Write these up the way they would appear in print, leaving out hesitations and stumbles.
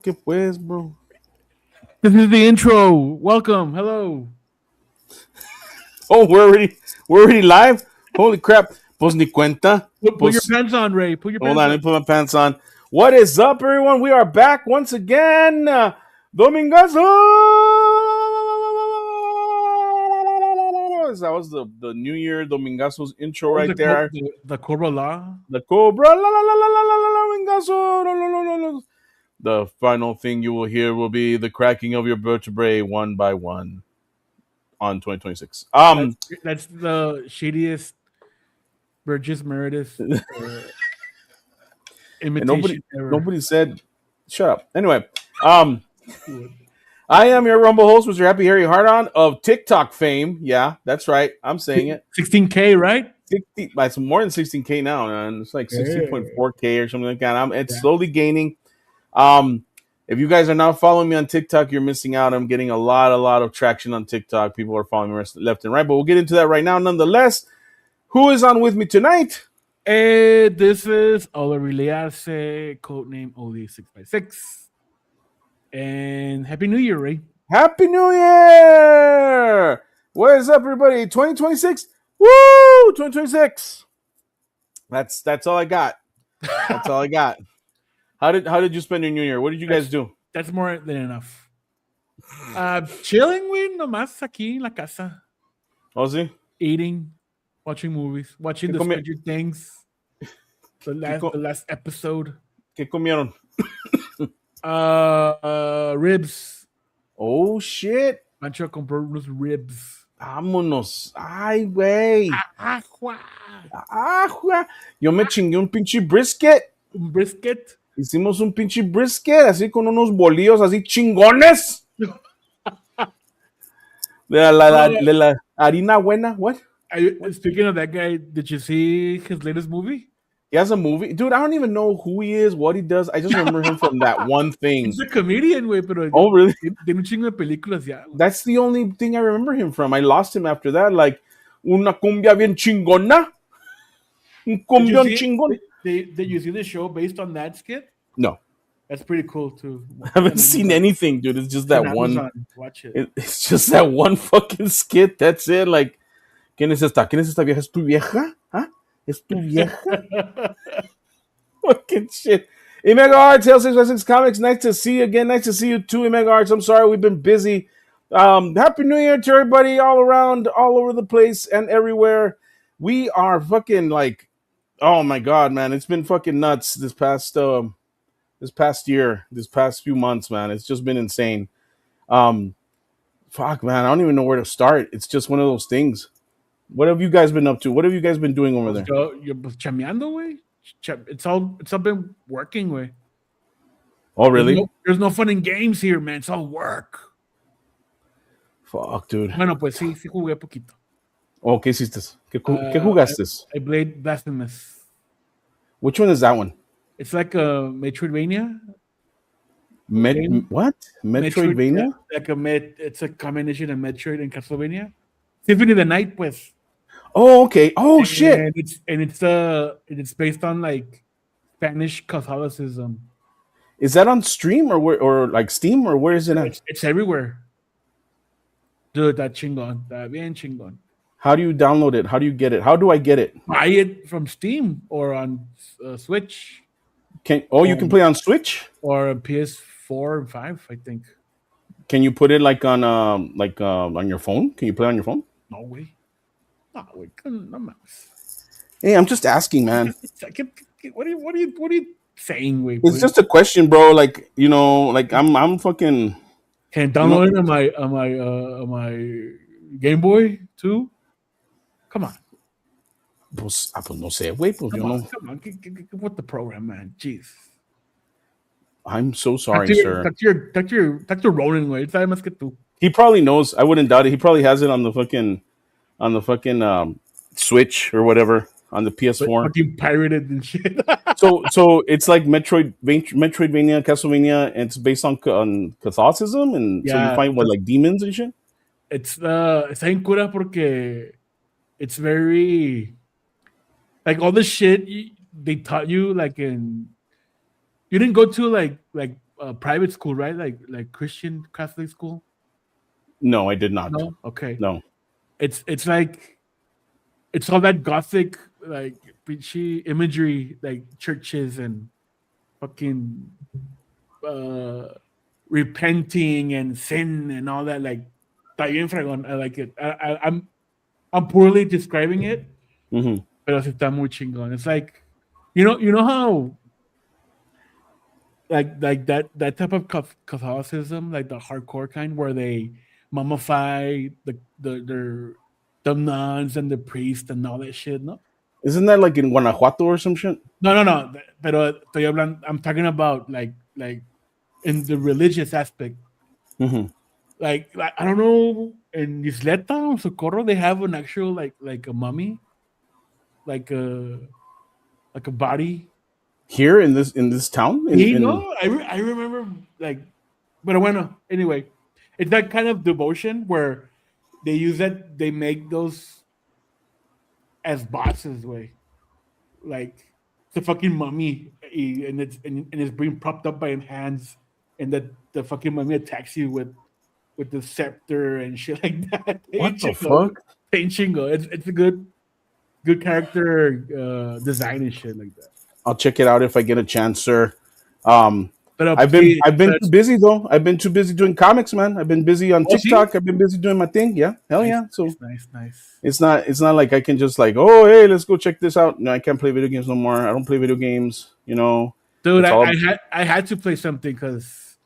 ¿Qué pues, bro? This is the intro. Welcome. Hello. Oh, we're already live. Holy crap! Pues ni cuenta. Put your Pues pants on, Ray. Put your hold pants on, on. let me put my pants on. What is up, everyone? We are back once again. Domingazos. That was the New Year Domingazos intro What was right there. the Cobra Law? The Cobra. La la la la la la la Domingazo. La, la, la, la, la. The final thing you will hear will be the cracking of your vertebrae one by one on 2026. That's the shadiest Burgess Meredith And nobody imitation ever. nobody said shut up. Anyway, um, I am your Rumble host, Mr. Happy Harry Hardon of TikTok fame. Yeah, that's right. I'm saying it. 16K, right? 60, it's more than 16K now, and it's like Yeah. 16.4K or something like that. It's Yeah. slowly gaining. Um, if you guys are not following me on TikTok, you're missing out. I'm getting a lot of traction on TikTok. People are following me left and right, but we'll get into that right now. Nonetheless, who is on with me tonight? This is Olarilease, codename OD6x6. And Happy New Year, Ray. Happy New Year! What is up, everybody? 2026. Woo! 2026. That's all I got. That's all I got. How did you spend your New Year? What did you guys do? That's more than enough. Chilling, güey, nomás aquí en la casa. Oh, sí? Eating, watching movies, watching ¿Qué, the comi- Stranger Things, the qué last co- the last episode. qué comieron? Ribs. Oh, shit. Mancho compró unos ribs. Vámonos. Ay, güey. Ajua. Ah, jua. Yo me chingué un pinche brisket. Un brisket. Hicimos un pinche brisket así con unos bolillos así chingones. De la harina buena. What? Speaking of that guy, did you see his latest movie? He has a movie. Dude, I don't even know who he is, what he does. I just remember him from that one thing. He's a comedian, güey, pero Oh, really? tiene un chingo de películas ya. Güey. That's the only thing I remember him from. I lost him after that. Like, una cumbia bien chingona. Un cumbión chingón. Did you see the show based on that skit? No. That's pretty cool too. I haven't seen anything, dude. It's just that one. Watch it. It's just that one fucking skit. That's it. Like, ¿quién es esta? ¿Quién es esta vieja? ¿Es tu vieja? ¿Ah? ¿Es tu vieja? Fucking shit. Emega Arts, L656 Comics, nice to see you again. Nice to see you too, Emega Arts. I'm sorry we've been busy. Happy New Year to everybody all around, all over the place and everywhere. We are fucking like, oh my god, man. It's been fucking nuts this past year, this past few months, man. It's just been insane. Fuck, man. I don't even know where to start. It's just one of those things. What have you guys been up to? What have you guys been doing over there? You're chameando, güey. It's all been working, way. Oh, really? There's no fun in games here, man. It's all work. Fuck, dude. Bueno, pues sí jugué poquito. Oh, ¿qué hiciste? ¿Qué jugaste? I played Blasphemous. Which one is that one? It's like a Metroidvania. What? Metroidvania? It's a combination of Metroid and Castlevania. Symphony of the Night, pues. Oh, okay. Oh, shit. And it's based on like Spanish Catholicism. Is that on stream or like Steam or where is it at? It's everywhere. Dude, that chingon. That bien chingon. How do you download it? How do you get it? How do I get it? Buy it from Steam or on Switch. You can play on Switch or PS4 and 5, I think. Can you put it like on your phone? Can you play on your phone? No way. No way. No mouse. Hey, I'm just asking, man. What are you saying? Wait, it's just a question, bro. Like, you know, like I'm fucking. Can I download it on my Game Boy too? Come on. Pues no sé, güey. Pues Come on. Get with the program, man. Jeez. I'm so sorry, sir. Talk to Ronan, way. He probably knows. I wouldn't doubt it. He probably has it on the fucking Switch or whatever on the PS4. Fucking pirated and shit. so it's like Metroidvania, Castlevania, and it's based on Catholicism, and so you find like demons and shit. Está en cura porque it's very like all the shit they taught you like in. You didn't go to like private school, right? Like Christian Catholic school. No, I did not. No, okay. No. It's like it's all that gothic like preachy imagery, like churches and fucking uh repenting and sin and all that. Like, está bien fregón. I like it. I'm poorly describing it, Hmm. pero sí está muy chingón. It's like, you know how like that type of Catholicism, like the hardcore kind, where they mummify the nuns and the priest and all that shit. No, Isn't that like in Guanajuato or some shit? no. Pero estoy hablando, I'm talking about like in the religious aspect. Hmm. Like I don't know, in Isleta or Socorro, they have an actual like a mummy, like a body. Here in this town You in know, I remember like, but bueno, anyway, it's that kind of devotion where they use that, they make those as bosses way, like the fucking mummy, and it's being propped up by hands, and the fucking mummy attacks you with the scepter and shit like that. what the fuck? Chingo. It's a good character design and shit like that. I'll check it out if I get a chance, sir. Um, But see, I've been but too busy though. I've been too busy doing comics, man. I've been busy on oh, see, TikTok. I've been busy doing my thing. Yeah, hell nice, yeah. So nice. it's not like I can just like, oh hey, let's go check this out. No, I can't play video games no more. I don't play video games. You know, Dude, it's all I had to play something because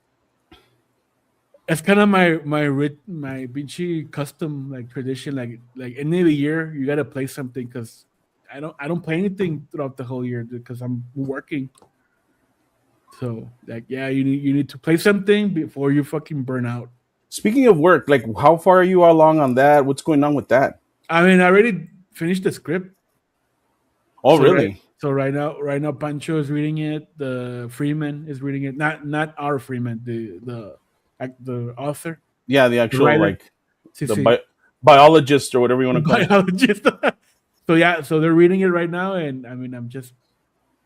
it's kind of my Vinci custom like tradition. Like end of the year, you gotta play something because I don't play anything throughout the whole year because I'm working. So like yeah, you need to play something before you fucking burn out. Speaking of work, like how far are you along on that? What's going on with that? I mean, I already finished the script. Oh, really? So right now Pancho is reading it. The Freeman is reading it. Not our Freeman, the author, Yeah, the the actual writer. like See, the see, biologist or whatever you want to call it. biologist. So yeah, so they're reading it right now, and I mean, I'm just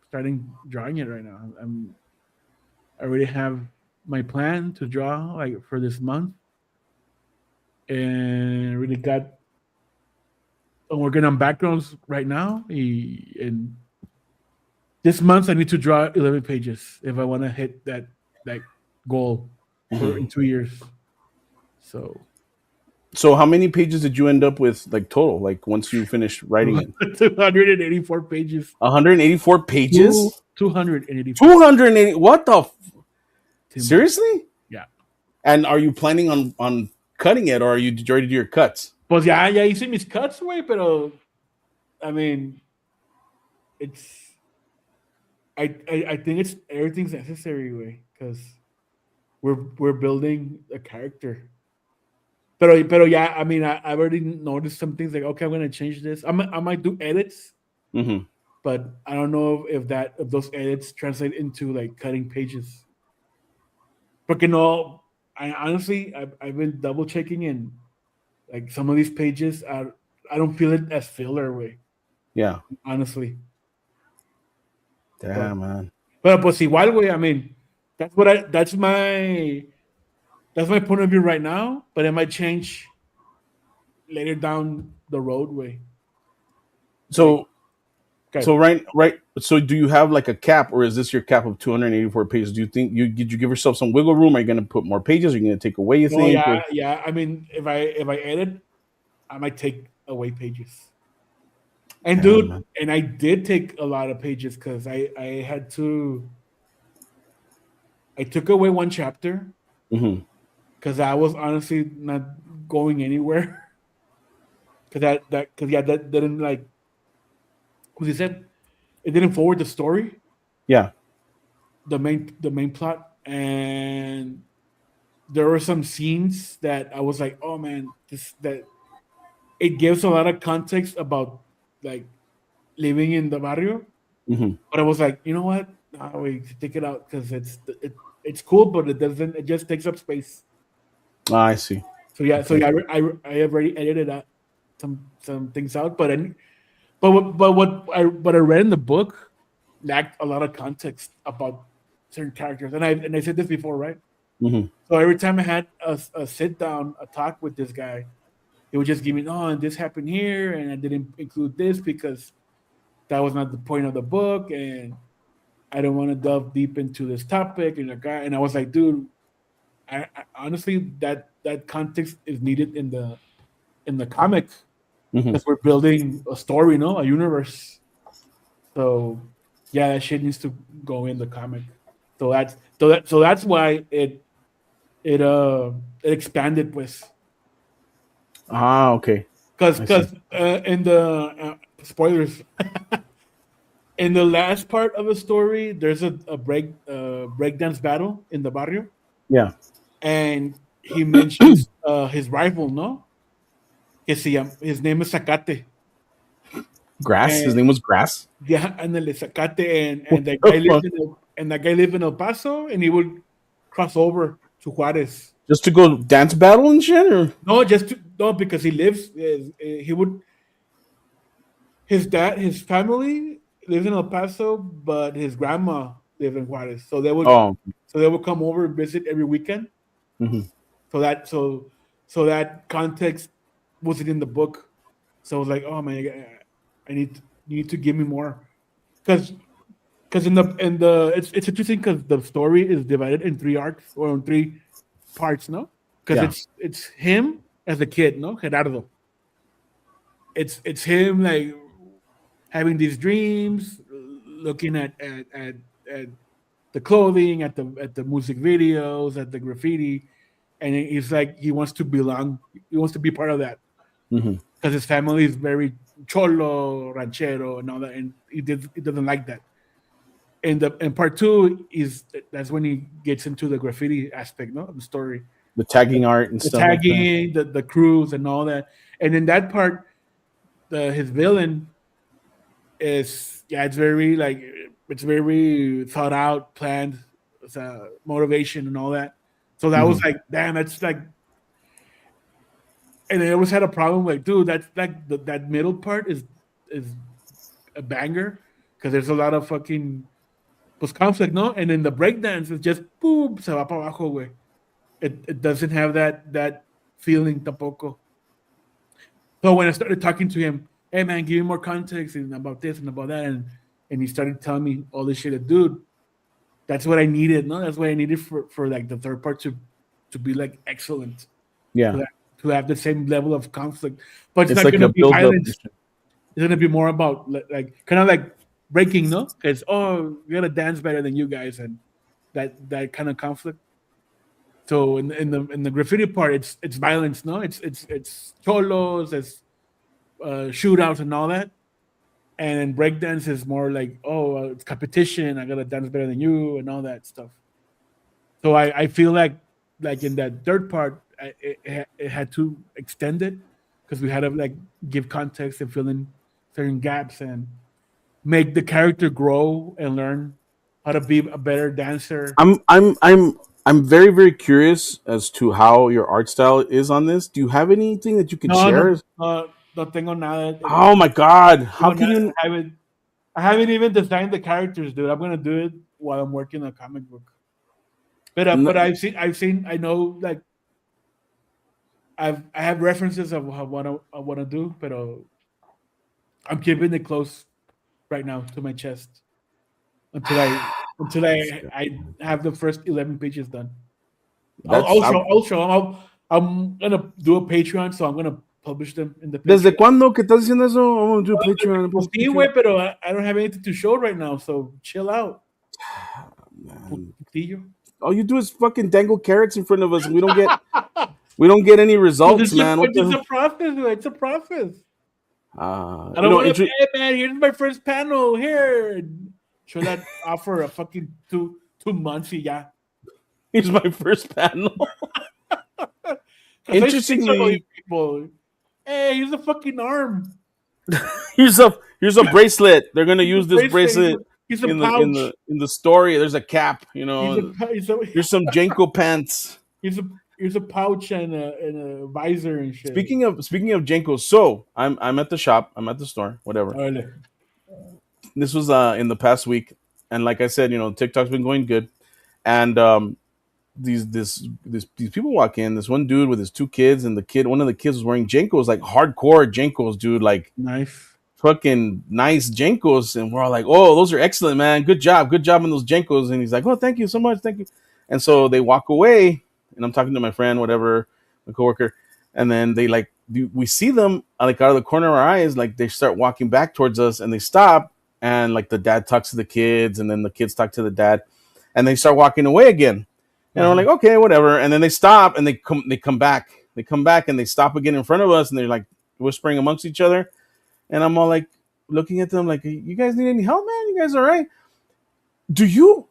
starting drawing it right now. I already have my plan to draw like for this month, and I really got. I'm working on backgrounds right now, and this month I need to draw 11 pages if I want to hit that goal for Mhm. in 2 years. So So how many pages did you end up with like total? Like once you finished writing it? 284 pages. 184 pages? 284. 280. What the Timbo. seriously? Yeah. And are you planning on cutting it or are you already do your cuts? Pues ya hice mis cuts, güey, pero I mean, it's I think it's everything's necessary, way, because we're building a character. Pero yeah, I mean, I already noticed some things like okay, I'm gonna change this. I might do edits, Hmm. but I don't know if those edits translate into like cutting pages. Porque no, I honestly I've been double checking, and like some of these pages are I don't feel it as filler way, Yeah. honestly. But Damn, man. pues igual way, I mean, that's my point of view right now, but it might change later down the roadway. Like, So okay. so right so do you have like a cap or is this your cap of 284 pages? Do you think you did you give yourself some wiggle room? Are you gonna put more pages? Are you gonna take away, you No, think? Or yeah. I mean, if I edit, I might take away pages. And damn, dude, man. and I did take a lot of pages because I had to. I took away one chapter Hmm. because I was honestly not going anywhere. Because that didn't like. Because he said it didn't forward the story, Yeah. the main plot, and there were some scenes that I was like, oh man, this that it gives a lot of context about like living in the barrio. Hmm. But I was like, you know what? No, we take it out because it's cool, but it doesn't. It just takes up space. I see. So Okay. yeah, I have already edited some things out, but what I read in the book lacked a lot of context about certain characters. And I said this before, right? Hmm. So every time I had a sit down, a talk with this guy, he would just give me, oh, and this happened here, and I didn't include this because that was not the point of the book, and I don't want to delve deep into this topic. And the guy, and I was like, dude, I honestly that context is needed in the comic Hmm. because we're building a story, no, a universe. So yeah, that shit needs to go in the comic. So that's why it expanded with Ah, okay. I see. because in the spoilers in the last part of the story, there's a breakdance battle in the barrio, Yeah. and he mentions his rival, no, his name is Zacate, Grass. His and name was Grass. yeah, and the Zacate, What and that the guy lives fuck? in that guy lived in El Paso, and he would cross over to Juarez. Just to go dance battle and shit, or No, just to, no, because he lives. He would his family lives in El Paso, but his grandma lives in Juarez. oh, So they would come over and visit every weekend. hmm, So that so that context wasn't in the book. So I was like, oh man, I need you need to give me more because in the it's interesting because the story is divided in three arcs or in three parts, no? Because yeah. it's him as a kid, no, Gerardo. It's him like having these dreams, looking at the clothing, at the music videos, at the graffiti, and he's like he wants to belong. He wants to be part of that Hmm. because his family is very cholo, ranchero, and all that, and he doesn't like that. And part two is that's when he gets into the graffiti aspect, no, of the story, The tagging art and the stuff like that. tagging, the crews, and all that. And in that part, his villain is yeah, it's very thought out, planned, motivation and all that. So that Hmm. was like, damn, that's like, and I always had a problem like, dude, that's like that middle part is a banger because there's a lot of fucking pues conflict, no? And in the breakdance, it's just boom, se va para abajo, güey. It doesn't have that feeling tampoco. So when I started talking to him, hey man, give me more context and about this and about that, and he started telling me all this shit. Dude, that's what I needed. No, that's what I needed for like the third part to be like excellent, Yeah. to to have the same level of conflict. But it's It's not like gonna a be build up. violence. It's gonna be more about like kind of like breaking, no? Because oh, we gotta dance better than you guys, and that kind of conflict. So in the graffiti part, it's violence, no? It's cholos, it's shootouts and all that. And breakdance is more like, oh, it's competition. I gotta dance better than you and all that stuff. So I feel like in that third part, it had to extend it because we had to like give context and fill in certain gaps and make the character grow and learn how to be a better dancer. I'm I'm I'm I'm very very curious as to how your art style is on this. Do you have anything that you could No, no, share? no tengo nada. Oh my god! How Tengo can nada. you? I haven't even designed the characters, dude. I'm gonna do it while I'm working on a comic book. But n- I know like I have references of what I want to do, but I'm keeping it close right now to my chest until I have the first 11 pages done. That's I'll show 'em. I'm gonna do a Patreon, so I'm gonna publish them in the ¿Desde Patreon. cuándo que estás diciendo eso? I want to do a Patreon. Pues sí, güey, pero I don't have anything to show right now, so chill out, Man. putillo. All you do is fucking dangle carrots in front of us, and we don't get any results, man. What It's the? a process, güey. It's a process. I You don't know, want to. Hey, man, here's my first panel. Here, show that offer a fucking 2 months, yeah. here's my first panel. Because I see some of these Interestingly, people. Hey, here's a fucking arm. here's a bracelet. They're gonna He's a use this bracelet. bracelet He's a in pouch. the story. There's a cap. You He's a know, he's a here's some Janko pants. he's a he's a pouch and a visor and shit. Speaking of Janko, so I'm at the shop. I'm at the store. Whatever. Órale. This was in the past week, and like I said, TikTok's been going good. and these people walk in. This one dude with his two kids, and one of the kids was wearing Jenkos, like hardcore Jenkos, dude, like Nice. fucking nice Jenkos, and we're all like, "Oh, those are excellent, man! Good job on those Jenkos." And he's like, "Oh, thank you so much, thank you." And so they walk away, and I'm talking to my friend, whatever, my coworker, and then we see them like out of the corner of our eyes, like they start walking back towards us, and they stop, and like the dad talks to the kids, and then the kids talk to the dad, and they start walking away again, and we're like, "Okay, whatever," and then they stop, and they come back, and they stop again in front of us, and they're like whispering amongst each other. And I'm all like looking at them like, "You guys need any help, man? You guys all right? Do you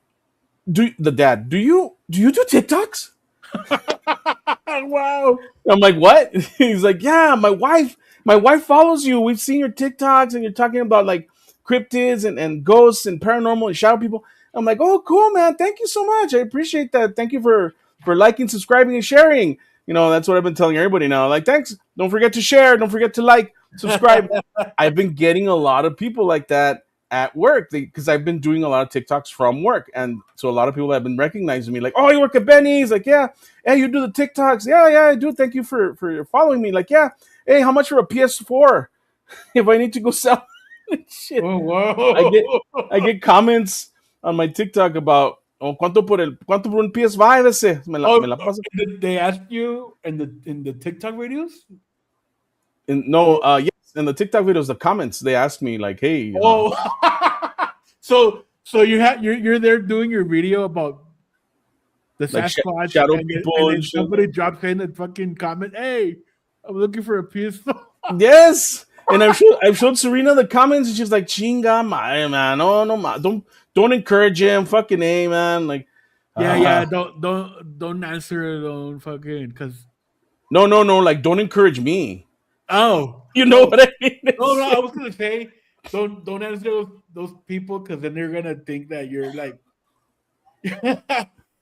do the dad? Do you do TikToks?" Wow. I'm like, "What?" He's like, "Yeah, my wife follows you. We've seen your TikToks, and you're talking about like cryptids and ghosts and paranormal and shadow people." I'm like, "Oh, cool, man. Thank you so much. I appreciate that. Thank you for liking, subscribing, and sharing." That's what I've been telling everybody now. Like, thanks. Don't forget to share. Don't forget to like, subscribe. I've been getting a lot of people like that at work because I've been doing a lot of TikToks from work, and so a lot of people have been recognizing me. Like, "Oh, you work at Benny's?" Like, "Yeah, hey, you do the TikToks?" "Yeah, yeah, I do. Thank you for following me." Like, "Yeah, hey, how much for a PS4 if I need to go sell?" Shit. Oh, I get whoa. I get comments on my TikTok about, "Oh, cuánto por un PS5 ese?" Me Oh, la paso. did they ask you in the TikTok videos? No, Or, yes, in the TikTok videos, the comments they ask me like, "Hey, oh, so you're there doing your video about the like Sasquatch, shadow and people and then shit." somebody drops in a fucking comment, "Hey, I'm looking for a PS4." Yes, and I've showed Serena the comments, and she's like, "Chinga madre, man, no, no, don't encourage him, fucking a man." Like, Yeah, yeah. uh, Don't answer. Don't fucking because. no, no, no, like, don't encourage me. Oh, You know oh, what I mean? no, no. I was gonna say don't answer those people because then they're gonna think that you're like you're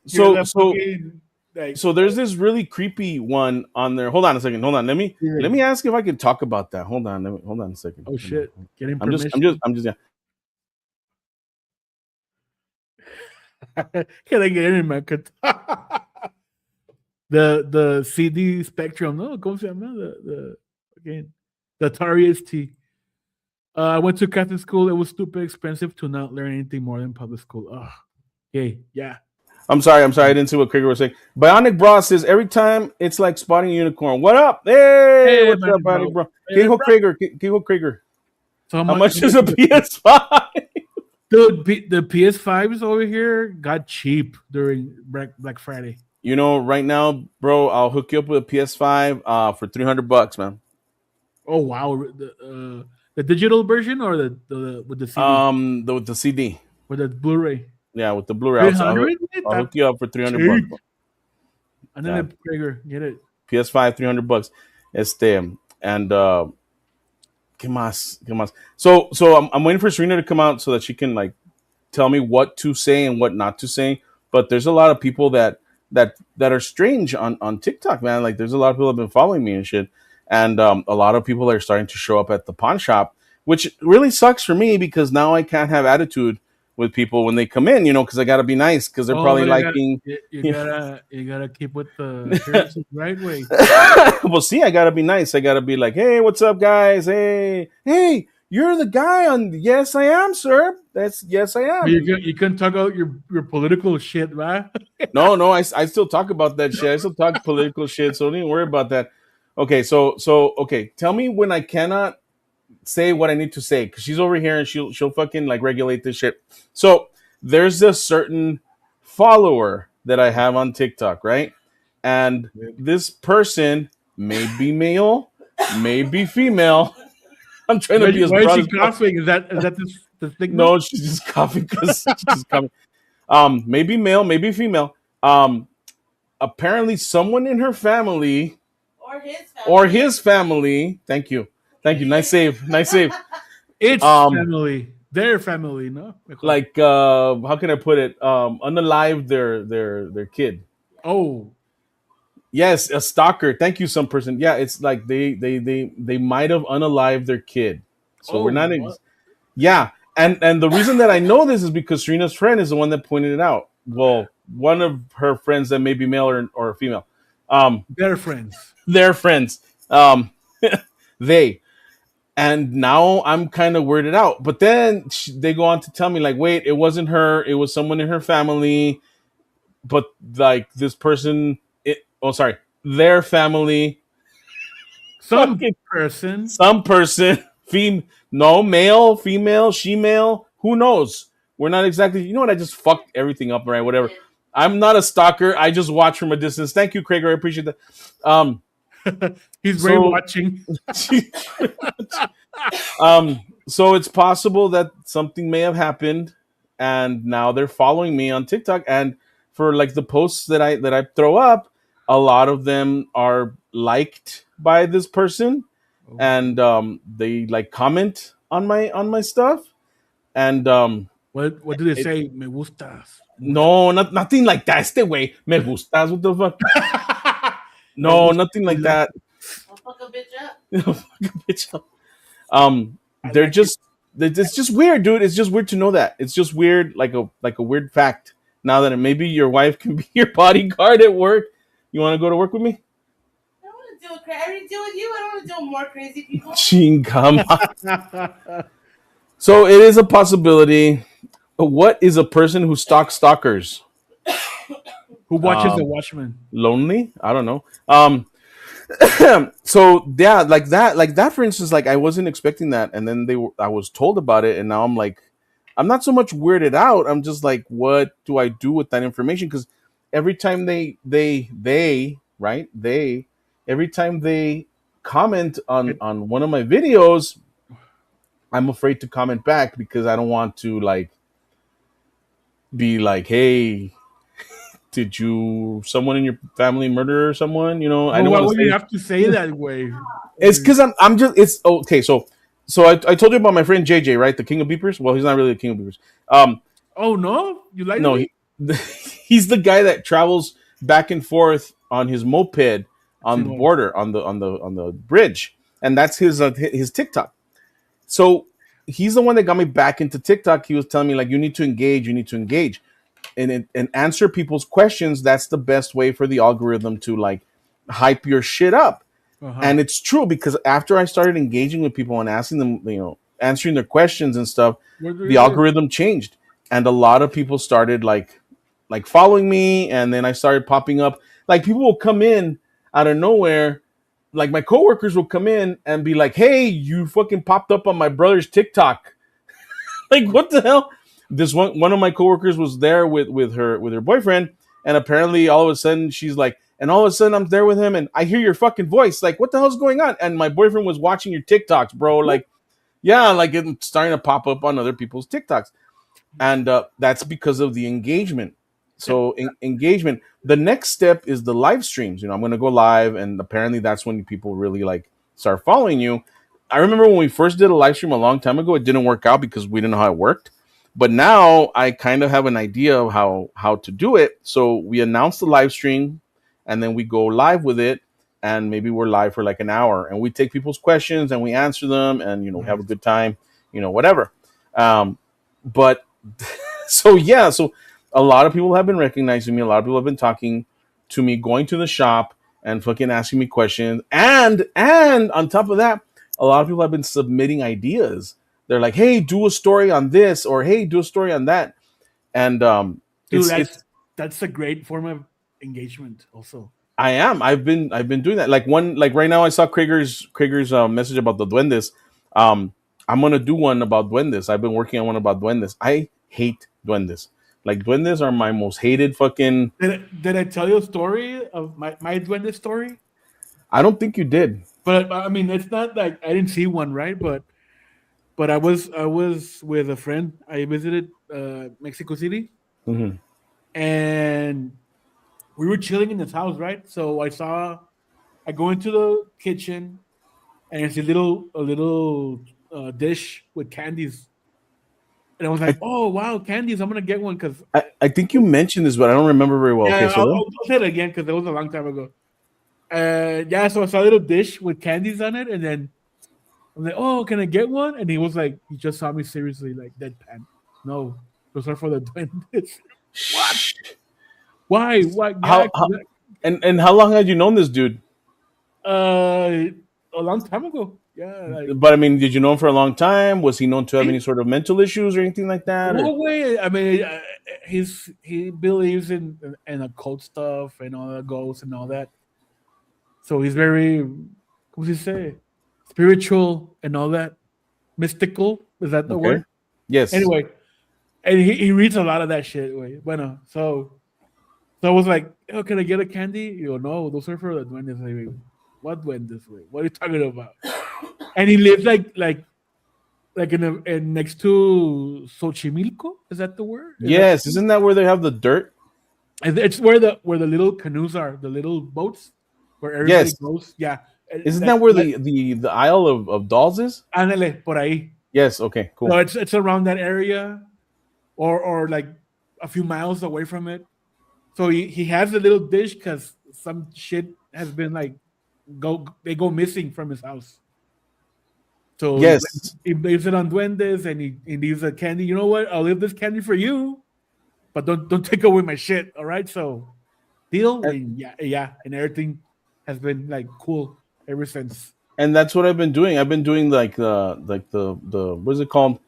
so the so fucking like. so there's this really creepy one on there. Hold on a second. Hold on. Let me ask if I can talk about that. Hold on a second. Oh Hold on. shit! Getting I'm just I'm just permission. I'm just yeah. Can I get in, man? The CD Spectrum. No, ¿cómo se llama? The again the Atari ST. I went to Catholic school. It was stupid expensive to not learn anything more than public school. Ugh. Okay, yeah. I'm sorry. I didn't see what Krieger was saying. Bionic Bra says every time it's like spotting a unicorn. What up? Hey, Hey, what's man, up, bro. Bionic Bra? Hey, bro. Kiho Krieger. So how How much? much is a PS5? Dude, the PS5s over here got cheap during Black Friday. Right now, bro, I'll hook you up with a PS5 for $300, man. Oh wow, the digital version or the with the CD With the CD. or the Blu-ray. Yeah, with the Blu-ray. Three I'll, hundred. I'll hook you up for $300, Cheap. bro. And then Yeah, the Prager, get it. PS5, $300. And ¿qué más? ¿Qué más? So I'm waiting for Serena to come out so that she can like tell me what to say and what not to say. But there's a lot of people that are strange on TikTok, man. Like there's a lot of people that have been following me and shit, and a lot of people are starting to show up at the pawn shop, which really sucks for me because now I can't have attitude with people when they come in, because I got to be nice because they're Oh, probably liking. you gotta keep with the appearances right way. Well, see, I gotta be nice. I gotta be like, "Hey, what's up, guys? Hey, you're the guy on." "Yes, I am, sir. Yes, I But am." you can talk about your political shit, right? No, no, I still talk about that shit. I still talk political shit, so don't even worry about that. Okay, okay, tell me when I cannot say what I need to say because she's over here and she'll fucking like regulate this shit. So there's a certain follower that I have on TikTok, right? And this person may be male, may be female. I'm trying to be as Why is broad she as possible. coughing? Is that the signal? No, she's just coughing because she's just coming. Maybe male, maybe female. Apparently someone in her family or his family. Thank you. Nice save. Nice save. It's Um, family. Their family, no? like how can I put it? Unalive their kid. Oh, Yes, a stalker. Thank you, some person. Yeah, it's like they might have unalived their kid. So oh, we're not. what? Yeah, and the reason that I know this is because Serena's friend is the one that pointed it out. Well, one of her friends that may be male or female. Um, They're friends. their friends. Um, they. And now I'm kind of weirded out. But then they go on to tell me, like, wait, it wasn't her. It was someone in her family. But like this person, oh, sorry, their family, Some fucking person. some person, no, male, female, she-male, who knows? We're not exactly, you know what? I just fucked everything up, right? Whatever. I'm not a stalker. I just watch from a distance. Thank you, Craig. I appreciate that. Um, He's very so watching. so it's possible that something may have happened, and now they're following me on TikTok. And for like the posts that I throw up, a lot of them are liked by this person, and they like comment on my stuff. And What do they it, say? Me gustas. no, nothing like that. Este way, me gustas. What the fuck? Me No, gusta. nothing I like like that. it. I'll fuck a bitch up. Bitch. Um, I they're like it. just it's just weird, dude. It's just weird to know that. It's just weird, like a weird fact. Now that maybe your wife can be your bodyguard at work, you want to go to work with me? I don't want to deal with crazy. I already deal with you. I don't want to deal with more crazy people. Chingama. So it is a possibility. What is a person who stalks stalkers? Who watches the Watchmen? Lonely? I don't know. So yeah, like that for instance, like I wasn't expecting that, and then I was told about it, and now I'm like, I'm not so much weirded out. I'm just like, what do I do with that information? Because every time they right they every time they comment It, on one of my videos, I'm afraid to comment back because I don't want to like be like, hey, did you someone in your family murder someone? You know, I but don't why want to would you say. have to say that way? It's because I'm just it's okay. So I told you about my friend JJ, right? The king of beepers. Well, he's not really the king of beepers. Oh no, you lied to No, me. he's the guy that travels back and forth on his moped on the Simon. border on the bridge, and that's his TikTok. So he's the one that got me back into TikTok. He was telling me like, you need to engage, and answer people's questions. That's the best way for the algorithm to like hype your shit up. Uh-huh. And it's true because after I started engaging with people and asking them, answering their questions and stuff, Where do the you live? algorithm changed, and a lot of people started like following me, and then I started popping up. Like people will come in out of nowhere, like my coworkers will come in and be like, "Hey, you fucking popped up on my brother's TikTok." Like what the hell? This one of my coworkers was there with her boyfriend, and apparently all of a sudden she's like, and all of a sudden I'm there with him, and I hear your fucking voice. Like, what the hell's going on? And my boyfriend was watching your TikToks, bro. Like, yeah, like it's starting to pop up on other people's TikToks, and that's because of the engagement. So engagement. The next step is the live streams. I'm going to go live, and apparently that's when people really like start following you. I remember when we first did a live stream a long time ago, it didn't work out because we didn't know how it worked. But now I kind of have an idea of how to do it. So we announce the live stream, and then we go live with it, and maybe we're live for like an hour, and we take people's questions and we answer them, and we have a Nice. good time, whatever. But so yeah, so a lot of people have been recognizing me. A lot of people have been talking to me, going to the shop and fucking asking me questions. And on top of that, a lot of people have been submitting ideas. They're like, "Hey, do a story on this," or "Hey, do a story on that." And Dude, it's that's a great form of engagement. Also, I've been doing that. Like right now, I saw Krieger's message about the duendes. Um, I'm gonna do one about duendes. I've been working on one about duendes. I hate duendes. Like duendes are my most hated fucking. did I tell you a story of my duende story? I don't think you did. But I mean, it's not like I didn't see one, right? But I was with a friend. I visited Mexico City, Hmm. and we were chilling in his house, right? So I go into the kitchen, and it's a little dish with candies, and I was I, like, "Oh wow, candies! I'm gonna get one because I think you mentioned this, but I don't remember very well. Okay, yeah, so then I'll say it again because it was a long time ago." Yeah, so I saw a little dish with candies on it, and then I'm like, "Oh, can I get one?" And he was like, he just saw me seriously, like deadpan. No, those are for the duendes. What? shh. Why? Why? Yeah. How and how long had you known this dude? Uh, a long time ago. Yeah, like But I mean, did you know him for a long time? Was he known to have any he, sort of mental issues or anything like that? Or no way. I mean, he believes in occult stuff and all that ghosts and all that. So he's very, what do you say, spiritual and all that, mystical. Is that the okay, word? yes, Anyway, and he reads a lot of that shit. Way, bueno, so I was like, oh, can I get a candy? You go, no, those are for the duendes. Like, what duendes? Way? What are you talking about? And he lives like in next to Xochimilco. Is that the word? Is that yes. Isn't that where they have the dirt? it's where the little canoes are, the little boats where everybody Yes. goes. Yeah, Isn't that that where that the Isle of Dolls is? ándale por ahí. Yes. Okay. So Cool. it's around that area, or like a few miles away from it. So he has a little dish because some shit has been like they go missing from his house. So Yes. he blames it on duendes and he leaves a candy. You know what? I'll leave this candy for you, but don't take away my shit. All right. So deal. And, And yeah, and everything has been like cool ever since. and that's what I've been doing. I've been doing like the what is it called?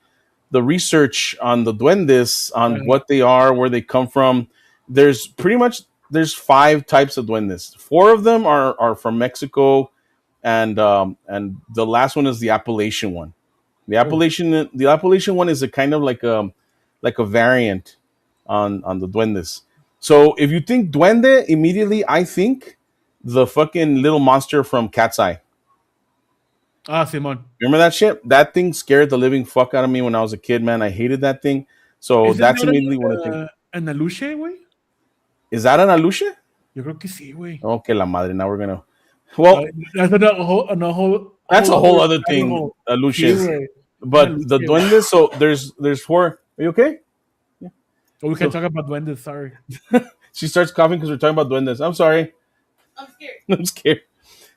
The research on the duendes, on Uh, what they are, where they come from. There's pretty much there's five types of duendes. Four of them are from Mexico, and the last one is the Appalachian one. oh, The Appalachian one is a kind of like a variant on the duendes. So if you think duende, immediately I think the fucking little monster from Cat's Eye. Simon. Remember that shit? That thing scared the living fuck out of me when I was a kid, man. I hated that thing. So ¿Isn't that's that immediately what I think. an aluche, güey? Is that an aluche? Yo creo que sí, güey. Okay, la madre. Now we're gonna. Uh, Well, that's that's a whole other other rabbit thing, hole. Sí, aluches. güey. An But the aluche, güey. duendes. So there's four. Are you okay? Oh, we can So talk about duendes. Sorry. she starts coughing because we're talking about duendes. I'm sorry. I'm scared. I'm scared.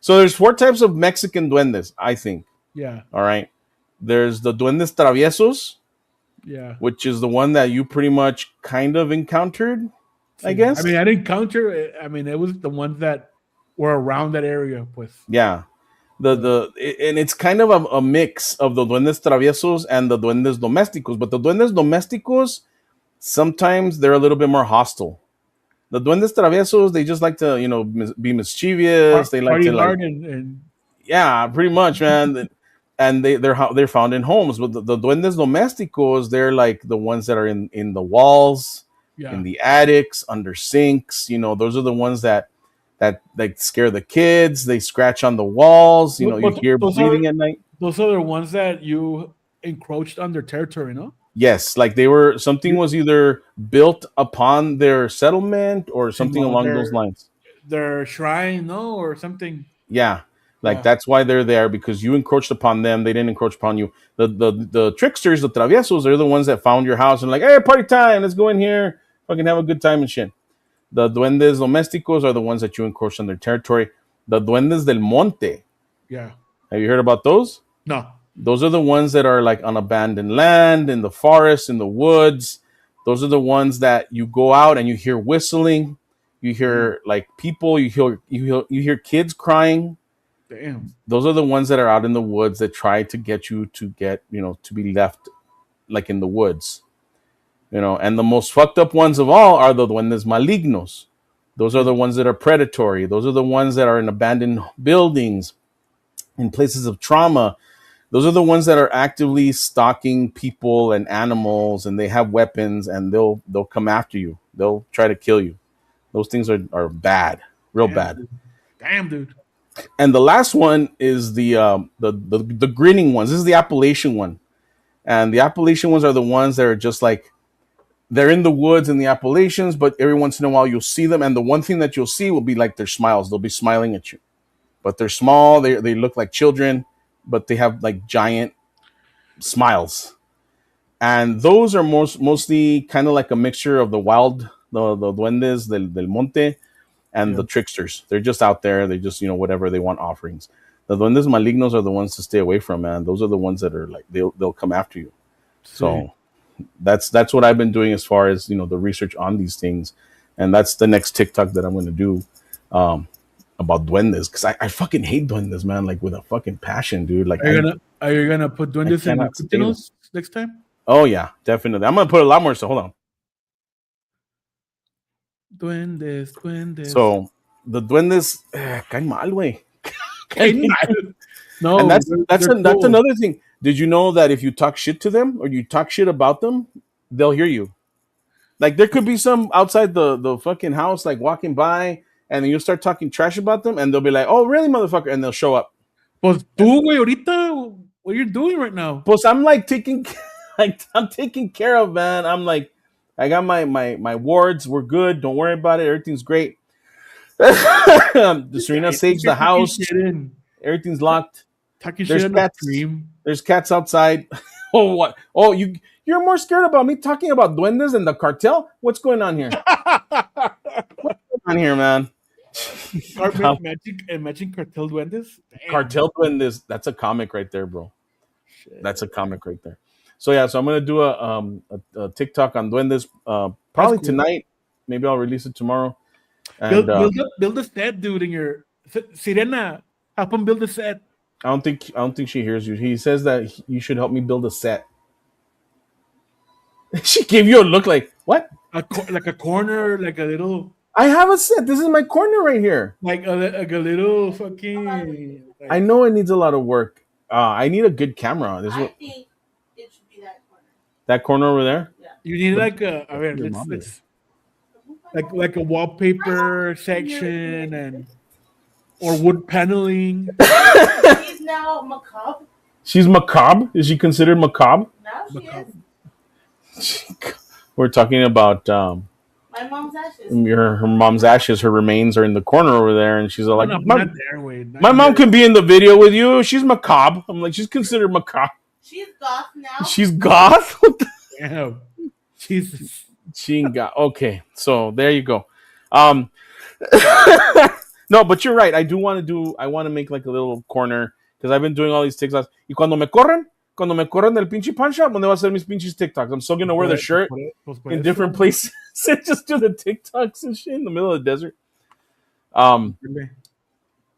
So there's four types of Mexican duendes, I think. Yeah, All right. There's the duendes traviesos, yeah. which is the one that you pretty much kind of encountered, I Sí. I mean, guess. I didn't counter it. I mean, it was the ones that were around that area, pues. Yeah. So, And it's kind of a mix of the duendes traviesos and the duendes domesticos. But the duendes domesticos, sometimes they're a little bit more hostile. The duendes traviesos, they just like to, be mischievous. They like party to like, hard and yeah, pretty much, man. And they're found in homes. But the duendes domesticos, they're like the ones that are in the walls, in yeah. the attics, under sinks. Those are the ones that like scare the kids. They scratch on the walls. You But hear breathing at night. those are the ones that you encroached on their territory, no? Yes, like something was either built upon their settlement or something Simon, along those lines. their shrine, no, or something. Yeah, like Yeah. that's why they're there, because you encroached upon them. They didn't encroach upon you. The tricksters, the traviesos, are the ones that found your house and like, hey, party time, let's go in here, fucking have a good time and shit. The duendes domesticos are the ones that you encroached on their territory. The duendes del monte. Yeah. Have you heard about those? No. Those are the ones that are like on abandoned land, in the forest, in the woods. Those are the ones that you go out and you hear whistling, you hear like people, you hear kids crying. Damn. Those are the ones that are out in the woods that try to get you to to be left like in the woods. And the most fucked up ones of all are the duendes malignos. Those are the ones that are predatory. Those are the ones that are in abandoned buildings, in places of trauma. Those are the ones that are actively stalking people and animals, and they have weapons, and they'll come after you. They'll try to kill you. Those things are bad, real Damn, bad. dude. Damn, dude. And the last one is the grinning ones. This is the Appalachian one, and the Appalachian ones are the ones that are just like, they're in the woods in the Appalachians, but every once in a while you'll see them, and the one thing that you'll see will be like their smiles. They'll be smiling at you, but they're small. They look like children, but they have like giant smiles. And those are mostly kind of like a mixture of the duendes del monte and Yeah. the tricksters. They're just out there. They just, whatever they want offerings. The duendes malignos are the ones to stay away from, man. Those are the ones that are like, they'll come after you. Sí. So that's what I've been doing as far as, the research on these things. and that's the next TikTok that I'm gonna do about duendes because I fucking hate duendes, man, like with a fucking passion, dude. Like Are you gonna put I duendes in cannot stand them. Cryptinos next time? Oh yeah, definitely. I'm gonna put a lot more. So hold on. Duendes. So the duendes, caen mal, güey. No, And that's they're that's cool. another thing. Did you know that if you talk shit to them or you talk shit about them, they'll hear you? Like there could be some outside the fucking house, like walking by, and then you start talking trash about them, and they'll be like, "Oh, really, motherfucker?" And they'll show up. Pues tú, güey, ahorita, what you're doing right now? Plus, I'm like taking, like I'm taking care of, man. I'm like, I got my wards. We're good. Don't worry about it. Everything's great. Serena saves the house. Everything's locked. Talking There's shit on the cats. stream. There's cats outside. Oh what? Oh you're more scared about me talking about duendes and the cartel? What's going on here? What's going on here, man? Magic Cartel Duendes? Damn. Cartel duendes. That's a comic right there, bro. Shit. That's a comic right there. So yeah, so I'm gonna do a TikTok on duendes. Probably cool. tonight. Maybe I'll release it tomorrow. And Build a set, dude, in your Sirena. Help him build a set. I don't think she hears you. He says that you should help me build a set. She gave you a look like what? Like a corner, like a little. I have a set. This is my corner right here. Like a little fucking. Like, I know it needs a lot of work. I need a good camera. I think it should be that corner. That corner over there. Yeah. you need like a. I mean, let's like a wallpaper section and or wood paneling. She's now macabre. She's macabre. Is she considered macabre? Now she Macabre. is. We're talking about My mom's ashes. her mom's ashes. Her remains are in the corner over there, and she's all like, No, my, not there, Wade. Not my mom there. can be in the video with you. She's macabre. I'm like, she's considered macabre. She's goth now. She's goth. Damn. Jesus. She ain't got okay. So there you go. No, but you're right. I want to make like a little corner because I've been doing all these TikToks. Y cuando me corren del pinche pawn shop, ¿dónde va a ser mis pinches TikToks? I'm still gonna wear the shirt in different places and just do the TikToks and shit in the middle of the desert.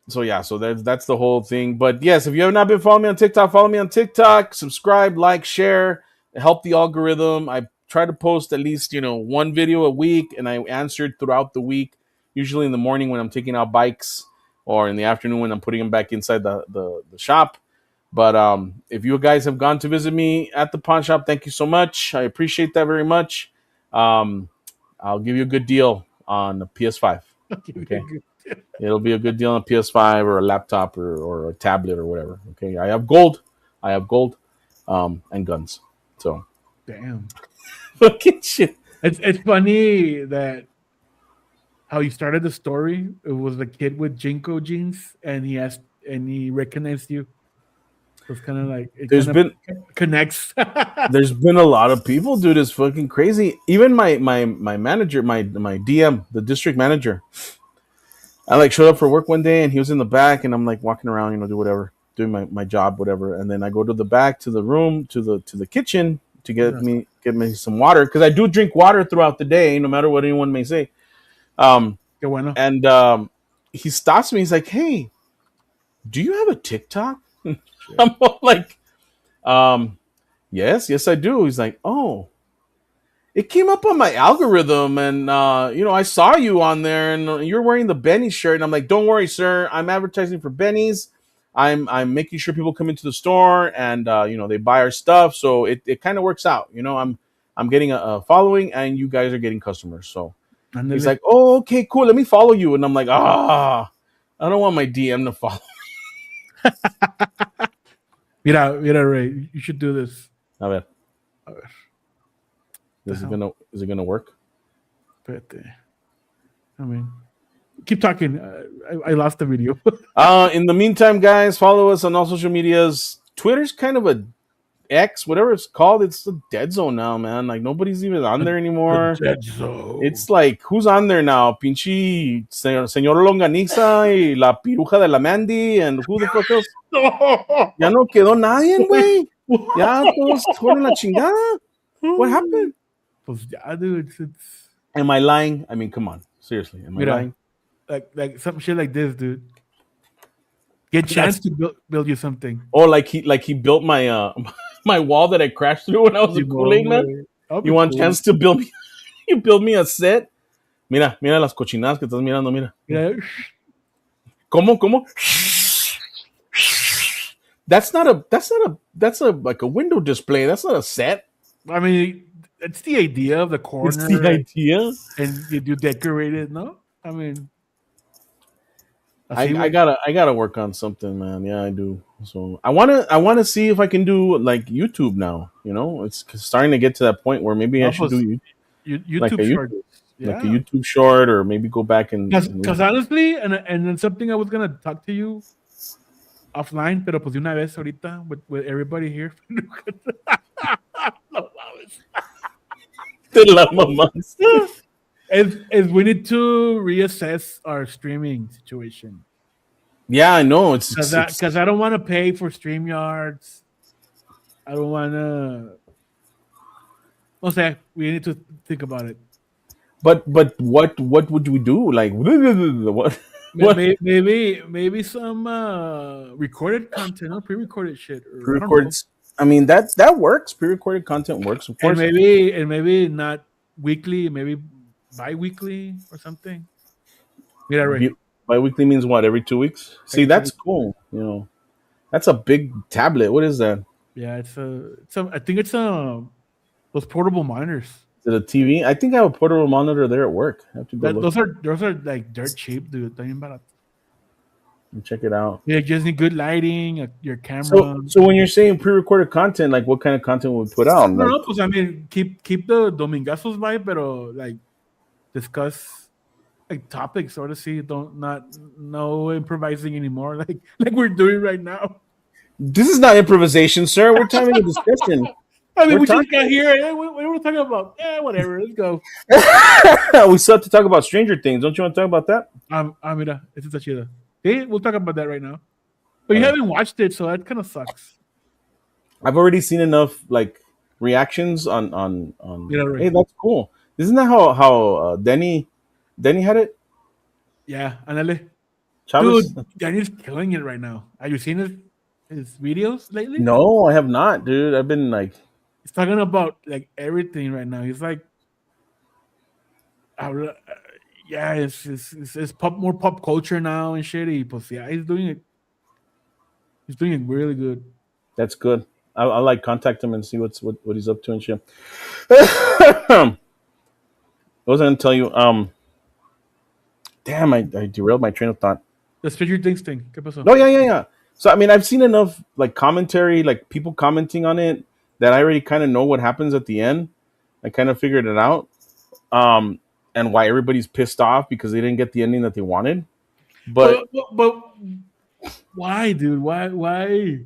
So yeah, so that's the whole thing. But yes, if you have not been following me on TikTok, follow me on TikTok, subscribe, like, share, help the algorithm. I try to post at least, one video a week, and I answered throughout the week, usually in the morning when I'm taking out bikes or in the afternoon when I'm putting them back inside the shop. But if you guys have gone to visit me at the pawn shop, thank you so much. I appreciate that very much. I'll give you a good deal on the PS5. Okay. It'll be a good deal on a PS5 or a laptop or a tablet or whatever. Okay. I have gold, and guns. So Damn. fucking shit. It's funny that how you started the story. It was a kid with Jinko jeans, and he recognized you. So it's kind of like connects. There's been a lot of people, dude. It's fucking crazy. Even my manager, my DM, the district manager. I like showed up for work one day and he was in the back and I'm like walking around, do whatever, doing my job, whatever. And then I go to the back to the room to the kitchen to get me some water because I do drink water throughout the day, no matter what anyone may say. And he stops me. He's like, "Hey, do you have a TikTok?" I'm like, yes, I do. He's like, "Oh, it came up on my algorithm, and I saw you on there, and you're wearing the Benny's shirt." And I'm like, "Don't worry, sir. I'm advertising for Benny's. I'm making sure people come into the store and they buy our stuff. So it kind of works out. I'm getting a following, and you guys are getting customers." So he's like, "Oh, okay, cool. Let me follow you." And I'm like, I don't want my DM to follow. Mira, Ray, you should do this. A ver. Is it gonna work? Espérate. I mean, keep talking. I lost the video. In the meantime, guys, follow us on all social medias. Twitter's kind of a X, whatever it's called. It's a dead zone now, man. Like nobody's even on there anymore. Dead zone. It's like who's on there now? Pinche señor Longaniza y la piruja de la Mandy, and who the fuck else? Ya no quedó nadie, güey. Ya todos fueron la chingada. What happened? Pues ya, dude. Am I lying? I mean, come on, seriously, am I Mira, lying? like some shit like this, dude. Get chance That's to build you something. like he built my my wall that I crashed through when I was a Kool Simón, Aid man. güey. That'll You be want cool. chance to build me? You build me a set? Mira las cochinadas que estás mirando. Mira. Mira, ¿Cómo? That's a like a window display. That's not a set. I mean, it's the idea of the It's the corner idea. and you decorate it, no? I mean, I, así, I güey. gotta I gotta work on something, man. Yeah, I do. So I wanna see if I can do like YouTube now. It's starting to get to that point where maybe I No, should pues, do like a YouTube shorts. YouTube like a Yeah. YouTube short, or maybe go back Because honestly, and then something I was going to talk to you offline, pero pues de una vez ahorita with everybody here. No mames. de la mamás. is we need to reassess our streaming situation. Yeah, I know. It's Because I don't want to pay for StreamYards. I don't want to. Okay, we need to think about it. but what would we do? Like what what Maybe some recorded content or pre-recorded shit, or I don't know. pre-recorded? I mean that works. Pre-recorded content works, of And course. maybe not weekly, maybe bi-weekly or something. Mira, Ray. Bi-weekly means what? Every 2 weeks? See, Every 2 that's weeks. cool. That's a big tablet. What is that? Yeah, I think it's those portable monitors. Is it a TV? I think I have a portable monitor there at work. I have to go That look those are like dirt cheap, dude. También barato. and check it out. Yeah, just need good lighting, your So camera. so when you're saying pre-recorded content, like what kind of content would we put out? No, Like no, pues I mean, keep the Domingazos vibe, pero like discuss like topics, sort of see. Don't not no improvising anymore, like we're doing right now. this is not improvisation, sir. We're having a discussion. I mean, We're we just talking. got here. What were we talking about? Yeah, whatever. Let's go. We still have to talk about Stranger Things. Don't you want to talk about that? Mira, esta está chida. Sí, we'll talk about that right now. But you Alright. haven't watched it, so that kind of sucks. I've already seen enough like reactions on. You know, right? Hey, that's cool. Isn't that how Denny had it? Yeah, andale. Chavez? Dude, Danny's killing it right now. Have you seen his videos lately? No, I have not, dude. I've been like, He's talking about like everything right now. He's like, yeah, it's more pop culture now and shit. Pues, yeah, he's doing it. He's doing it really good. that's good. I'll like contact him and see what he's up to and shit. I was gonna tell you. Damn, I derailed my train of thought. The Stranger Things thing. ¿Qué pasó? No, yeah. So I mean, I've seen enough like commentary, like people commenting on it, that I already kind of know what happens at the end. I kind of figured it out, and why everybody's pissed off because they didn't get the ending that they wanted. But But why, dude? Why?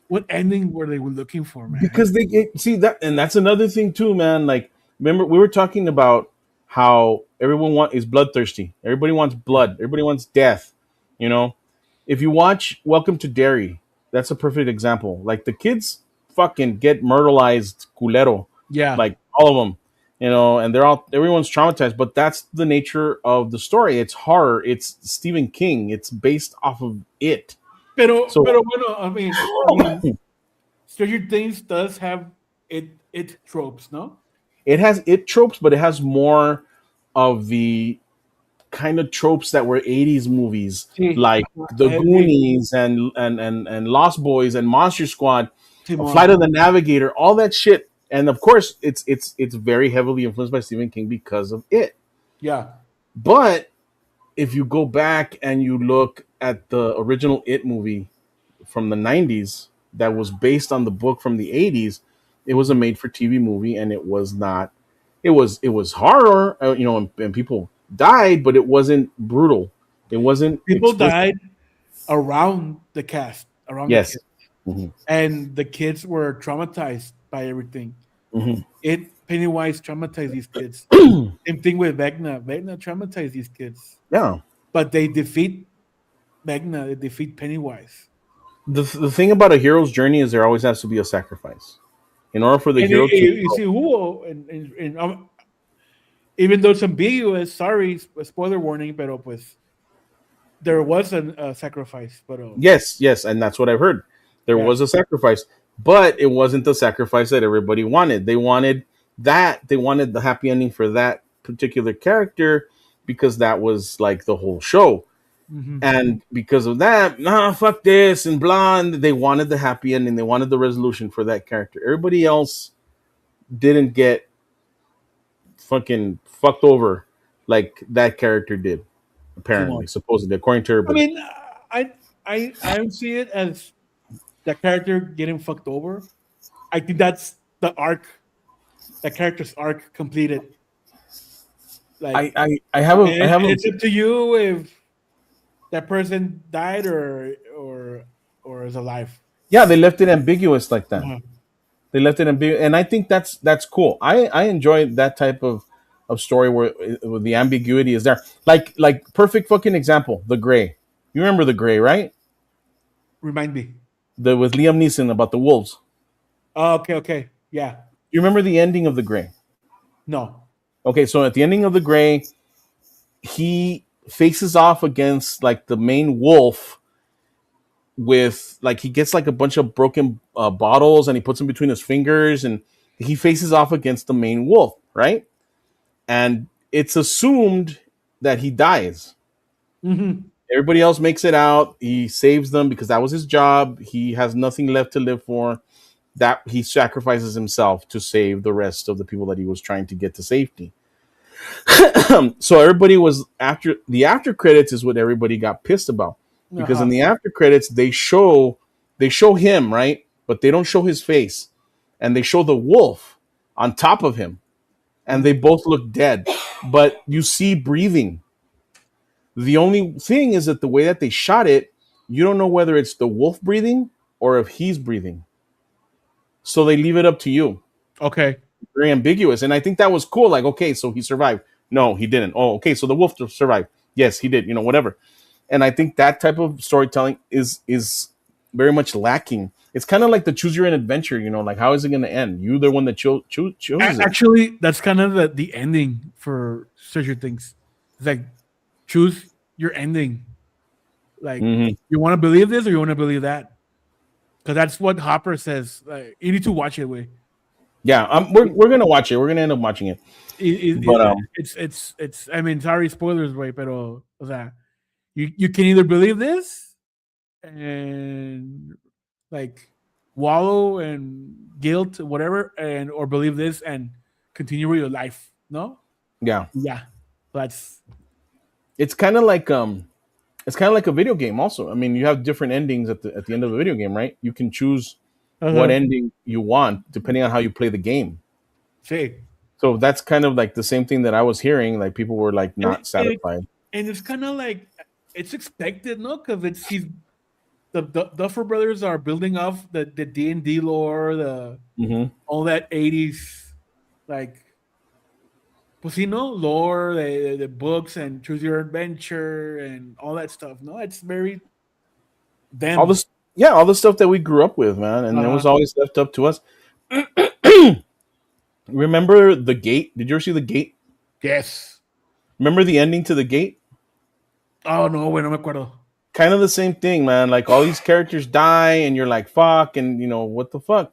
What ending were they looking for, man? because see that, and that's another thing too, man. Like, remember we were talking about how everyone is bloodthirsty. Everybody wants blood. Everybody wants death. You know, if you watch Welcome to Derry, that's a perfect example. Like the kids fucking get murderized, culero, Yeah. like all of them. And everyone's traumatized. But that's the nature of the story. It's horror. It's Stephen King. It's based off of it. Pero So bueno, I mean, Stranger Things does have it tropes, no? it has it tropes, but it has more of the kind of tropes that were 80s movies, Sí. like The I agree. Goonies and Lost Boys and Monster Squad, Simón. Flight of the Navigator, all that shit. And of course, it's very heavily influenced by Stephen King because of it. Yeah. But if you go back and you look at the original It movie from the 90s that was based on the book from the 80s, it was a made for TV movie, and it was not it was horror, and people died, but it wasn't brutal. It wasn't People explicit. died around the cast, around the Yes. kids. Mhm. And the kids were traumatized by everything. Mhm. Pennywise traumatized these kids. Same thing with Vecna. Vecna traumatized these kids. Yeah. But they defeat Vecna, they defeat Pennywise. The thing about a hero's journey is there always has to be a sacrifice. In order for the And hero to you see who even though it's ambiguous. Sorry, spoiler warning, pero pues there was a sacrifice, but Yes, yes, and that's what I've heard. There yeah. was a sacrifice, but it wasn't the sacrifice that everybody wanted. They wanted that. They wanted the happy ending for that particular character because that was like the whole show. Hmm. And because of that, nah, fuck this and blah. And they wanted the happy ending. They wanted the resolution for that character. Everybody else didn't get fucking fucked over like that character did. Apparently, Simon. supposedly, according to I everybody. mean, I don't see it as that character getting fucked over. I think that's the arc, that character's arc completed. Like, I have and a it's up to you if that person died or is alive. yeah. They left it ambiguous like that. Uh-huh. They left it ambiguous, and I think that's cool. I enjoy that type of story where the ambiguity is there. Like perfect fucking example, The Gray. You remember The Gray, right? Remind me. The with Liam Neeson about the wolves. Oh, okay, okay, yeah. You remember the ending of The Gray? No. Okay, so at the ending of The Gray, he faces off against like the main wolf with like he gets like a bunch of broken bottles and he puts them between his fingers and he faces off against the main wolf, right? And it's assumed that he dies. Hmm. Everybody else makes it out. He saves them because that was his job. He has nothing left to live for. That he sacrifices himself to save the rest of the people that he was trying to get to safety. So everybody was after credits is what everybody got pissed about because in Uh-huh. the after credits they show him, right, but they don't show his face, and they show the wolf on top of him, and they both look dead, but you see breathing. The only thing is that the way that they shot it, you don't know whether it's the wolf breathing or if he's breathing, so they leave it up to you. Okay. Very ambiguous, and I think that was cool. Like, okay, so he survived. No, he didn't. Oh, okay, so the wolf survived. Yes, he did. Whatever. And I think that type of storytelling is very much lacking. It's kind of like the choose your own adventure. Like how is it going to end? You the one that chooses it. Actually, that's kind of the ending for Stranger Things. It's like choose your ending. Like Hmm. you want to believe this or you want to believe that, because that's what Hopper says. Like, you need to watch it. Way Yeah, we're gonna watch it. We're gonna end up watching it. But it's. I mean, sorry, spoilers, way, pero o sea, you can either believe this and like wallow in guilt, whatever, and or believe this and continue with your life. No, yeah, yeah, that's it's kind of like a video game. Also, I mean, you have different endings at the end of the video game, right? You can choose what uh-huh. ending you want depending on how you play the game. See, So that's kind of like the same thing that I was hearing. Like people were like and, not satisfied. and it's kind of like it's expected, no? Because the Duffer Brothers are building off the D&D lore, the Hmm. all that 80s like pues sí, no, lore, the books and choose your adventure and all that stuff. No, it's very All them. this, yeah, all the stuff that we grew up with, man, and it Uh-huh. was always left up to us. Remember the Gate? Did you ever see the Gate? Yes. Remember the ending to the Gate? Oh no, bueno, me acuerdo. Kind of the same thing, man. Like all these characters die, and you're like, "Fuck," and what the fuck.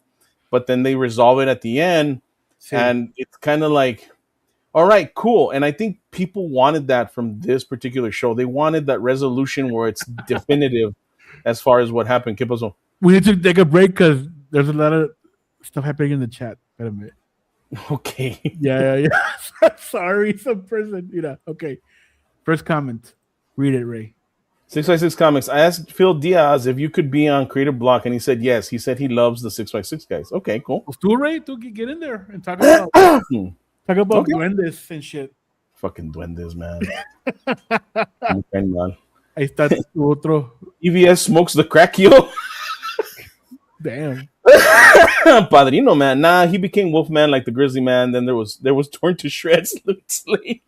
But then they resolve it at the end, Sí. and it's kind of like, all right, cool. And I think people wanted that from this particular show. They wanted that resolution where it's definitive as far as what happened. ¿Qué pasó? We need to take a break because there's a lot of stuff happening in the chat. Wait a minute. Okay. Yeah. Sorry, some person. Okay. First comment. Read it, Ray. 6x6 Comics. I asked Phil Diaz if you could be on Creative Block, and he said yes. He said he loves the 6x6 guys. Okay, cool. Well, tú, Ray, tú get in there and talk about Okay. duendes and shit. Fucking duendes, man. Okay, man. Ahí está tu otro. EVS smokes the crack, yo. Damn. Padrino, man. Nah, he became Wolfman like the Grizzly Man. Then there was torn to shreds. Slade.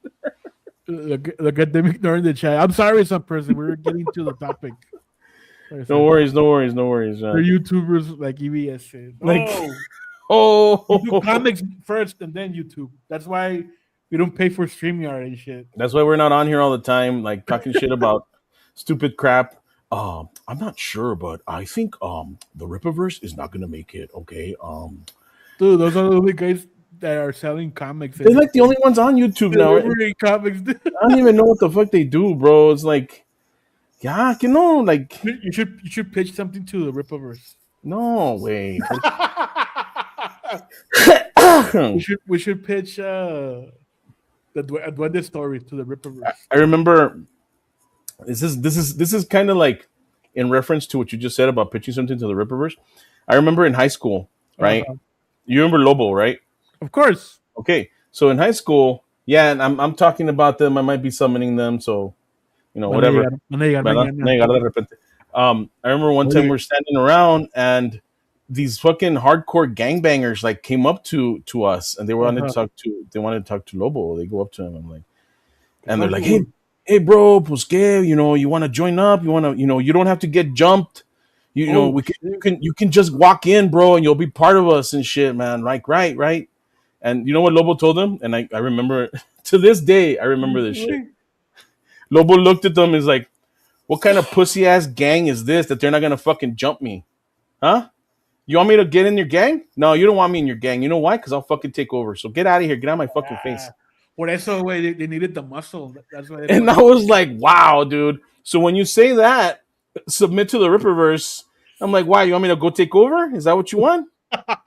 Look at them ignoring the chat. I'm sorry, some person. We're getting to the topic. No worries. They're YouTubers like EBS said. Like- You do Oh, comics first and then YouTube. That's why We don't pay for StreamYard and shit. That's why we're not on here all the time, like talking shit about stupid crap. I'm not sure, but I think the Rippaverse is not gonna make it. Okay. Dude, those are the only guys that are selling comics They're and like the only ones on YouTube now. I delivering comics. Dude. don't even know what the fuck they do, bro. It's like, yeah, you know, like, You should pitch something to the Rippaverse. no way. we should pitch the Duende story to the Rippaverse. I remember this is kind of like in reference to what you just said about pitching something to the Rippaverse. I remember in high school, right? Uh-huh. You remember Lobo, right? Of course. Okay, so in high school, yeah, and I'm talking about them. I might be summoning them, so whatever. ¿Verdad? Me agarra de repente. I remember one time we were standing around and these fucking hardcore gangbangers like came up to us and they wanted to talk to Lobo. They go up to him and like, and they're like, hey bro, pues que, you want to join up? You want to, you don't have to get jumped. You can just walk in, bro, and you'll be part of us and shit, man. Like, right. And you know what Lobo told them? And I remember to this day, I remember this shit. Lobo looked at them and is like, what kind of pussy ass gang is this that they're not gonna fucking jump me? Huh? You want me to get in your gang? No, you don't want me in your gang. You know why? Because I'll fucking take over. So get out of here. Get out of my fucking face. Well, that's the way they needed the muscle. That's why. And I was like, wow, dude. So when you say that, submit to the Rippaverse, I'm like, why? You want me to go take over? Is that what you want?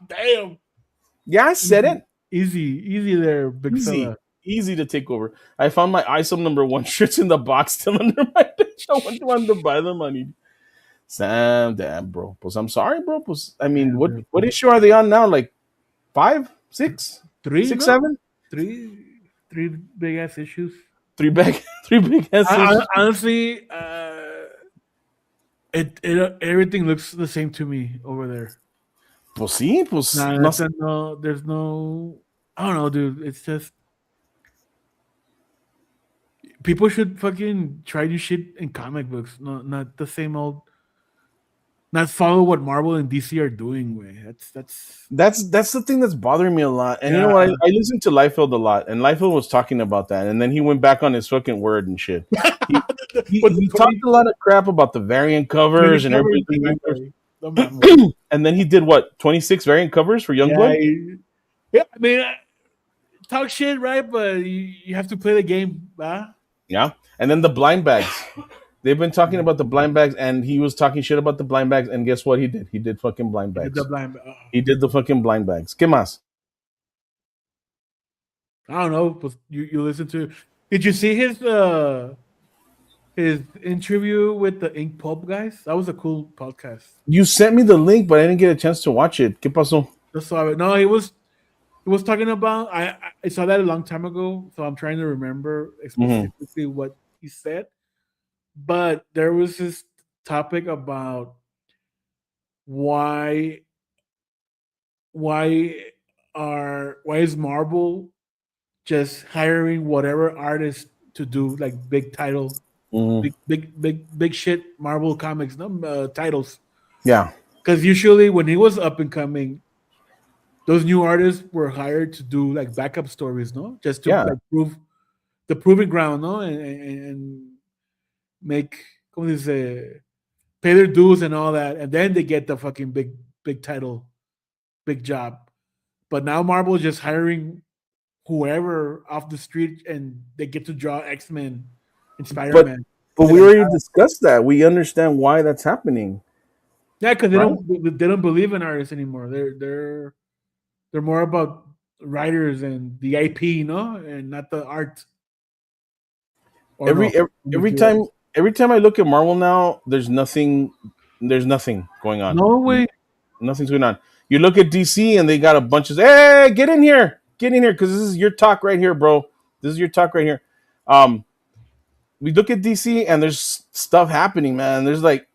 Damn. Yeah, I said it. Easy there, big fella. Easy to take over. I found my ISO #1 shirts in the box still under my bitch. I wanted to buy them. I need Sam, damn, bro. Pues I'm sorry, bro. Pues I mean, what issue are they on now? Like 5, 6, 3, 6, 7? 3 big ass issues. 3 big ass issues. Honestly, everything looks the same to me over there. Pues sí, pues there's no. I don't know, dude. It's just people should fucking try new shit in comic books. No, not the same old. Not follow what Marvel and DC are doing. Way that's the thing that's bothering me a lot. And you know what? I listened to Liefeld a lot, and Liefeld was talking about that, and then he went back on his fucking word and shit. He talked a lot of crap about the variant covers and everything. And then he did what? 26 variant covers for Youngblood? Yeah, I mean, talk shit, right? But you have to play the game, huh? Yeah. And then the blind bags. They've been talking about the blind bags, and he was talking shit about the blind bags, and guess what he did? He did fucking blind bags. He did the fucking blind bags. ¿Qué más? I don't know. But you listen to... Did you see his interview with the Ink Pulp guys? That was a cool podcast. You sent me the link, but I didn't get a chance to watch it. ¿Qué pasó? No, he was talking about... I saw that a long time ago, so I'm trying to remember specifically what he said. But there was this topic about why is Marvel just hiring whatever artist to do like big title, big shit Marvel comics titles? Yeah, because usually when he was up and coming, those new artists were hired to do like backup stories, no, just to like prove the proving ground, no, and make, como dice, pay their dues and all that, and then they get the fucking big title, big job. But now Marvel is just hiring whoever off the street, and they get to draw X-Men and Spider-Man. But we already discussed that. We understand why that's happening. Yeah, because they don't believe in artists anymore. They're more about writers and the IP, no, and not the art. Every time I look at Marvel now, there's nothing going on. No way. Nothing's going on. You look at DC and they got a bunch of, hey, get in here, because this is your talk right here, bro. This is your talk right here. We look at DC and there's stuff happening, man. There's like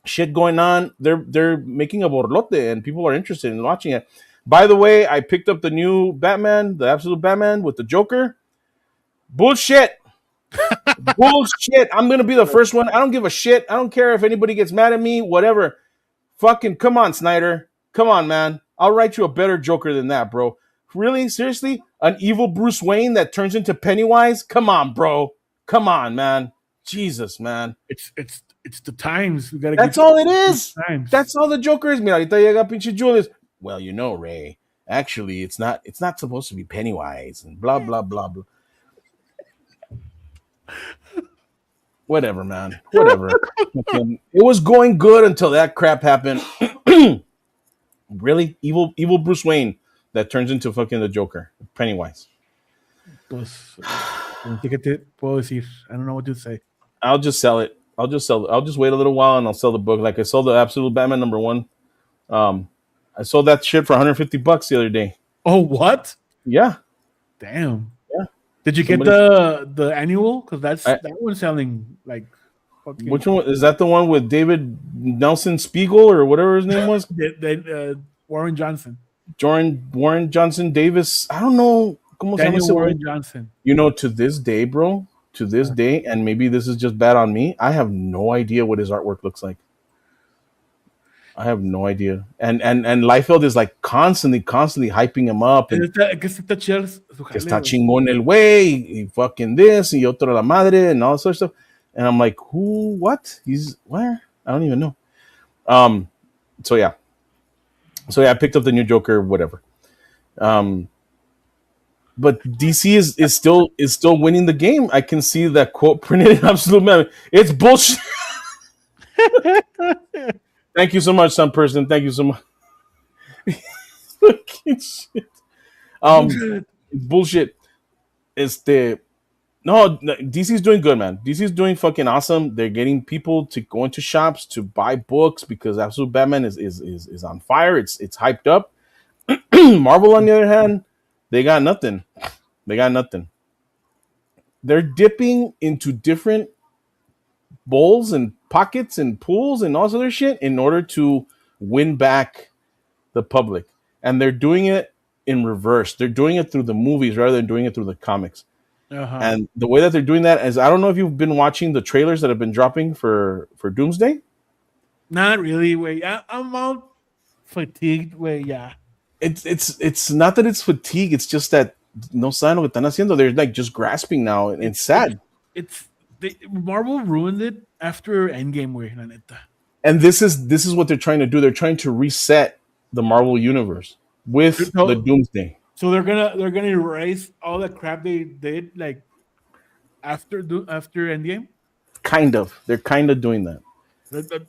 shit going on. They're making a borlote and people are interested in watching it. By the way, I picked up the new Batman, the Absolute Batman with the Joker. Bullshit. Bullshit. I'm going to be the first one. I don't give a shit. I don't care if anybody gets mad at me, whatever. Fucking come on, Snyder. Come on, man. I'll write you a better Joker than that, bro. Really? Seriously? An evil Bruce Wayne that turns into Pennywise? Come on, bro. Come on, man. Jesus, man. It's the times. We gotta That's keep all it is. times. That's all the Joker is. Mira, ahorita llega pinche Julius. Well, you know, Ray. Actually, it's not supposed to be Pennywise and blah blah blah blah. Whatever, man. Whatever. It was going good until that crap happened. Really? Evil Bruce Wayne that turns into fucking the Joker. Pennywise. Pues, ¿qué te puedo decir? I don't know what to say. I'll just sell it. I'll just wait a little while and I'll sell the book. Like I sold the Absolute Batman #1. I sold that shit for $150 the other day. Oh, what? Yeah. Damn. Yeah. Did you get the annual? Because that one's selling like. Fucking, which one is that? The one with David Nelson Spiegel or whatever his name was? Warren Johnson. Warren Johnson Davis. I don't know. Daniel Warren Johnson. You know, to this day, bro. To this day, and maybe this is just bad on me. I have no idea what his artwork looks like. I have no idea. And Liefeld is like constantly hyping him up. And que está chingón el güey, y fucking this, y otro la madre, and all that sort of stuff. And I'm like, who? What? He's where? I don't even know. So yeah, I picked up the new Joker, whatever. But DC is still winning the game. I can see that quote printed in Absolute Man. It's bullshit. Thank you so much, some person. Thank you so much. Fucking shit. It's bullshit. No, DC's doing good, man. DC's doing fucking awesome. They're getting people to go into shops to buy books because Absolute Batman is on fire. It's hyped up. Marvel, on the other hand, they got nothing. They're dipping into different bowls and pockets and pools and all this other shit in order to win back the public. And they're doing it in reverse. They're doing it through the movies rather than doing it through the comics. And the way that they're doing that is, I don't know if you've been watching the trailers that have been dropping for Doomsday. Not really, way. I'm all fatigued, way. Yeah. It's not that it's fatigue. It's just that no saben lo que están haciendo. They're like just grasping now, and it's sad. Marvel ruined it after Endgame, way, la neta. And this is what they're trying to do. They're trying to reset the Marvel universe with the Doomsday. So they're gonna erase all the crap they did like after Endgame. They're kind of doing that.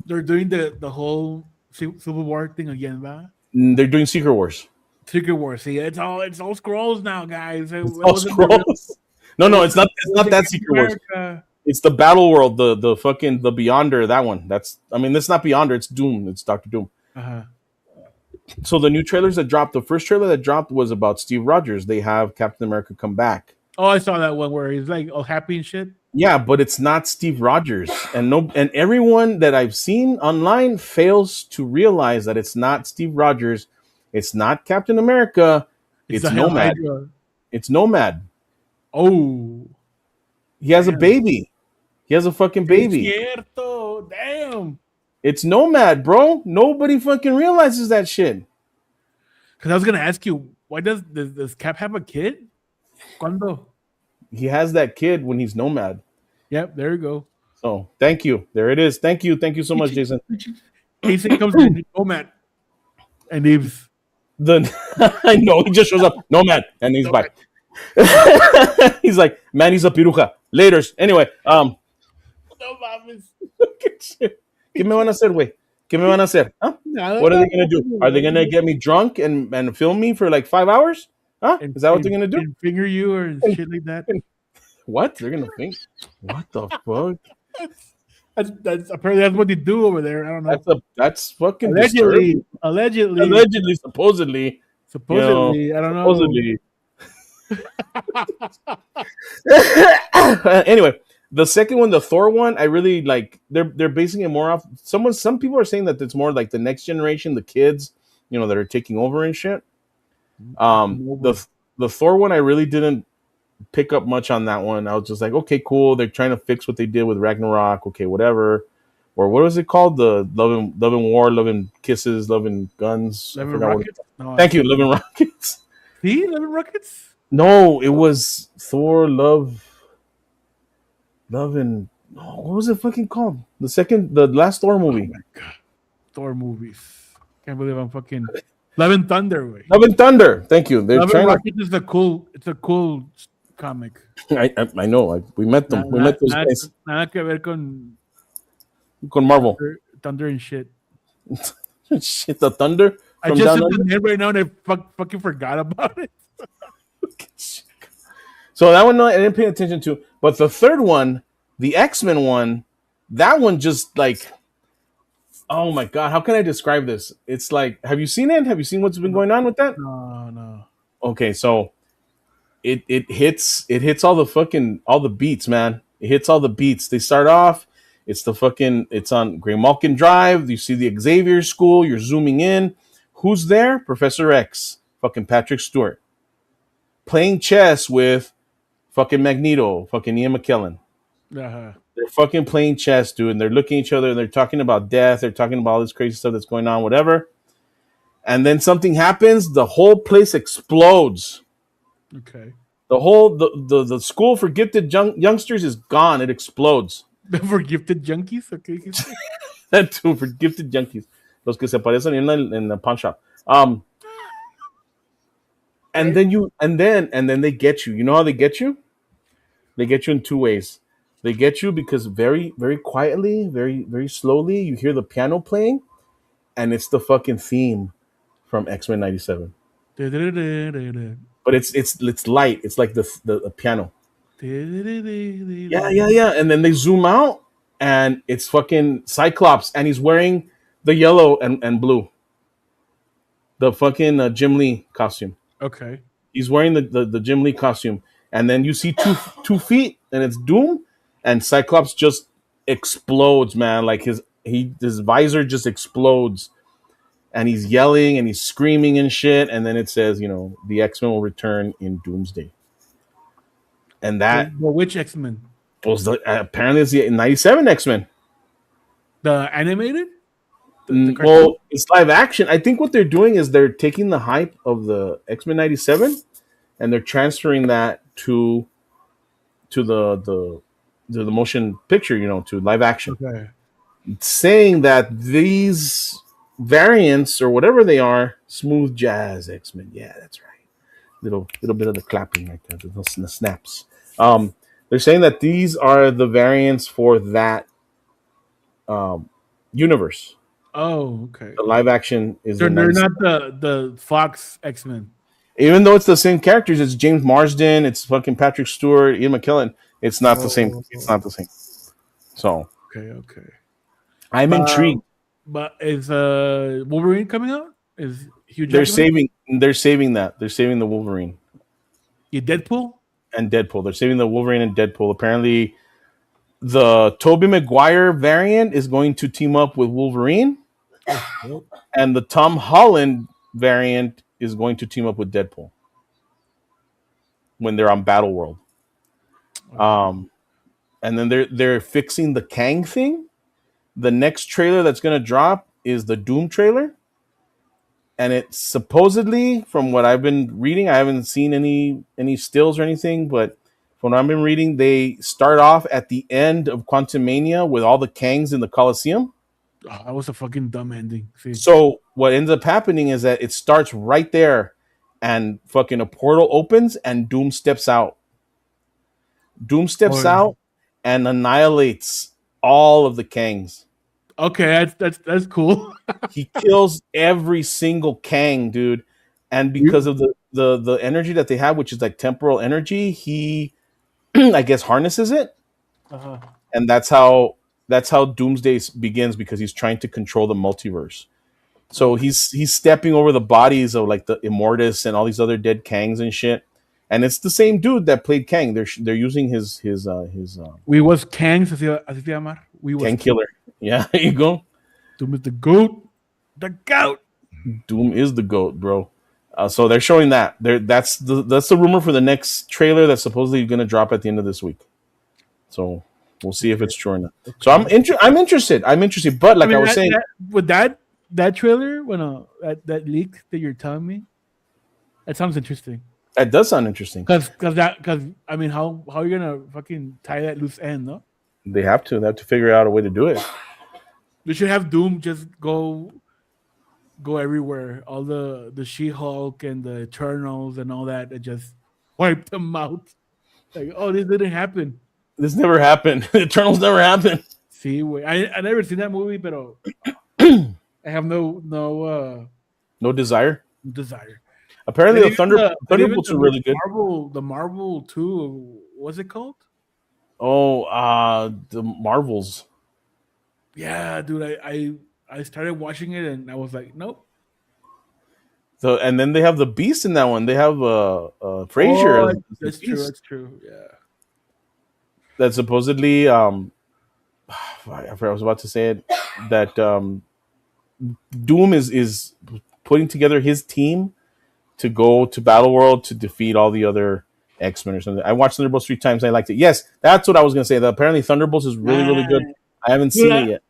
They're doing the whole Civil War thing again, right? They're doing Secret Wars. Secret Wars. See, it's all scrolls now, guys. It's all scrolls. No, it's not that Secret Wars. It's the Battle World, the fucking the Beyonder. That one. That's not Beyonder. It's Doom. It's Dr. Doom. So the new trailers that dropped, the first trailer that dropped was about Steve Rogers. They have Captain America come back. Oh, I saw that one where he's like all happy and shit. Yeah, but it's not Steve Rogers, and everyone that I've seen online fails to realize that it's not Steve Rogers, it's not Captain America, it's Nomad. It's Nomad. Oh, he has a baby. He has a fucking baby. Cierto. Damn. It's Nomad, bro. Nobody fucking realizes that shit. Because I was gonna ask you, why does Cap have a kid? Cuando? He has that kid when he's Nomad. Yep, there you go. So thank you. There it is. Thank you so much, Jason. Jason comes in Nomad and leaves. I know he just shows up Nomad and he's back. He's like, man, he's a piruja. Laters. Anyway, no mames. ¿Qué me van a hacer, güey? ¿Qué me van a hacer? Huh? What are they gonna do? Are they gonna get me drunk and film me for like 5 hours? Huh? Is that what they're gonna do? And finger you or shit like that? What? They're gonna think? What the fuck? That's apparently that's what they do over there. I don't know. That's fucking allegedly, supposedly. I don't know. Anyway, the second one, the Thor one, I really like. They're basing it more off. Some people are saying that it's more like the next generation, the kids, that are taking over and shit. The Thor one, I really didn't pick up much on that one. I was just like, okay, cool. They're trying to fix what they did with Ragnarok. Okay, whatever. Or what was it called? The Love and War, Love and Kisses, Love and Guns. Love and Rockets? Thank you, Love and Rockets. See, Love and Rockets? No, it was Thor, Love and what was it fucking called? The last Thor Oh movie, my god, Thor movies. Can't believe I'm fucking Love and Thunder way. Love and Thunder. Thank you. They're Love and trying to. Rocket is the cool. It's a cool comic. I know. We met them. We met those guys Nada que ver con con Marvel. Thunder and shit. Shit, the Thunder I from just Down said the Under. name right now and I fucking forgot about it. So that one, no, I didn't pay attention to. But the third one, the X-Men one, that one just like, oh my god, how can I describe this? It's like, have you seen it? Have you seen what's been going on with that? No, no. Okay, so it hits all the beats, man. It hits all the beats. They start off. It's on Grey Malkin Drive. You see the Xavier School. You're zooming in. Who's there? Professor X, fucking Patrick Stewart, playing chess with fucking Magneto, fucking Ian McKellen. Uh-huh. They're fucking playing chess, dude, and they're looking at each other. And they're talking about death. They're talking about all this crazy stuff that's going on, whatever. And then something happens. The whole place explodes. Okay. The school for gifted youngsters is gone. It explodes. For gifted junkies? Okay. That too, for gifted junkies. Los que se aparecen en the pawn shop. And then they get you. You know how they get you? They get you in two ways. They get you because very, very quietly, very, very slowly, you hear the piano playing, and it's the fucking theme from X-Men '97. But it's light. It's like the piano. Yeah. And then they zoom out, and it's fucking Cyclops, and he's wearing the yellow and blue, the fucking Jim Lee costume. Okay. He's wearing the Jim Lee costume, and then you see 2 feet, and it's Doom, and Cyclops just explodes, man. Like his visor just explodes, and he's yelling and he's screaming and shit, and then it says, the X-Men will return in Doomsday, and that But which X-Men? was apparently it's the '97 X-Men. The animated? The cartoon? Well, it's live action. I think what they're doing is they're taking the hype of the X-Men '97 and they're transferring that to the motion picture, to live action. Okay. Saying that these variants or whatever they are, smooth jazz X-Men. Yeah, that's right. Little bit of the clapping right there, the snaps. They're saying that these are the variants for that universe. Oh, okay. The live action is They're the not the Fox X-Men. even though it's the same characters, it's James Marsden, it's fucking Patrick Stewart, Ian McKellen. It's not the same. It's not the same. So Okay. I'm intrigued. But is Wolverine coming out? Is Hugh They're Jackman? saving that. They're saving the Wolverine You Deadpool? and Deadpool. They're saving the Wolverine and Deadpool. Apparently, the Tobey Maguire variant is going to team up with Wolverine, and the Tom Holland variant is going to team up with Deadpool when they're on Battle World. And then they're fixing the Kang thing. The next trailer that's going to drop is the Doom trailer. And it's supposedly, from what I've been reading, I haven't seen any stills or anything, but from what I've been reading, they start off at the end of Quantumania with all the Kangs in the Coliseum. Oh, that was a fucking dumb ending. See? So what ends up happening is that it starts right there, and fucking a portal opens, and Doom steps out. Doom steps out and annihilates all of the Kangs. Okay, that's cool. He kills every single Kang, dude. And because of the energy that they have, which is like temporal energy, he I guess harnesses it. Uh-huh. And that's how Doomsday begins, because he's trying to control the multiverse. So he's stepping over the bodies of like the Immortus and all these other dead Kangs and shit. And it's the same dude that played Kang. They're using his We was Kang, así se llama. We was Kang killer. Yeah, there you go. Doom is the goat. The goat. Doom is the GOAT, bro. So they're showing that. That's the rumor for the next trailer that's supposedly going to drop at the end of this week. So we'll see if it's true or not. So I'm interested. I'm interested. But like I was saying, with that trailer, when that leak that you're telling me, that sounds interesting. That does sound interesting. Because I mean, how are you gonna fucking tie that loose end? No, They have to. They have to figure out a way to do it. they should have Doom just go everywhere. All the She Hulk and the Eternals and all that, and just wipe them out. Like, oh, this didn't happen. This never happened. Eternals never happened. See, wait, I never seen that movie, but I have no No desire. desire. Apparently, And the even the, but even Thunderbolts are really good. The Marvel 2, what's it called? Oh, the Marvels. Yeah, dude, I started watching it and I was like, nope. So, and then they have the Beast in that one. They have Frasier Oh, as the that's true. Beast. That's true. Yeah. That supposedly I forgot I was about to say it, that Doom is putting together his team to go to Battle World to defeat all the other X-Men or something. I watched Thunderbolts 3 times. I liked it. Yes, that's what I was gonna say. That apparently Thunderbolts is really really good. I haven't Dude, seen it yet.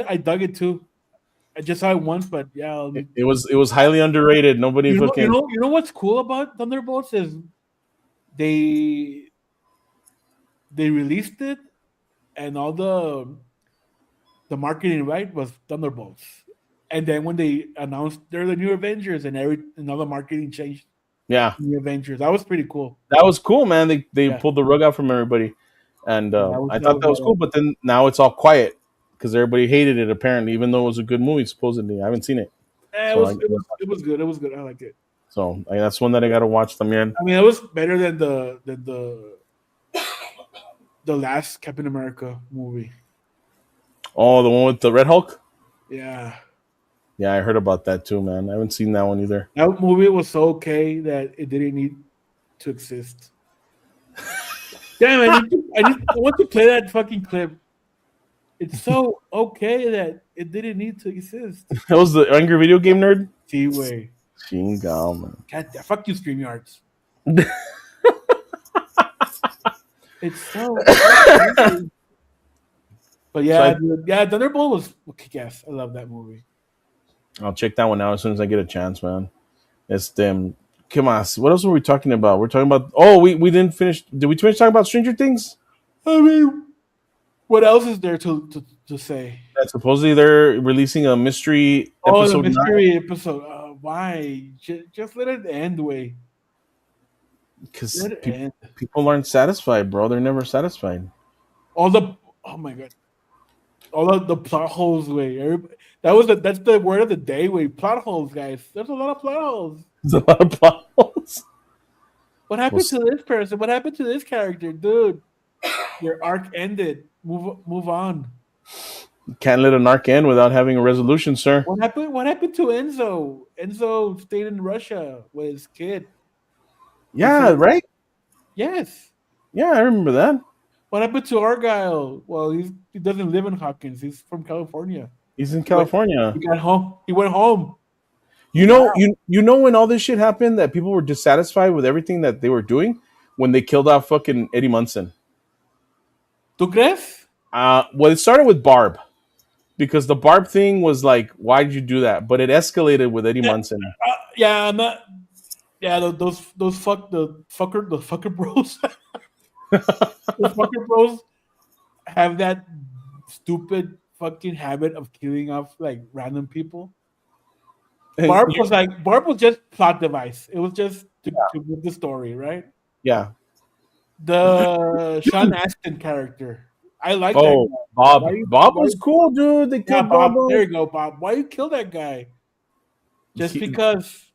I dug it too. I just saw it once, but yeah, It was highly underrated. Nobody fucking you know what's cool about Thunderbolts is they they released it and all the marketing right was Thunderbolts. And then when they announced they're the new Avengers and all the marketing changed yeah. to new Avengers. That was pretty cool. That was cool, man. They Yeah. pulled the rug out from everybody, and I thought that was that cool. But then now it's all quiet because everybody hated it. Apparently, even though it was a good movie, supposedly I haven't seen it. it So was it was good. It was good. I liked it. That's one that I gotta watch. También. I mean, it was better than the last Captain America movie. Oh, the one with the Red Hulk. Yeah. Yeah, I heard about that too, man. I haven't seen that one either. That movie was so okay that it didn't need to exist. Damn, I want to play that fucking clip. It's so okay that it didn't need to exist. That was the Angry Video Game Nerd. T-Way. Chingao, man. God, fuck you, StreamYards. It's so okay. But yeah, dude, yeah, Thunderbolt was kick-ass. I love that movie. I'll check that one out as soon as I get a chance, man. It's them. Come on. What else were we talking about? We're talking about. Oh, we didn't finish. Did we finish talking about Stranger Things? I mean, what else is there to say? That supposedly they're releasing a mystery episode. Oh, the mystery episode. Why? Just let it end, way. Because people aren't satisfied, bro. They're never satisfied. Oh my god, all of the plot holes, way. That's the word of the day, way. Plot holes, guys. There's a lot of plot holes. There's a lot of plot holes. What happened to this person? What happened to this character, dude? Your arc ended. Move on. Can't let an arc end without having a resolution, sir. What happened to Enzo? Enzo stayed in Russia with his kid. Yeah, right? Yes. Yeah, I remember that. What happened to Argyle? Well, he doesn't live in Hawkins. He's from California. He's in California. He got home. He went home. You know, you know when all this shit happened that people were dissatisfied with everything that they were doing when they killed off fucking Eddie Munson. ¿Tú crees? Well, it started with Barb because the Barb thing was like, why did you do that? But it escalated with Eddie Munson. Yeah, I'm not. Yeah, those fucker bros. The fucker bros have that stupid fucking habit of killing off like random people. Barb was just plot device. It was just to move the story, right? Yeah. The Sean Astin character. I like that guy. Bob. Bob was cool, dude. They killed Bob. Bob. There you go, Bob. Why you kill that guy? Just because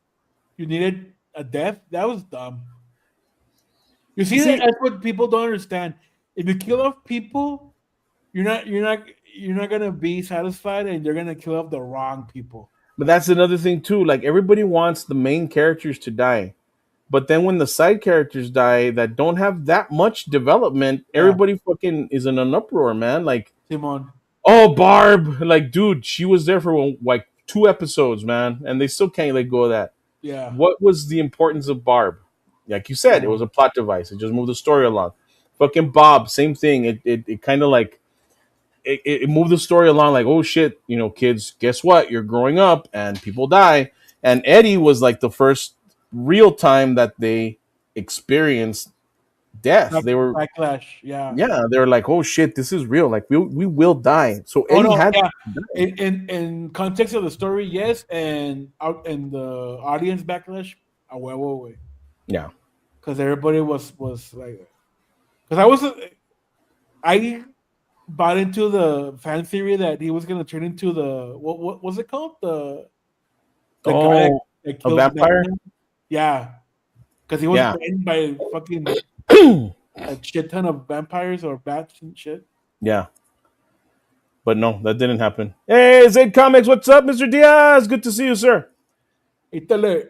you needed a death? That was dumb. You see, that's what people don't understand. If you kill off people, you're not gonna be satisfied, and you're gonna kill off the wrong people. But that's another thing too. Like everybody wants the main characters to die, but then when the side characters die that don't have that much development, everybody fucking is in an uproar, man. Like, Simon. Oh, Barb. Like, dude, she was there for like 2 episodes, man, and they still can't let go of that. Yeah. What was the importance of Barb? Like you said, it was a plot device. It just moved the story along. Fucking Bob, same thing. It kind of like it moved the story along. Like, oh shit, kids, guess what? You're growing up and people die. And Eddie was like the first real time that they experienced death. They were, Backlash. Yeah. yeah, they were like, oh shit, this is real. Like we will die. So Oh Eddie no. had Yeah. to die. In context of the story, yes, and out in the audience backlash, a huevo way, Yeah. because everybody was like, because I bought into the fan theory that he was gonna turn into the what was it called, the guy Oh, that a killed vampire. Batman. Yeah, because he was Yeah. bitten by fucking a shit ton of vampires or bats and shit. Yeah. But no, that didn't happen. Hey, Zayd Comics, what's up, Mr. Diaz? Good to see you, sir. Ítale.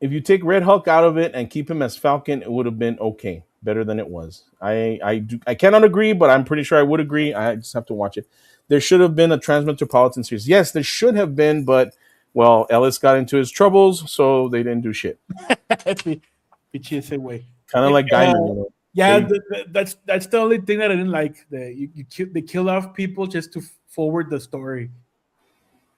If you take Red Hulk out of it and keep him as Falcon, it would have been okay, better than it was. I cannot agree, but I'm pretty sure I would agree. I just have to watch it. There should have been a Transmetropolitan series. Yes, there should have been, but well, Ellis got into his troubles, so they didn't do shit. Bitchy ese way. Kind of like Uh, Gaiman, you know. yeah, They, that's the only thing that I didn't like. They kill off people just to forward the story,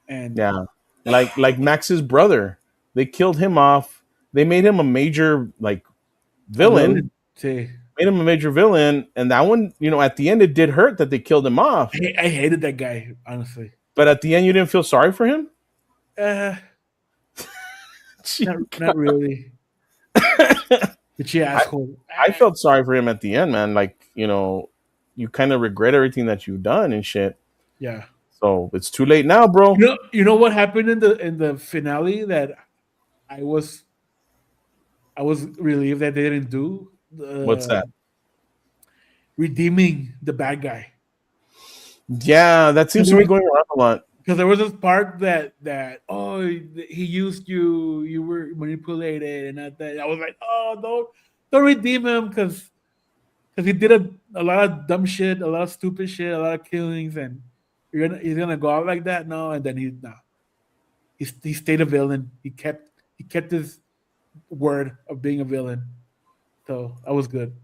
and yeah, like Max's brother, they killed him off. They made him a major like a villain, villain. See, made him a major villain, and that one, you know, at the end it did hurt that they killed him off. I hated that guy honestly. But at the end, you didn't feel sorry for him. Uh, not really. Bitchy I, asshole. I felt sorry for him at the end, man. Like, you know, you kind of regret everything that you've done and shit. Yeah. So it's too late now, bro. You know what happened in the finale that I was I was relieved that they didn't do What's that? redeeming the bad guy. Yeah, that seems to be going around a lot. Because there was this part that oh, he used you, you were manipulated, and that I was like, oh, don't redeem him because he did a lot of dumb shit, a lot of stupid shit, a lot of killings, and he's gonna go out like that. No, and then he stayed a villain. He kept his word of being a villain. So that was good.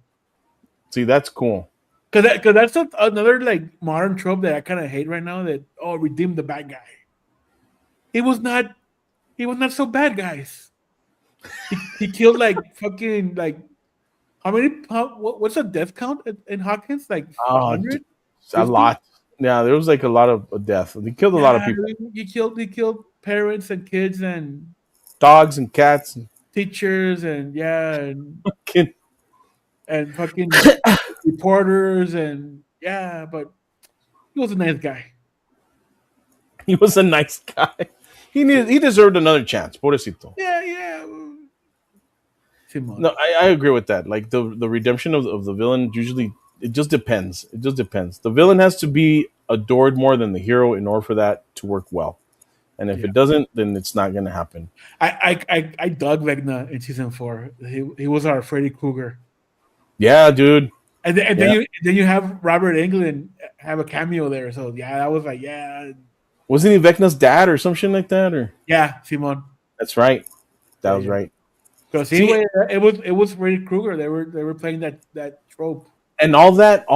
See, that's cool. Cause that's another like modern trope that I kind of hate right now. That redeem the bad guy. He was not. He was not so bad, guys. He killed like fucking like how many? What's the death count in Hawkins? Like Oh, 100, a 50? lot. Yeah, there was like a lot of death. They killed a lot of Yeah, people. he killed parents and kids and Dogs and cats. And teachers and yeah kid. and fucking reporters and yeah, but he was a nice guy. He was a nice guy. He deserved another chance. Pobrecito. Yeah, yeah. Simon. No, I agree with that. Like the redemption of the villain usually it just depends. It just depends. The villain has to be adored more than the hero in order for that to work well. And if Yeah. it doesn't, then it's not gonna happen. I dug Vecna in season 4. He was our Freddy Krueger, Yeah, dude. and Yeah. then you have Robert Englund have a cameo there. So yeah, I was like Wasn't he Vecna's dad or some shit like that? Or yeah, Simon. that's right. That was Yeah. right. Because See- anyway, it was Freddy Krueger. They were playing that trope. And all that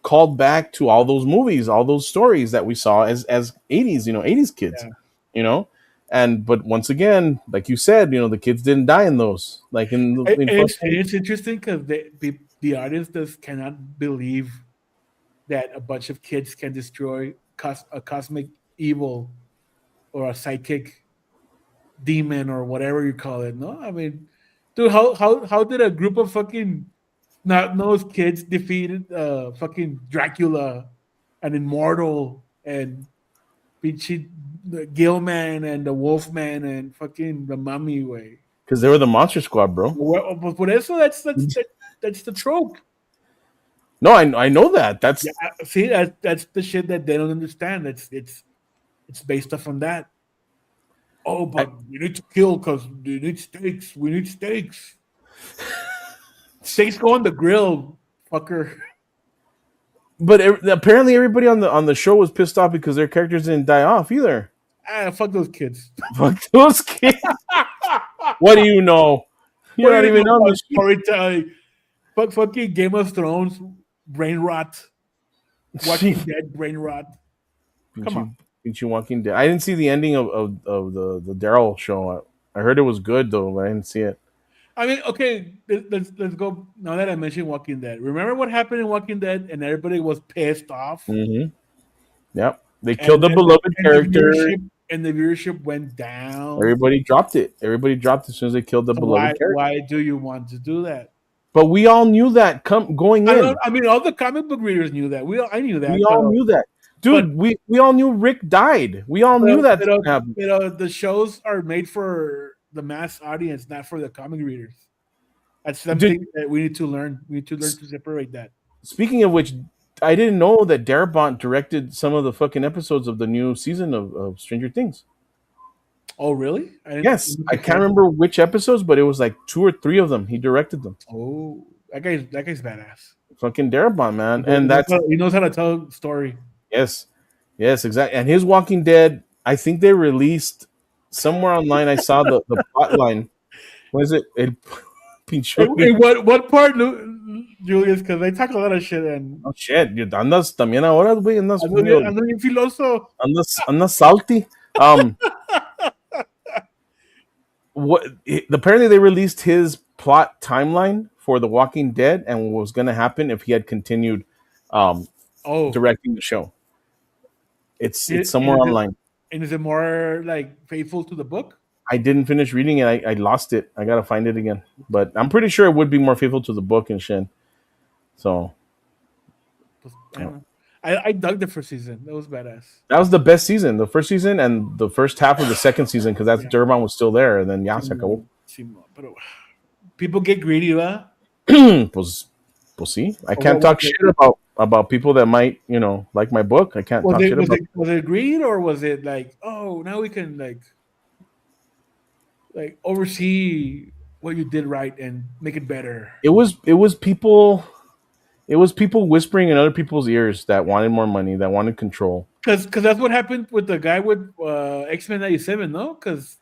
called back to all those movies, all those stories that we saw as 80s, 80s kids, Yeah. you know. But once again, like you said, the kids didn't die in those. Like in It's interesting because the audience just cannot believe that a bunch of kids can destroy a cosmic evil or a psychic demon or whatever you call it. No, I mean, dude, how did a group of fucking not those kids defeated fucking Dracula, an immortal, and Pichi the Gilman and the Wolfman and fucking the Mummy way. because they were the Monster Squad, bro. Well, por eso that's the trope. No, I know that. That's Yeah, see, that's the shit that they don't understand. It's based off on that. Oh, but we need to kill because we need steaks. We need steaks. Steaks go on the grill, fucker. But apparently everybody on the show was pissed off because their characters didn't die off either. Fuck those kids. Fuck those kids. What do you know? You're not even on the show. Storytelling. Fuck fucking Game of Thrones brain rot. Walking Dead brain rot. Come on. Pinche Walking Dead. I didn't see the ending of the Daryl show. I heard it was good though, but I didn't see it. I mean, okay, let's go. Now that I mentioned Walking Dead, remember what happened in Walking Dead, and everybody was pissed off, Mm-hmm. Yep, they killed the beloved and character. the viewership went down. Everybody dropped it. Everybody dropped it as soon as they killed the So beloved character. why do you want to do that? But we all knew that going in. I mean, all the comic book readers knew that. I knew that. We all knew that, dude. We all knew Rick died. We all knew that happened. The shows are made for the mass audience, not for the comic readers. That's something that we need to learn. We need to learn to separate that. Speaking of which, I didn't know that Darabont directed some of the fucking episodes of the new season of Stranger Things. Oh, really? Yes, I can't remember which episodes, but it was like 2 or 3 of them. He directed them. Oh, that guy's badass. Fucking Darabont, man, and he knows how to tell a story. Yes, exactly. And his Walking Dead, I think they released somewhere online. I saw the plot line. What is it? What part, Julius? Because I talk a lot of shit and. Oh shit! Andas también ahora, güey. Ando bien filoso. Andas salty. Apparently they released his plot timeline for The Walking Dead and what was going to happen if he had continued directing the show. It's somewhere online. And is it more like faithful to the book? I didn't finish reading it. I lost it. I gotta find it again. But I'm pretty sure it would be more faithful to the book and shit. So I dug the first season. That was badass. That was the best season, the first season and the first half of the second season, because that's Durban was still there, and then se acabó. People get greedy, huh? Pues sí. I can't talk shit about people that might, like my book. I can't talk shit about. Was it greed, or was it like, oh, now we can like oversee what you did right and make it better? It was people. It was people whispering in other people's ears that wanted more money, that wanted control. Because that's what happened with the guy with X-Men 97, no? Because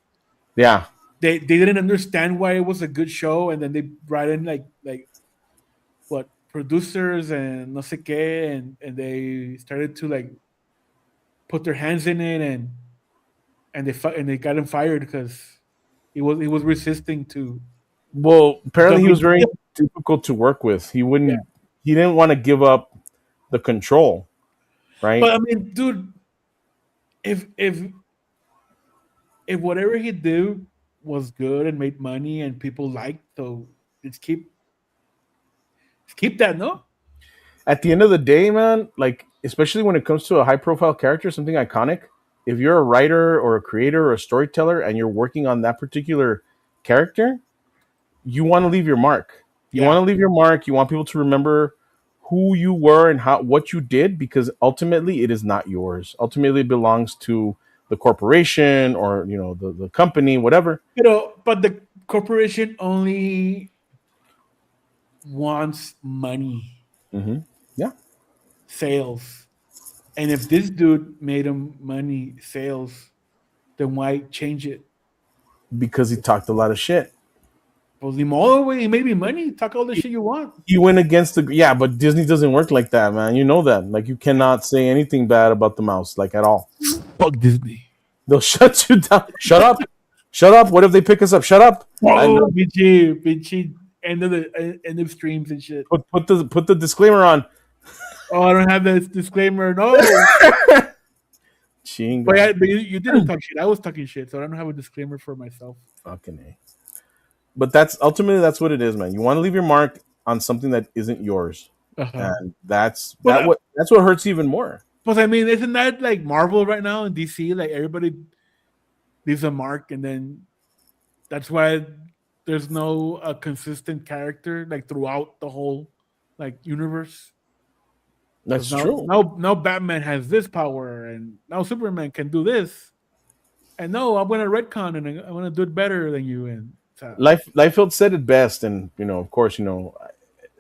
they didn't understand why it was a good show, and then they brought in like what producers and no sé qué, and they started to like put their hands in it, and they got him fired because he was resisting to. Well, apparently he was very difficult to work with. He wouldn't. Yeah. He didn't want to give up the control, right? But I mean, dude, if whatever he did was good and made money and people liked, so let's keep that, no? At the end of the day, man, like especially when it comes to a high-profile character, something iconic, if you're a writer or a creator or a storyteller and you're working on that particular character, you want to leave your mark. You want to leave your mark. You want people to remember who you were and what you did, because ultimately it is not yours. Ultimately it belongs to the corporation or the company, whatever. But the corporation only wants money. Mm-hmm. Yeah. Sales. And if this dude made him money, sales, then why change it? Because he talked a lot of shit. Pues ni modo, he made me money. Talk all the shit you want. You went against but Disney doesn't work like that, man. You know that. Like, you cannot say anything bad about the mouse, like, at all. Fuck Disney. They'll shut you down. Shut up. Shut up. What if they pick us up? Shut up. Oh, bitchy. End of streams and shit. Put the disclaimer on. Oh, I don't have that disclaimer. No. Chinga. But you didn't talk shit. I was talking shit, so I don't have a disclaimer for myself. Fucking A. But that's what it is, man. You want to leave your mark on something that isn't yours, and that's what hurts even more. But I mean, isn't that like Marvel right now in DC? Like, everybody leaves a mark, and then that's why there's no consistent character like throughout the whole like universe. That's true. Now Batman has this power, and now Superman can do this, and no, I'm gonna retcon and I'm gonna do it better than you. And Liefeld said it best, and of course,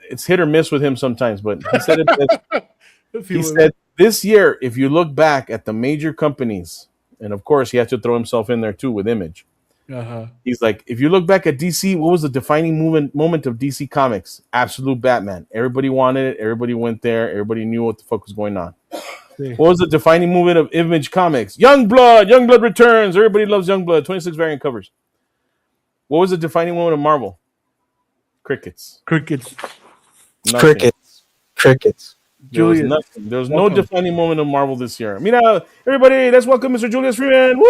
it's hit or miss with him sometimes, but he said it best. He said, this year, if you look back at the major companies, and of course he had to throw himself in there too with Image. He's like, if you look back at DC, what was the defining moment of DC Comics? Absolute Batman. Everybody wanted it. Everybody went there. Everybody knew what the fuck was going on. What was the defining movement of Image Comics? Youngblood returns. Everybody loves Youngblood. 26 variant covers. What was the defining moment of Marvel? Crickets. Crickets. Nothing. Crickets. There was Julius, nothing. There was no welcome. defining moment of Marvel this year. Mira, everybody, let's welcome Mr. Julius Freeman. Woo!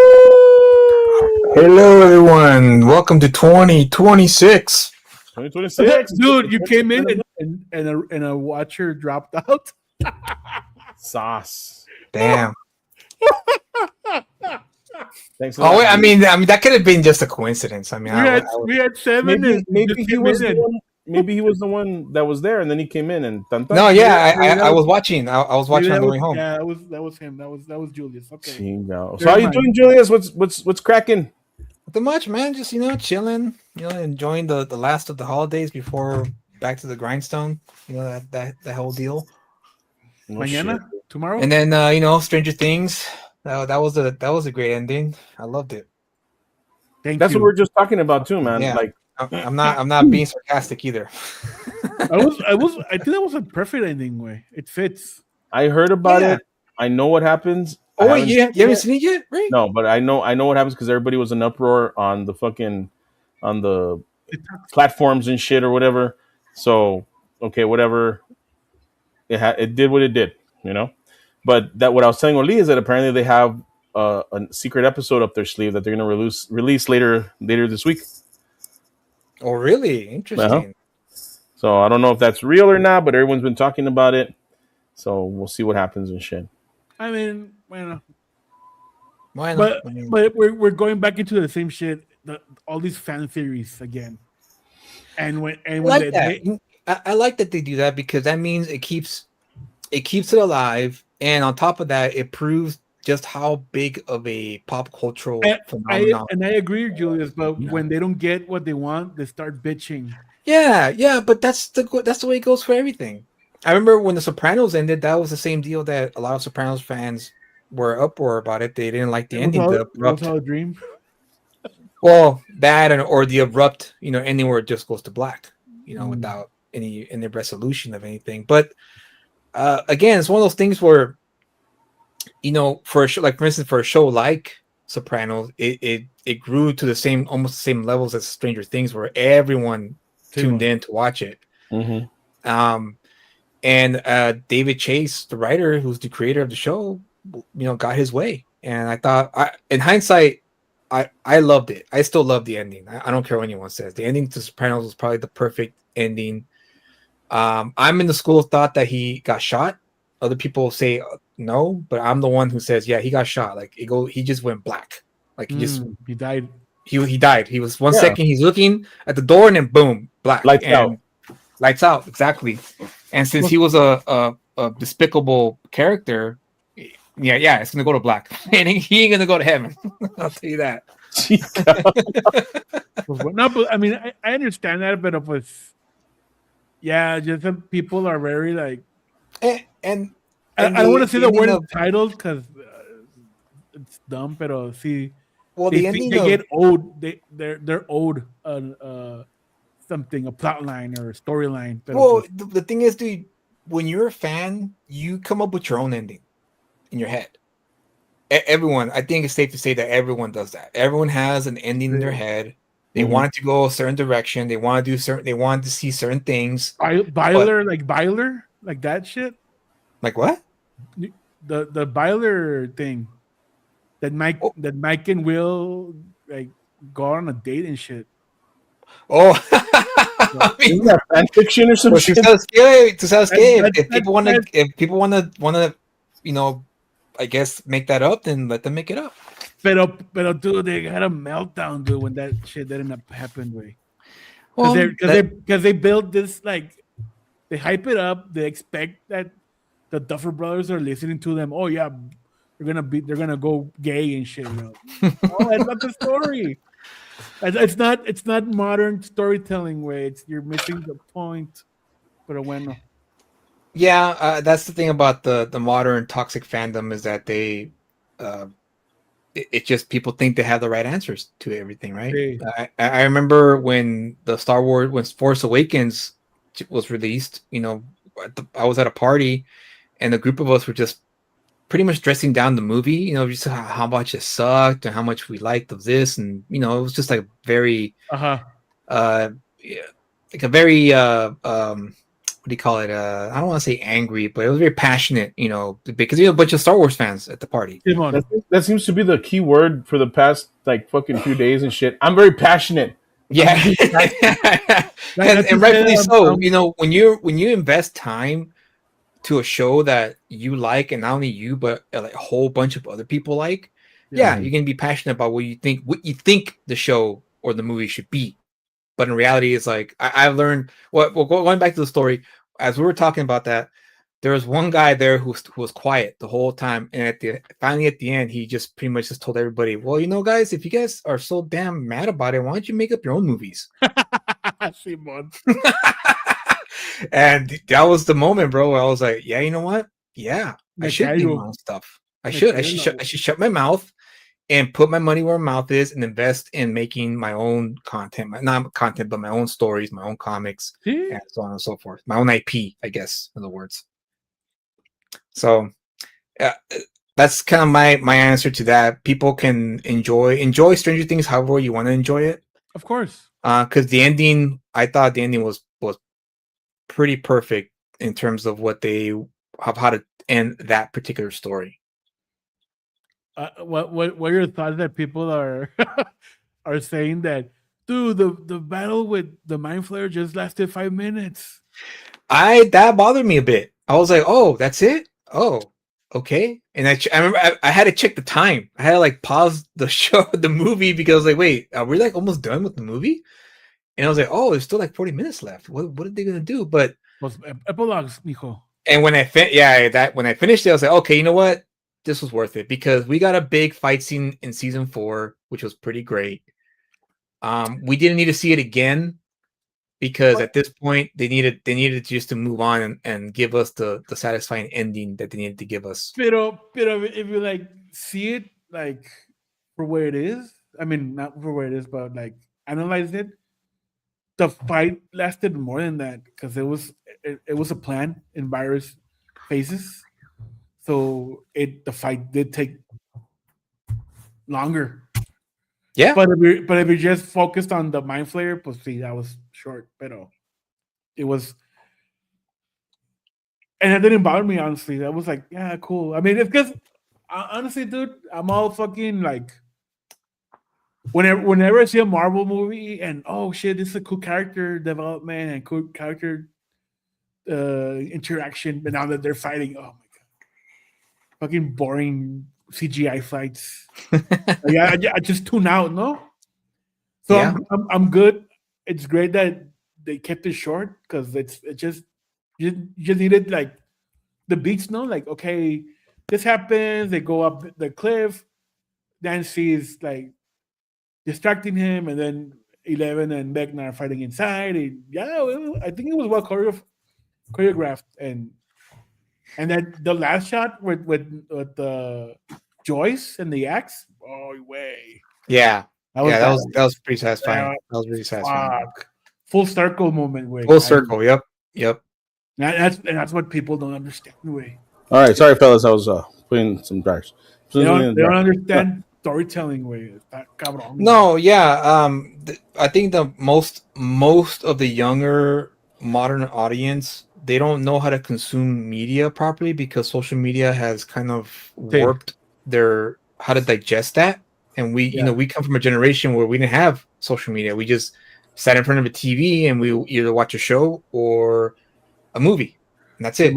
Hello, everyone. Welcome to 2026. 2026. Dude, you came in and a watcher dropped out. Sauce. Damn. Thanks a Oh, lot. wait, I mean, that could have been just a coincidence. I mean, We had 7. maybe and maybe just he came was the in. one. Maybe he was the one that was there, and then he came in and dun, dun. no, yeah, maybe I was watching. I was watching on the way home. Yeah, that was him. That was Julius. Okay. Chingo. So Never how you mind. doing, Julius? What's cracking? Not much, man. Just chilling. Enjoying the last of the holidays before back to the grindstone. That whole deal. No Mañana? shit. Tomorrow? And then Stranger Things. That was a great ending. I loved it. Thank That's you. what we're just talking about too, man. Yeah. Like I'm not being sarcastic either. I think that was a perfect ending way. It fits. I heard about Yeah. it. I know what happens. Oh I wait, you haven't seen it yet, right? No, but I know what happens because everybody was in uproar on the platforms and shit or whatever. So okay, whatever. It did what it did, But what I was telling Oli is that apparently they have a secret episode up their sleeve that they're going to release later this week. Oh, really? Interesting. So I don't know if that's real or not, but everyone's been talking about it. So we'll see what happens and shit. I mean, well, Why not? but we're going back into the same shit. All these fan theories again. And I when like that. I like that they do that because that means it keeps it alive, and on top of that, it proves just how big of a pop cultural phenomenon. I agree, Julius. But when they don't get what they want, they start bitching. Yeah, but that's the way it goes for everything. I remember when The Sopranos ended, that was the same deal that a lot of Sopranos fans were uproar about it. They didn't like the ending. It was all a dream. Well, that or the abrupt, ending where it just goes to black, without any resolution of anything. But again, it's one of those things where, for a show, like for instance, for a show like Sopranos, it grew to almost the same levels as Stranger Things, where everyone tuned in to watch it. Mm-hmm. And David Chase, the writer, who's the creator of the show, got his way. And I thought, in hindsight, I loved it. I still love the ending. I don't care what anyone says. The ending to Sopranos was probably the perfect ending. I'm in the school of thought that he got shot. Other people say no, but I'm the one who says, yeah, he got shot. Like he just went black. Like he died. He died. He was 1 second, he's looking at the door, and then boom, black. Lights out, exactly. And since he was a despicable character, yeah, it's gonna go to black, and he ain't gonna go to heaven. I'll tell you that. No, but I mean, I understand that, but it was, just some people are very like, and I don't want to say the word entitled because it's dumb, but see, well, they get owed. They're owed something, a plot line or a storyline. Well, the thing is, dude, when you're a fan, you come up with your own ending in your head. Everyone, I think it's safe to say that everyone does that. Everyone has an ending in their head. They want it to go a certain direction. They want to do they want to see certain things. Byler, like that shit. Like what? The Byler thing. That Mike and Will like go on a date and shit. Oh, isn't that fan fiction or some shit? If people want to, I guess make that up, then let them make it up. But dude, they had a meltdown, dude, when that shit didn't happen, way. Because they built this, like, they hype it up. They expect that the Duffer Brothers are listening to them. Oh yeah, they're gonna go gay and shit. Oh, that's not the story. It's not modern storytelling way. You're missing the point. Pero bueno. Yeah, that's the thing about the modern toxic fandom is that they, it's just people think they have the right answers to everything, right? Sí. I remember when Force Awakens was released. I was at a party, and a group of us were just pretty much dressing down the movie, you know, just how much it sucked and how much we liked of this, and you know, it was just like very yeah, like a very what do you call it? I don't want to say angry, but it was very passionate, you know, because you know a bunch of Star Wars fans at the party. That seems to be the key word for the past like fucking few days and shit. I'm very passionate. Yeah, and rightfully so. You know, when you invest time to a show that you like, and not only you, but like a whole bunch of other people like, yeah, you're gonna be passionate about what you think the show or the movie should be. But in reality, it's like I've learned. Well, going back to the story, as we were talking about that, there was one guy there who was quiet the whole time, and finally at the end, he just pretty much just told everybody, "Well, you know, guys, if you guys are so damn mad about it, why don't you make up your own movies?" Simon. And that was the moment, bro, where I was like, "Yeah, you know what? Yeah, I should do my own stuff. I should shut my mouth and put my money where my mouth is and invest in making my own content, not content, but my own stories, my own comics, and so on and so forth. My own IP, I guess, in other words." So that's kind of my answer to that. People can enjoy Stranger Things however you want to enjoy it. Of course. Because the ending, I thought the ending was pretty perfect in terms of how to end that particular story. What are your thoughts that people are are saying that, dude, the battle with the Mind Flayer just lasted 5 minutes? That bothered me a bit. I was like, oh, that's it? Oh, okay. And I remember I had to check the time. I had to like pause the movie, because I was like, wait, are we like almost done with the movie? And I was like, oh, there's still like 40 minutes left. What are they gonna do? But epilogues, mijo. And when I finished it, I was like, okay, you know what? This was worth it, because we got a big fight scene in season 4, which was pretty great. We didn't need to see it again, because at this point they needed just to move on and give us the satisfying ending that they needed to give us. Pero if you like see it like for where it is, I mean not for where it is, but like analyze it, the fight lasted more than that, because it was a plan in various phases. So the fight did take longer. Yeah. But if you just focused on the Mind Flayer, pues sí, that was short. Pero it was, and it didn't bother me, honestly. That was like, yeah, cool. I mean, it's because honestly, dude, I'm all fucking like, whenever I see a Marvel movie and oh shit, this is a cool character development and cool character interaction, but now that they're fighting, oh my god, fucking boring CGI fights. I just tune out, no? So yeah. I'm good. It's great that they kept it short, because it just you just needed like the beats, no? Like, okay, this happens, they go up the cliff, Nancy's like distracting him, and then Eleven and Vecna are fighting inside. And I think it was well choreographed, and then the last shot with the Joyce and the axe. Oh way! Yeah, that was pretty satisfying. That was really satisfying. Full circle moment. Way full circle. Yep. That's what people don't understand. Way. All right, sorry fellas, I was putting some dryers. They don't understand storytelling. Way. No, yeah. I think the most of the younger modern audience, they don't know how to consume media properly, because social media has kind of warped their how to digest that. And we come from a generation where we didn't have social media. We just sat in front of a TV and we either watch a show or a movie, and that's it.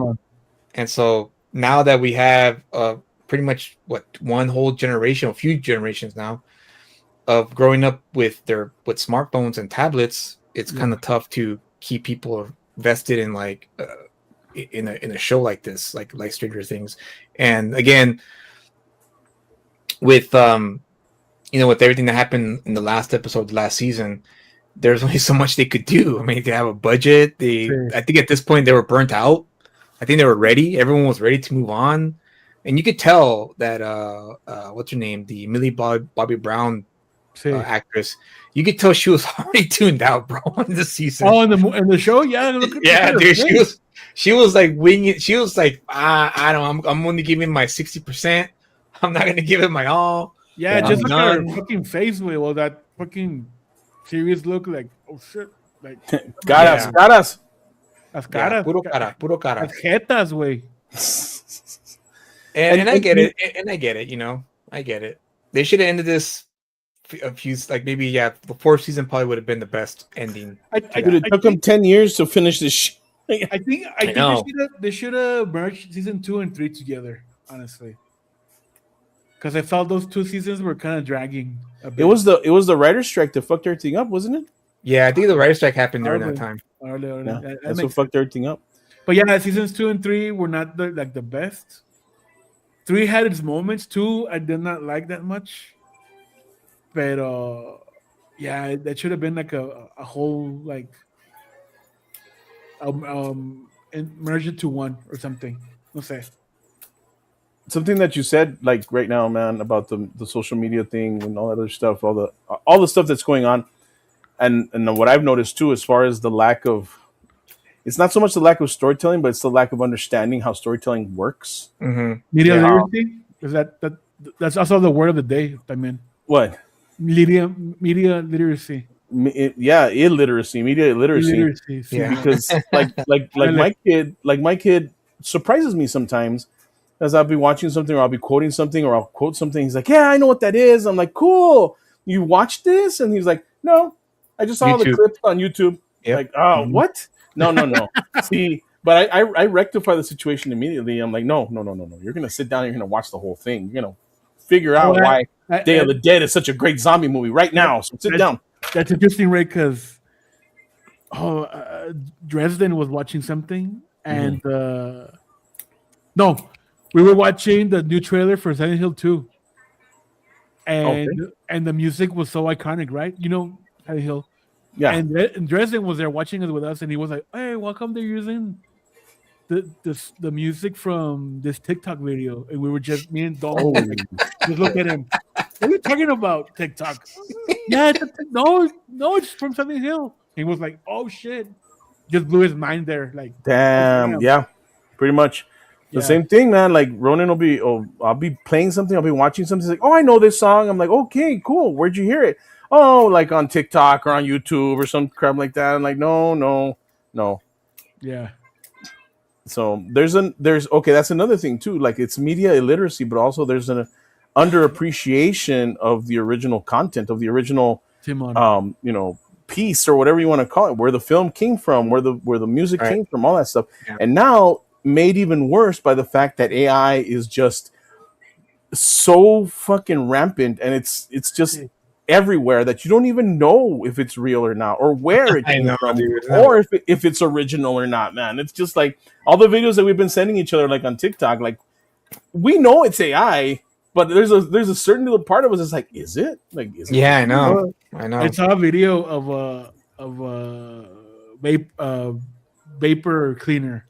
And so now that we have pretty much one whole generation, a few generations now, of growing up with smartphones and tablets, it's kind of tough to keep people vested in like in a show like this, like Stranger Things. And again, with with everything that happened in the last episode, the last season, there's only so much they could do. I mean, they have a budget. I think at this point they were burnt out. I think they were ready. Everyone was ready to move on, and you could tell that what's her name, the Millie Bobby Brown See. actress. You could tell she was already tuned out, bro, in the season. Oh, in the show, yeah, look at Yeah, her dude, face. she was like winging. She was like, I don't. I'm only giving my 60%. I'm not gonna give it my all. Yeah, Yeah. just look at her None. fucking face with all that fucking serious look. Like, oh shit, like Caras, Yeah. caras. las Yeah, caras, puro cara. las jetas, güey. And I get it. And I get it. You know, I get it. They should have ended this a few, like maybe the fourth season probably would have been the best ending. Dude, it took them 10 years to finish this shit. I think know. they should have merged season 2 and 3 together, honestly. Because I felt those 2 seasons were kind of dragging a bit. It was the writer's strike that fucked everything up, wasn't it? Yeah, I think the writer's strike happened during that time. Early. Yeah, That that's what makes fucked everything up. But yeah, seasons 2 and 3 were not the best. 3 had its moments. 2 I did not like that much. But yeah, that should have been like a whole like and merge it to one or something. No sé. Something that you said like right now, man, about the social media thing and all that other stuff, all the stuff that's going on, and what I've noticed too, as far as the lack of, it's not so much the lack of storytelling, but it's the lack of understanding how storytelling works. Mm-hmm. Media Yeah. literacy is that's also the word of the day. I mean, What? media literacy. Yeah, illiteracy, media illiteracy. Literacy. Yeah. Because like my kid surprises me sometimes, as I'll be watching something or I'll be quoting something or I'll quote something. He's like, "Yeah, I know what that is." I'm like, "Cool. You watched this?" And he's like, "No, I just saw the YouTube. clips on YouTube." Yep. Like, "Oh, what? No." See, but I rectify the situation immediately. I'm like, no. You're gonna sit down and you're gonna watch the whole thing. You're gonna figure out why Day of the Dead is such a great zombie movie right now. So sit down. That's interesting, right? Because Dresden was watching something, and no, we were watching the new trailer for Silent Hill 2, and the music was so iconic, right? You know, Silent Hill. Yeah. And Dresden was there watching it with us, and he was like, "Hey, how come they're using the music from this TikTok video?" And we were just me and Dom just look at him. What are you talking about? TikTok? Yeah, no, it's from Silent Hill. He was like, "Oh shit!" Just blew his mind there. Like, Damn. Yeah. Pretty much. The same thing, man. Like Ronan I'll be playing something, I'll be watching something. He's like, "Oh, I know this song." I'm like, "Okay, cool. Where'd you hear it?" "Oh, like on TikTok or on YouTube or some crap like that." I'm like, no. yeah, So there's okay, that's another thing too. Like it's media illiteracy, but also there's an underappreciation of the original content, of the original Timon. piece or whatever you want to call it, where the film came from, where the music Right. came from, all that stuff. Yeah. And now made even worse by the fact that AI is just so fucking rampant, and it's just everywhere that you don't even know if it's real or not, or where it came from, dude. or if it's original or not, man. It's just like all the videos that we've been sending each other, like on TikTok, like we know it's AI, but there's a certain little part of us that's like, is it? Like, is it? Yeah, I know. I saw a video of a vapor cleaner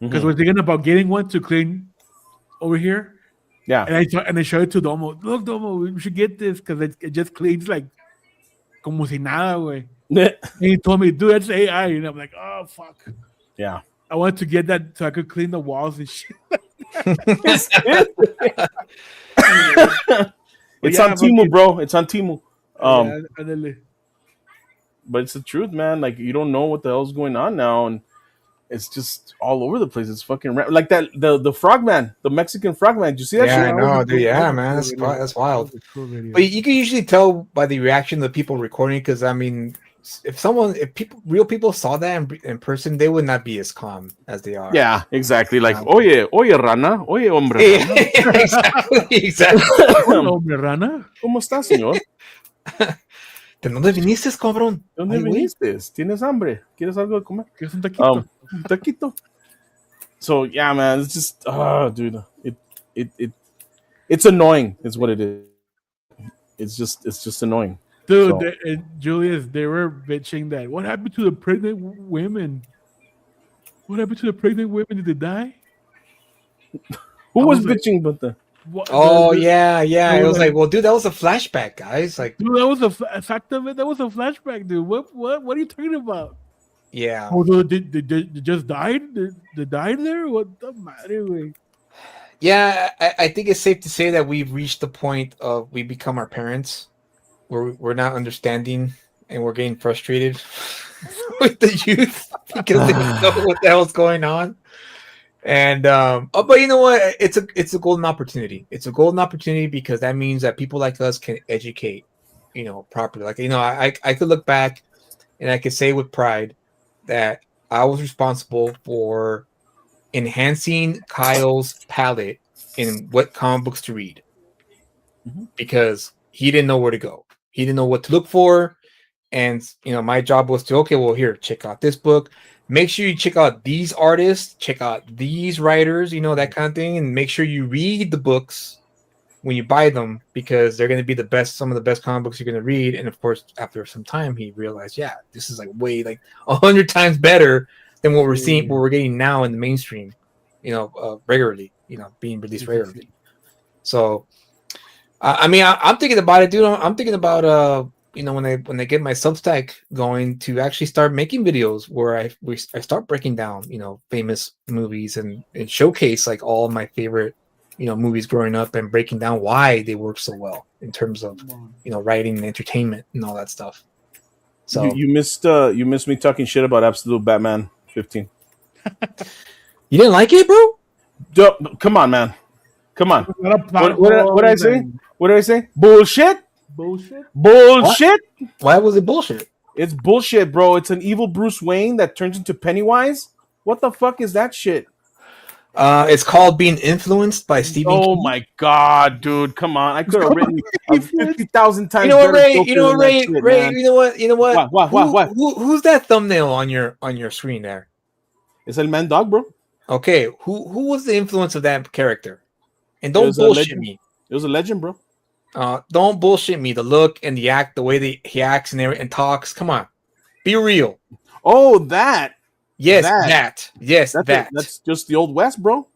because we're thinking about getting one to clean over here. Yeah. And I showed it to Domo. Look, Domo, we should get this because it just cleans like como si nada, güey. And he told me, dude, that's AI. And I'm like, oh, fuck. Yeah. I wanted to get that so I could clean the walls and shit. It's on Temu, bro. It's on Temu. Ándale. But it's the truth, man. Like you don't know what the hell's going on now, and it's just all over the place. It's fucking like that. The frogman, the Mexican frogman. Did you see that? Yeah, shit? I know, dude. Yeah, man, that's wild. But you can usually tell by the reaction of the people recording, because I mean, if real people saw that in person, they would not be as calm as they are. Yeah, exactly. Like, oye, rana, oye, hombre. Exactly. Hombre, rana. ¿Cómo estás, señor? ¿De dónde viniste, cabrón? ¿De dónde viniste? ¿Tienes hambre? ¿Quieres algo de comer? ¿Quieres un taquito? Un taquito. So yeah, man, it's just dude, it's annoying. Is what it is. It's just annoying. Dude, Julius, they were bitching that. What happened to the pregnant women? What happened to the pregnant women? Did they die? Who was bitching about that? Oh yeah, yeah. the- It was like, well, dude, that was a flashback, guys. Like, dude, that was a fact of it. That was a flashback, dude. What are you talking about? yeah, Oh, no, they just died? They died there? What the matter? yeah. I think it's safe to say that we've reached the point of we become our parents, where we're not understanding and we're getting frustrated with the youth because they don't know what the hell's going on. And but you know what? It's a golden opportunity. It's a golden opportunity because that means that people like us can educate, properly. Like I could look back and I could say with pride that I was responsible for enhancing Kyle's palette in what comic books to read because he didn't know where to go. He didn't know what to look for. And my job was to, okay, well, here, check out this book. Make sure you check out these artists, check out these writers, that kind of thing, and make sure you read the books when you buy them because they're going to be some of the best comic books you're going to read. And of course, after some time, he realized, yeah, this is like way like 100 times better than what we're getting now in the mainstream, regularly, being released regularly. So, I'm thinking about it, dude. I'm thinking about when I get my Substack going to actually start making videos where I start breaking down famous movies and showcase like all of my favorite movies growing up and breaking down why they work so well in terms of writing and entertainment and all that stuff. So you missed me talking shit about Absolute Batman 15. You didn't like it, bro? Come on, man. Come on. What did I say? What did I say? Bullshit. Bullshit. Why was it bullshit? It's bullshit, bro. It's an evil Bruce Wayne that turns into Pennywise. What the fuck is that shit? It's called being influenced by Stephen King. Oh my god, dude! Come on, I could have written 50,000 times. You know what, Ray? Ray. You know what? What? Who's that thumbnail on your screen there? It's El Man Dog, bro. Okay, who was the influence of that character? And don't bullshit me. It was a legend, bro. Don't bullshit me. The look and the act, the way he acts and talks. Come on, be real. Oh, that. Yes, that. Yes, that. That's just the Old West, bro.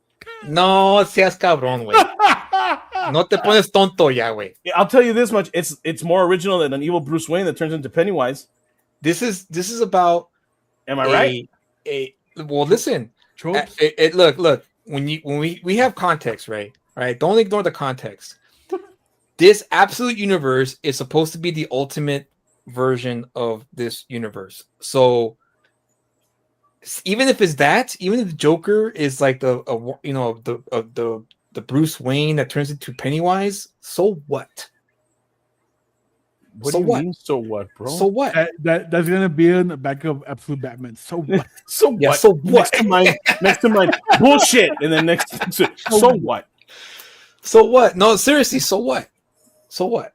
No seas cabrón, güey. No te pones tonto ya, güey. I'll tell you this much: it's more original than an evil Bruce Wayne that turns into Pennywise. This is about. Am I right? Well, listen. Look. When we have context, right? Right. Don't ignore the context. This absolute universe is supposed to be the ultimate version of this universe. So even if it's that, even if the Joker is like the Bruce Wayne that turns into Pennywise, so what? What do you mean? So what, bro? So what? That's gonna be in the back of Absolute Batman. So what? So what? Yeah, so what? Next to mine, bullshit. And then next, so what? So what? No, seriously. So what? So what?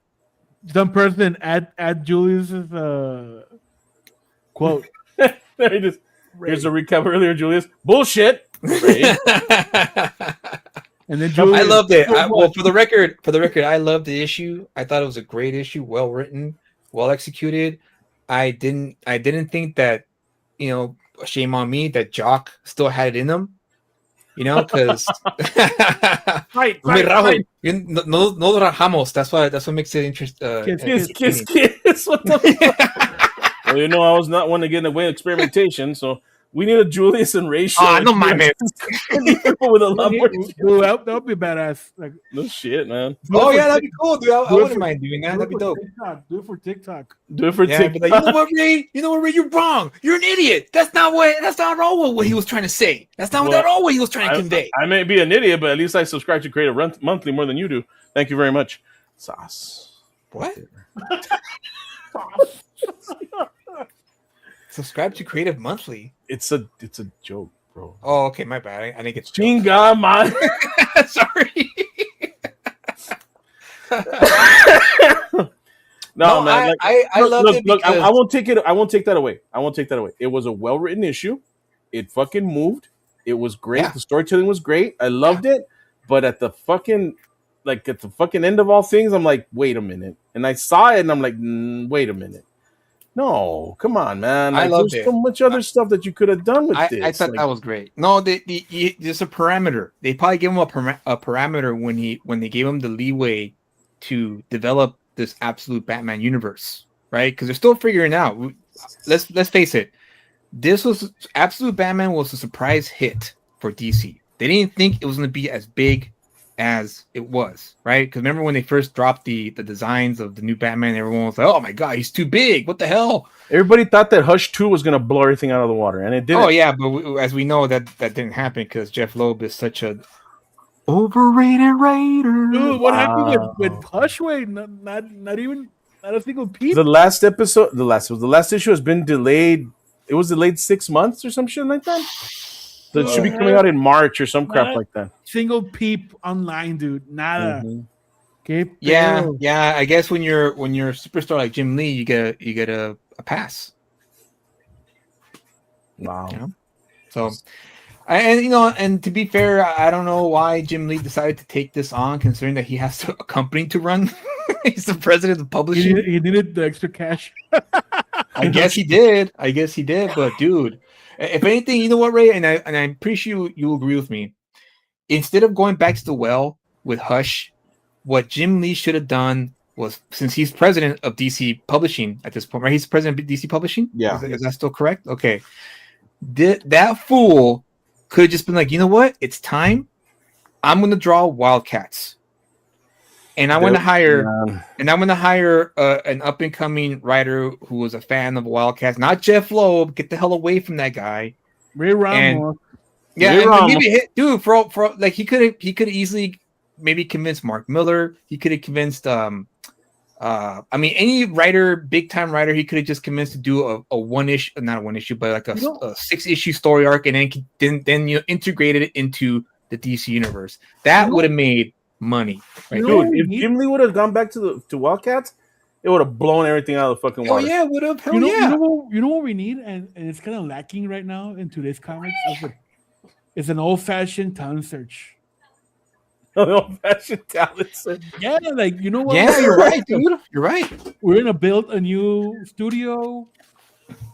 Some person add Julius's quote. There it is. Here's a recap earlier, Julius. Bullshit. And then Julius, I loved it. Well, for the record, I loved the issue. I thought it was a great issue, well written, well executed. I didn't think that, shame on me that Jock still had it in him. Because right. No rajamos. That's what makes it interesting. Kiss. What the fuck? Well, I was not one to get in the way of experimentation, so we need a Julius and Ray show. No mames. With a lot more. Dude, that'll be badass. Like, no shit, man. Oh yeah, that'd be cool, dude. I wouldn't mind doing that. That'd be dope. Do it for TikTok. TikTok. Like, you know what, Ray? You're wrong. You're an idiot. That's not all what he was trying to say. That's not at all what he was trying to convey. I may be an idiot, but at least I subscribe to Creative Monthly more than you do. Thank you very much. Sauce. What? Subscribe to Creative Monthly. It's a joke, bro. Oh, okay, my bad. I didn't get Chinga, man. Sorry. No, man. I love it. Look, I won't take it. I won't take that away. It was a well-written issue. It fucking moved. It was great. Yeah. The storytelling was great. I loved it. But at the fucking end of all things, I'm like, wait a minute. And I saw it, and I'm like, wait a minute. No, come on, man. I Like, loved there's it. so much other stuff that you could have done with this. I thought Like, that was great. No, there's a parameter. They probably gave him a parameter when they gave him the leeway to develop this absolute Batman universe, right? Because they're still figuring out. Let's face it. This was Absolute Batman was a surprise hit for DC. They didn't think it was going to be as big as it was, right? Because remember when they first dropped the designs of the new Batman, everyone was like, "Oh my god, he's too big! What the hell?" everybody thought that Hush 2 was gonna blow everything out of the water, and it didn't. Oh yeah, but as we know, that didn't happen because Jeff Loeb is such a overrated writer. Dude, what happened Wow. with Hushway? Not even not a single peep. The last issue has been delayed. It was delayed 6 months or some shit like that. So it should be coming out in March or some crap like that. Single peep online, dude. Nada. Mhm. Okay. Yeah. I guess when you're a superstar like Jim Lee, you get a pass. Wow. Yeah. So, and to be fair, I don't know why Jim Lee decided to take this on, considering that he has a company to run. He's the president of publishing. He needed the extra cash. I guess he did. But dude, if anything, you know what, Ray, and I'm pretty sure you'll agree with me. Instead of going back to the well with Hush, what Jim Lee should have done was, since he's president of DC Publishing at this point, right? He's president of DC Publishing. Yeah. Is that still correct? Okay. That fool could have just been like, you know what? It's time. I'm going to draw Wildcats. And I'm going to hire an up and coming writer who was a fan of Wildcats, not Jeff Loeb. Get the hell away from that guy. Ray Ramos. Dude, for like he could have easily maybe convinced Mark Miller. He could have convinced any writer, big time writer, he could have just convinced to do a one issue, not a one issue, but like a 6-issue story arc, and then integrated it into the DC universe. That would have made money, right? Dude, if Jim Lee would have gone back to Wildcats, it would have blown everything out of the fucking water. Oh yeah, would have. You know what we need, and it's kind of lacking right now in today's comics. It's an old-fashioned talent search. Old-fashioned talent search. Yeah, like, you know what? Yeah, you're right, dude. You're right. We're gonna build a new studio.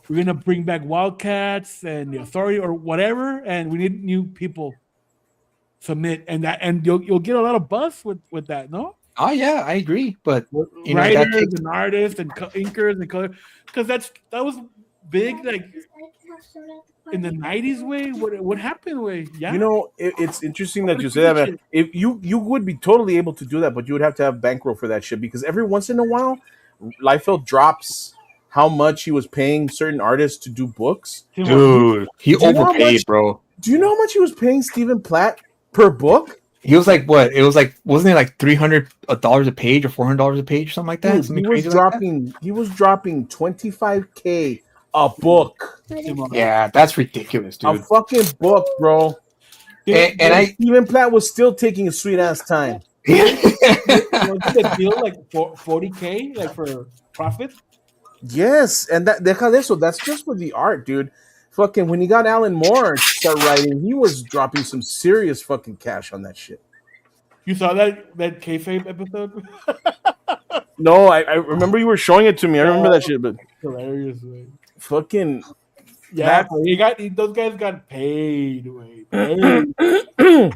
We're gonna bring back Wildcats and the Authority or whatever, and we need new people. Submit and you'll get a lot of buzz with that, no? Oh yeah, I agree. But writers and artists and inkers and color, because that was big, like in the 90s way. What happened way? Yeah, it's interesting that you say that, man. If you would be totally able to do that, but you would have to have bankroll for that shit, because every once in a while, Liefeld drops how much he was paying certain artists to do books. Dude, he overpaid, bro. Do you know how much he was paying Stephen Platt per book? He was like, what? It was like, wasn't it like $300 a page or $400 a page or something like that? Dude, something crazy like that? He was dropping $25,000 a book. Yeah, that's ridiculous, dude. A fucking book, bro. And Stephen Platt was still taking a sweet ass time. The deal like $40,000 like for profit. Yes, and that's just for the art, dude. Fucking when he got Alan Moore to start writing, he was dropping some serious fucking cash on that shit. You saw that kayfabe episode? No, I remember you were showing it to me. I remember that shit, but hilarious, man. Fucking those guys got paid. They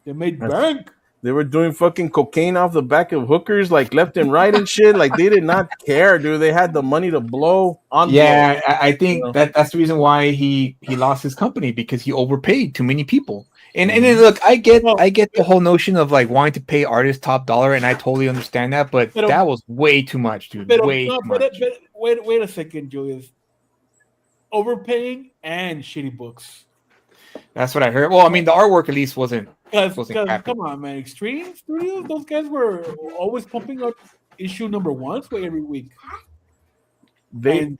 made bank. They were doing fucking cocaine off the back of hookers, like left and right and shit. Like they did not care, dude. They had the money to blow on. Yeah, I think that's the reason why he lost his company, because he overpaid too many people. And then look, I get the whole notion of like wanting to pay artists top dollar, and I totally understand that, but that was way too much, dude. Way too much. Wait a second, Julius. Overpaying and shitty books. That's what I heard. Well, I mean, the artwork at least wasn't come on, man. Extreme Studios, those guys were always pumping up issue number 1 every week. And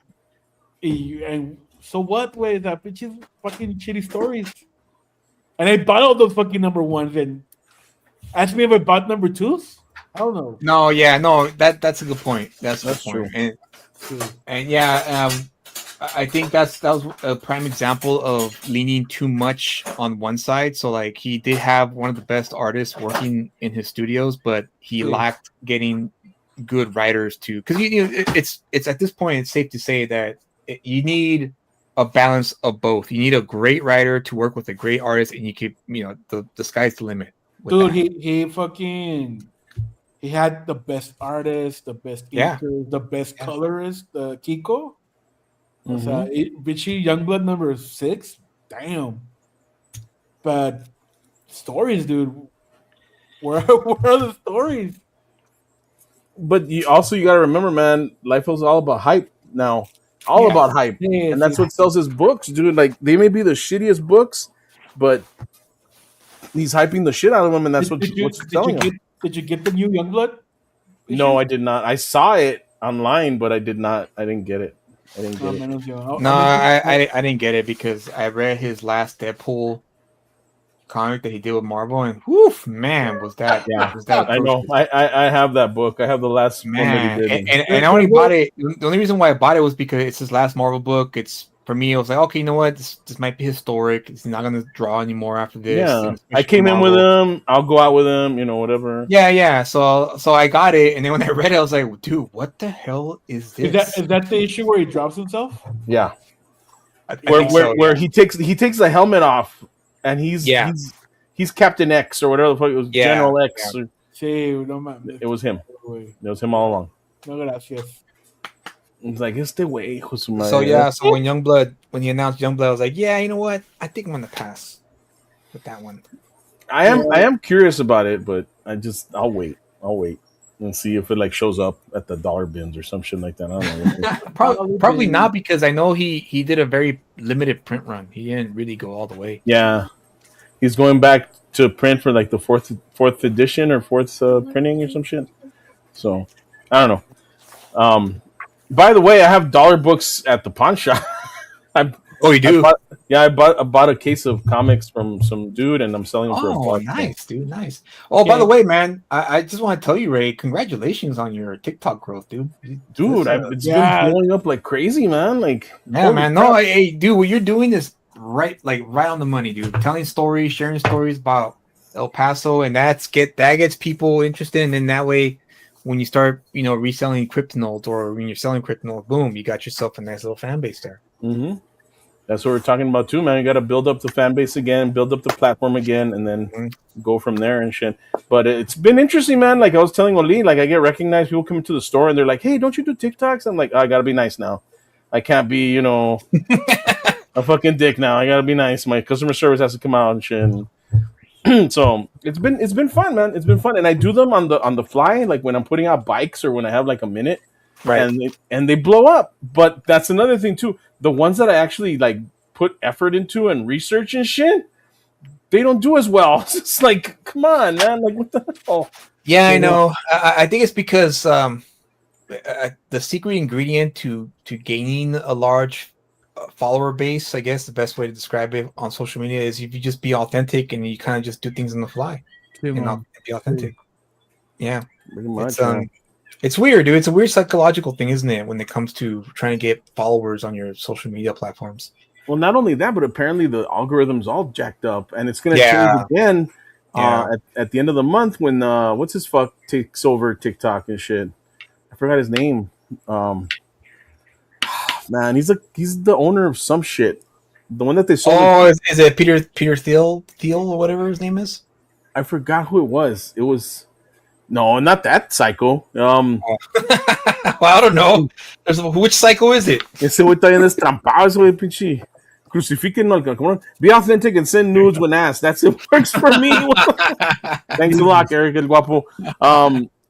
so what? Wait, that bitches fucking shitty stories. And I bought all those fucking number 1s, and ask me if I bought number 2s. I don't know. No, yeah, no, that's a good point. That's true. And yeah, I think that was a prime example of leaning too much on one side. So like he did have one of the best artists working in his studios, but he lacked getting good writers to, because it's at this point it's safe to say that you need a balance of both. You need a great writer to work with a great artist, and you keep the sky's the limit. Dude, he had the best artist, the best Yeah. inker, the best colorist, the Kiko. O Mm-hmm. sea, Bitchy Youngblood number 6. Damn. But stories, dude. Where are the stories? But you got to remember, man, life is all about hype now. All about hype. Yeah, and that's what sells his books, dude. Like, they may be the shittiest books, but he's hyping the shit out of them, and that's what's selling them. Did you get the new Youngblood? No, I did not. I saw it online, but I didn't get it. I didn't get it. No, I didn't get it because I read his last Deadpool comic that he did with Marvel, and woof, man, was that I know. I have that book. I have the last one that he did. And I only bought it. The only reason why I bought it was because it's his last Marvel book. It's, for me, I was like, okay, you know what? This might be historic. He's not going to draw anymore after this. Yeah, I came in with him. I'll go out with him. Whatever. Yeah. So I got it, and then when I read it, I was like, dude, what the hell is this? Is that the issue where he drops himself? Yeah. Where he takes the helmet off, and he's Captain X or whatever the fuck it was, General X. Yeah. Sí, no mames. It was him. It was him all along. No gracias. It's like, way. So when he announced Youngblood, I was like, yeah, you know what? I think I'm gonna pass with that one. I am curious about it, but I'll wait and see if it shows up at the dollar bins or some shit like that. I don't know. Probably not, because I know he did a very limited print run. He didn't really go all the way. Yeah, he's going back to print for the fourth edition or fourth printing or some shit. So I don't know. By the way, I have dollar books at the pawn shop. Oh, you do? I bought a case of comics from some dude, and I'm selling them for a buck. Nice, dude, nice. Oh, by the way, man, I just want to tell you, Ray, congratulations on your TikTok growth, dude. Dude, it's been blowing up like crazy, man. Man. No, hey, dude, what you're doing is right on the money, dude. Telling stories, sharing stories about El Paso, and that gets people interested, and then that way, when you start, reselling Kryptonite, or when you're selling Kryptonite, boom, you got yourself a nice little fan base there. Mm-hmm. That's what we're talking about too, man. You got to build up the fan base again, build up the platform again, and then go from there and shit. But it's been interesting, man. Like I was telling Oli, I get recognized. People come into the store and they're like, "Hey, don't you do TikToks?" I'm like, I gotta be nice now. I can't be, a fucking dick now. I gotta be nice. My customer service has to come out and shit. So it's been fun, man. It's been fun, and I do them on the fly, like when I'm putting out bikes or when I have a minute, right? And they blow up. But that's another thing too. The ones that I actually put effort into and research and shit, they don't do as well. It's like, come on, man. What the hell? Yeah, I know. I think it's because the secret ingredient to gaining a large follower base, I guess the best way to describe it on social media, is if you just be authentic and you kind of just do things on the fly and be authentic. Yeah, pretty much. It's weird, dude. It's a weird psychological thing, isn't it, when it comes to trying to get followers on your social media platforms? Well, not only that, but apparently the algorithm's all jacked up, and it's going to change again at the end of the month when what's his fuck takes over TikTok and shit. I forgot his name. Man, he's the owner of some shit. The one that they sold. Oh, is it Peter Thiel or whatever his name is? I forgot who it was. It was no, not that psycho. Well, I don't know. Which psycho is it? Ese güey está bien destrampado, ese güey pinche. Crucifiquenlo, come on. Be authentic and send nudes when asked. That's it. Works for me. Thanks a lot, Eric El Guapo.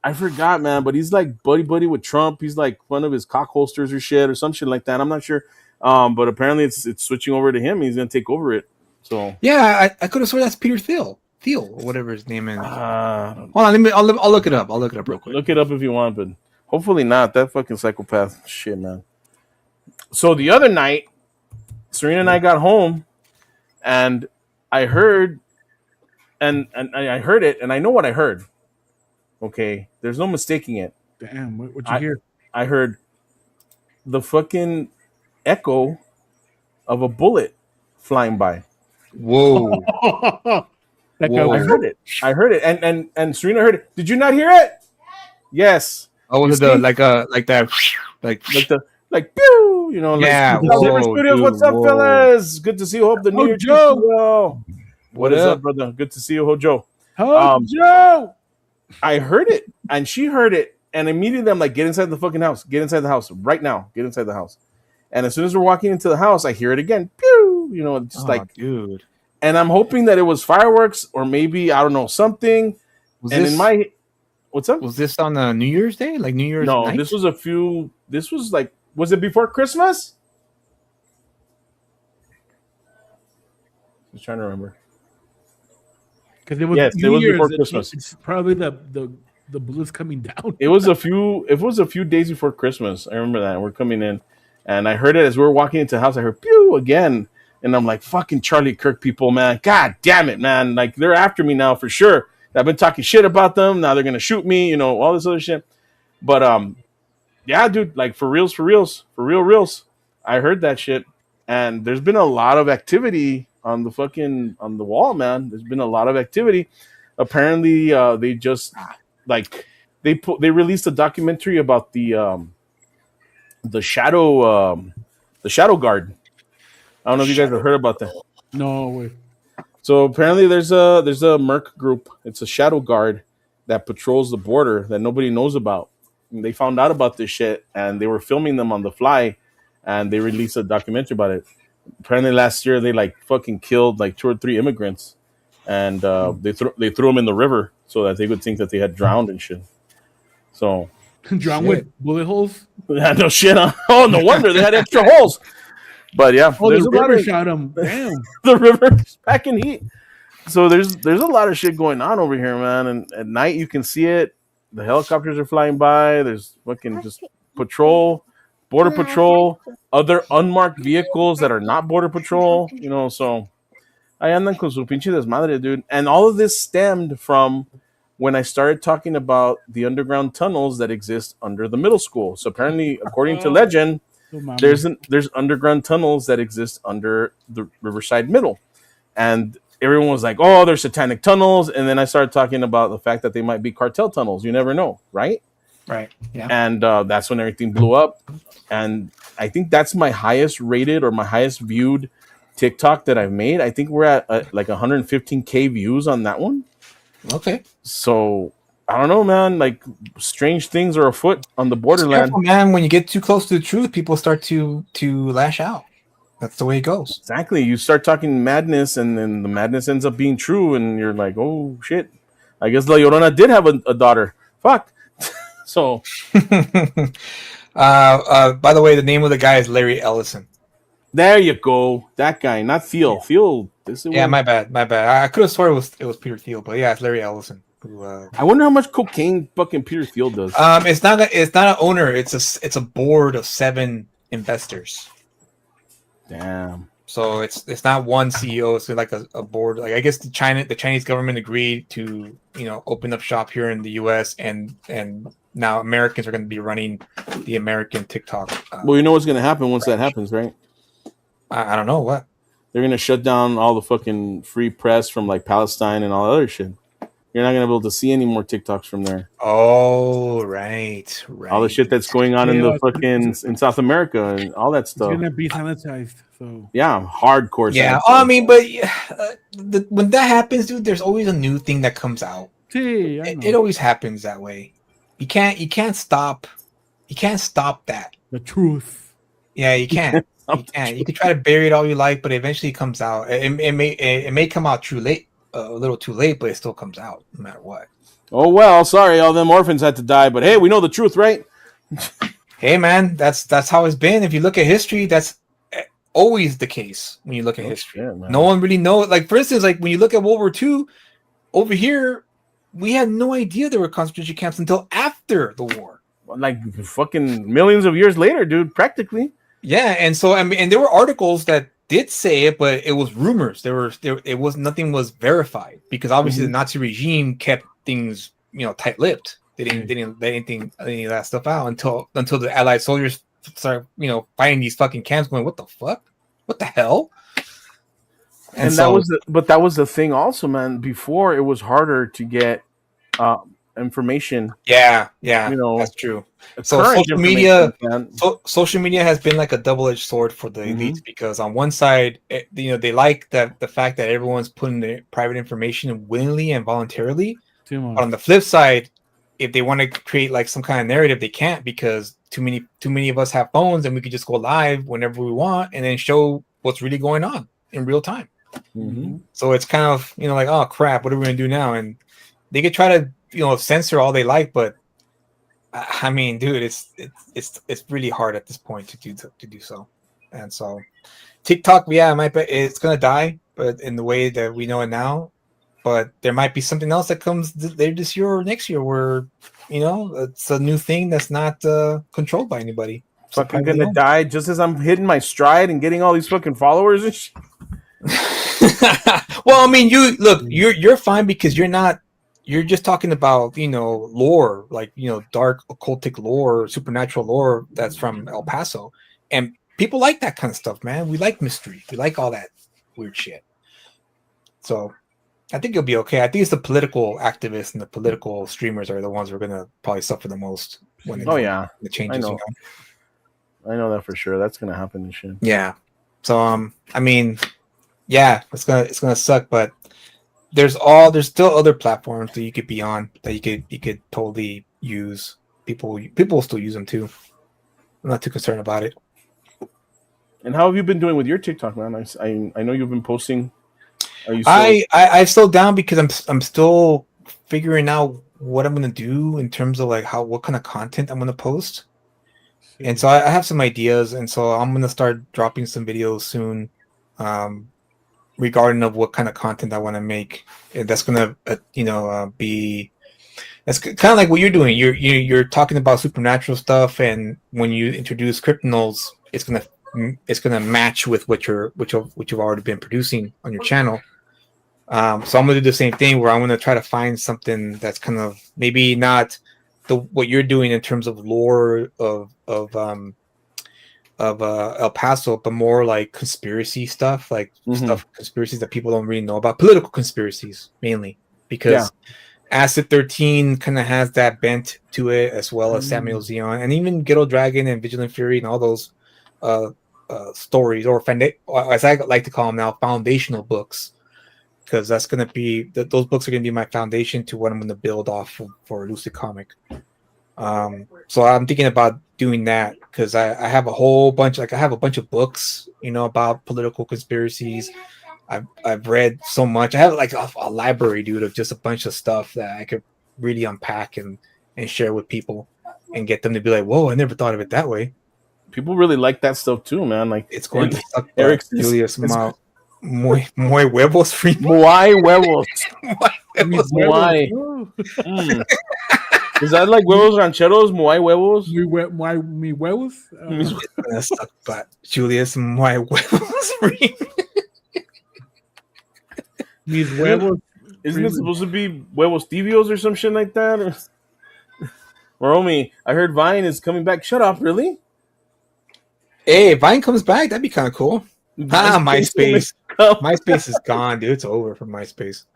I forgot, man, but he's buddy with Trump. He's one of his cock holsters or shit or some shit like that. I'm not sure. But apparently it's switching over to him. He's gonna take over it. So yeah, I could have sworn that's Peter Thiel or whatever his name is. Hold on, I'll look it up. I'll look it up real quick. Look it up if you want, but hopefully not. That fucking psychopath shit, man. So the other night, Serena and I got home, and I heard, and I heard it, and I know what I heard. Okay, there's no mistaking it. Damn, what'd you hear? I heard the fucking echo of a bullet flying by. Whoa. I heard it. And Serena heard it. Did you not hear it? Yes. Oh, You was it the see? like that like Like pew, yeah, like Silver whoa, Studios. dude, What's up, whoa. fellas? Good to see you. Hope the New Oh, Year treats you Joe. well. What What is up, up? brother? Good to see you, Hojo. Oh, Joe. I heard it, and she heard it, and immediately I'm like, get inside the fucking house. Get inside the house right now. Get inside the house. And as soon as we're walking into the house, I hear it again. Pew, just Oh, like, dude. and I'm hoping that it was fireworks or maybe I don't know something. Was And in this my, what's up? was this on New Year's Day? Like New Year's No, night? this was a few. This was like, was it before Christmas? I was trying to remember. Because it was Yes, it New was Year's. before Christmas. It's probably the bullets coming down. It was a few. It was a few days before Christmas. I remember that. We're coming in, and I heard it as we were walking into the house. I heard pew again, and I'm like, "Fucking Charlie Kirk people, man! God damn it, man! Like they're after me now for sure. I've been talking shit about them. Now they're gonna shoot me. All this other shit." But yeah, dude, like for reals, for reals. I heard that shit, and there's been a lot of activity on the wall, man. There's been a lot of activity. Apparently, they just like they released a documentary about the shadow guard. I don't know if you guys have heard about that. No way. So apparently, there's a Merc group. It's a shadow guard that patrols the border that nobody knows about. And they found out about this shit, and they were filming them on the fly, and they released a documentary about it. Apparently, last year they like fucking killed like 2 or 3 immigrants, and they threw them in the river so that they would think that they had drowned and shit. So Drowned with bullet holes. yeah, no shit. Oh, no wonder they had extra holes. But yeah, Oh, there's the a lot river of shot him. Damn. the river's packing heat. So there's a lot of shit going on over here, man. And at night you can see it. The helicopters are flying by. There's fucking just patrol, border patrol, other unmarked vehicles that are not border patrol. So I andan con su pinche desmadre, dude. And all of this stemmed from when I started talking about the underground tunnels that exist under the middle school. So apparently, according to legend, there's underground tunnels that exist under the Riverside Middle, and everyone was like, "Oh, they're satanic tunnels." And then I started talking about the fact that they might be cartel tunnels. You never know, right? Right. Yeah. And that's when everything blew up. And I think that's my highest rated or my highest viewed TikTok that I've made. I think we're at like 115K views on that one. Okay. So I don't know, man. Like strange things are afoot on the borderland. Careful, man. When you get too close to the truth, people start to lash out. That's the way it goes. Exactly. You start talking madness, and then the madness ends up being true, and you're like, "Oh shit! I guess La Llorona did have a daughter." Fuck. So, by the way, the name of the guy is Larry Ellison. there you go. That guy, not Thiel. Thiel. Yeah, my bad. I could have sworn it was Peter Thiel, but yeah, it's Larry Ellison. Who, I wonder how much cocaine fucking Peter Thiel does. it's not an owner. It's a board of 7 investors. Damn. So it's not one CEO. It's like a board. Like I guess the Chinese government agreed to open up shop here in the U.S. and now Americans are going to be running the American TikTok. Well, you know what's going to happen once that happens, right? I don't know what. They're going to shut down all the fucking free press from like Palestine and all that other shit. You're not going to be able to see any more TikToks from there. Oh, right. All the shit that's going on in the fucking in South America and all that stuff. It's gonna be sanitized. So yeah, hardcore. Yeah, I mean, but when that happens, dude, there's always a new thing that comes out. see, It always happens that way. You can't stop that. the truth. Yeah, you can't. You can't. You can try to bury it all you like, but eventually it comes out. It may come out too late, a little too late, but it still comes out no matter what. Oh well, sorry, all them orphans had to die, but hey, we know the truth, right? Hey man, that's how it's been. If you look at history, that's always the case when you look at history. Shit, no one really knows. Like for instance, like when you look at World War II, over here, we had no idea there were concentration camps until after the war. Like fucking millions of years later, dude, practically. Yeah, and so I mean, and there were articles that did say it, but it was rumors. Nothing was verified because obviously the Nazi regime kept things, tight-lipped. They didn't let any of that stuff out until the Allied soldiers started, fighting these fucking camps. Going, what the fuck? What the hell? And that was the thing also, man. Before it was harder to get information. Yeah, You know, that's true. So current social media, information. social media has been like a double-edged sword for the elites because on one side, they like the fact that everyone's putting their private information willingly and voluntarily. Too But much. on the flip side, if they want to create like some kind of narrative, they can't because too many of us have phones and we could just go live whenever we want and then show what's really going on in real time. Mm-hmm. So it's kind of like, oh crap, what are we gonna do now? And they could try to censor all they like, but I mean, dude, it's really hard at this point to do so. And so TikTok, yeah, it's gonna die, but in the way that we know it now. But there might be something else that comes later this year or next year where it's a new thing that's not controlled by anybody. Fucking gonna die just as I'm hitting my stride and getting all these fucking followers and shit. Well, I mean, you're fine because you're just talking about lore, like dark occultic lore, supernatural lore that's from El Paso, and people like that kind of stuff, man. We like mystery, we like all that weird shit. So I think you'll be okay. I think it's the political activists and the political streamers are the ones who are gonna probably suffer the most when the changes. I know that for sure. That's gonna happen and shit. Yeah. So I mean, yeah, it's gonna suck, but there's still other platforms that you could be on that you could totally use. People will still use them too. I'm not too concerned about it. And how have you been doing with your TikTok, man? I know you've been posting. Are you I've slowed down because I'm still figuring out what I'm gonna do in terms of like what kind of content I'm gonna post. And so I have some ideas, and so I'm gonna start dropping some videos soon, regarding of what kind of content I want to make. And that's gonna be that's kind of like what you're doing. You're talking about supernatural stuff, and when you introduce cryptonals, it's gonna match with what you've already been producing on your channel. So I'm gonna do the same thing where I'm gonna try to find something that's kind of maybe not what you're doing in terms of lore of El Paso, but more like conspiracy stuff, like conspiracies that people don't really know about, political conspiracies mainly, because Acid 13 kind of has that bent to it, as well as Samuel Zion, and even Ghetto Dragon and Vigilant Fury and all those stories, or as I like to call them now, foundational books, because that's going to be those books are going to be my foundation to what I'm going to build off for Lucid Comic. So I'm thinking about doing that because I have a whole bunch, I have a bunch of books, about political conspiracies. I've read so much. I have like a library, dude, of just a bunch of stuff that I could really unpack and share with people and get them to be like, whoa, I never thought of it that way. People really like that stuff too, man. Like it's going to suck. Eric Julius, muy huevos free. Muy huevos. Muy. Is that like huevos rancheros? Muy huevos? Mi huevos? That's suck, but Julius, muy huevos free. Mis huevos. Isn't it supposed to be huevos tibios or some shit like that? Or Romy, I heard Vine is coming back. Shut up, really? Hey, if Vine comes back, that'd be kind of cool. MySpace. MySpace is gone, dude. It's over for MySpace.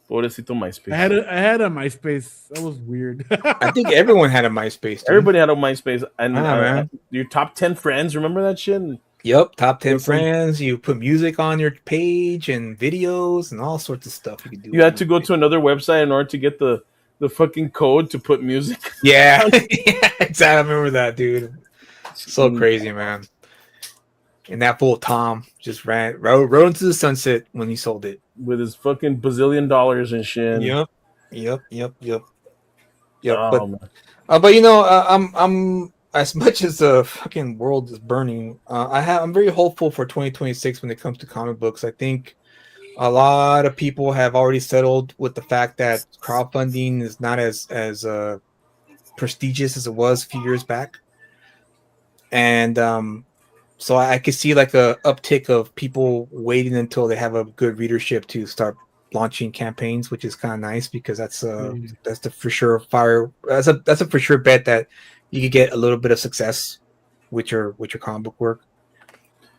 Pobrecito MySpace. I had a MySpace. That was weird. I think everyone had a MySpace. Dude. Everybody had a MySpace. And your top 10 friends, remember that shit? Yep, top 10 friends. You put music on your page and videos and all sorts of stuff you could do. You had to go to another website in order to get the fucking code to put music. Yeah, exactly. I remember that, dude. So crazy, man. And that fool Tom just rode into the sunset when he sold it with his fucking bazillion dollars and shit. Yep. Oh, but I'm as much as the fucking world is burning. I'm very hopeful for 2026 when it comes to comic books. I think a lot of people have already settled with the fact that crowdfunding is not as prestigious as it was a few years back, and so I could see like a uptick of people waiting until they have a good readership to start launching campaigns, which is kind of nice because that's the for sure that's a for sure bet that you could get a little bit of success with your comic book work.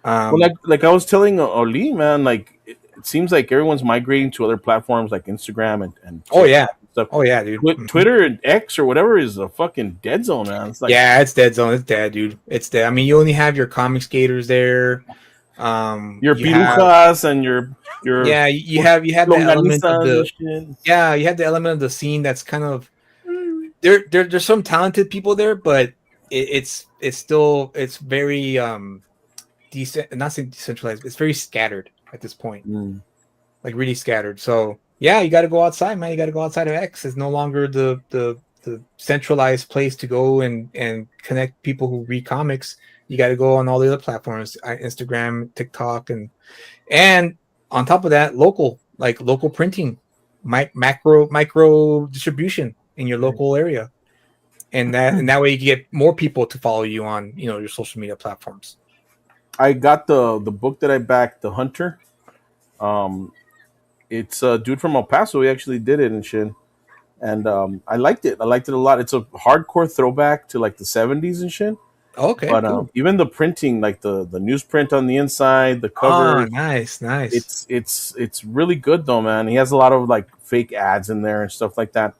Well, like I was telling Ali, man, like it seems like everyone's migrating to other platforms like Instagram and oh yeah, stuff. Oh yeah, dude. Twitter and X or whatever is a fucking dead zone, man. It's like, Yeah, it's dead zone. It's dead, dude. It's dead. I mean, you only have your comic skaters there. Your You have pirujas and your yeah, you have the element of longanizas and the shit. yeah, you have the element of the scene that's kind of there's some talented people there, but it's still it's very not saying decentralized, it's very scattered at this point. Like really scattered. So yeah, you got to go outside, man. You got to go outside of X. It's no longer the centralized place to go and connect people who read comics. You got to go on all the other platforms, Instagram, TikTok, and on top of that, local printing, micro distribution in your local area, and that way you can get more people to follow you on your social media platforms. I got the book that I backed, The Hunter. It's a dude from El Paso. He actually did it and shit. And I liked it. I liked it a lot. It's a hardcore throwback to like the 70s and shit. Okay, But cool. even the printing, like the newsprint on the inside, the cover, nice. it's really good though, man. He has a lot of like fake ads in there and stuff like that.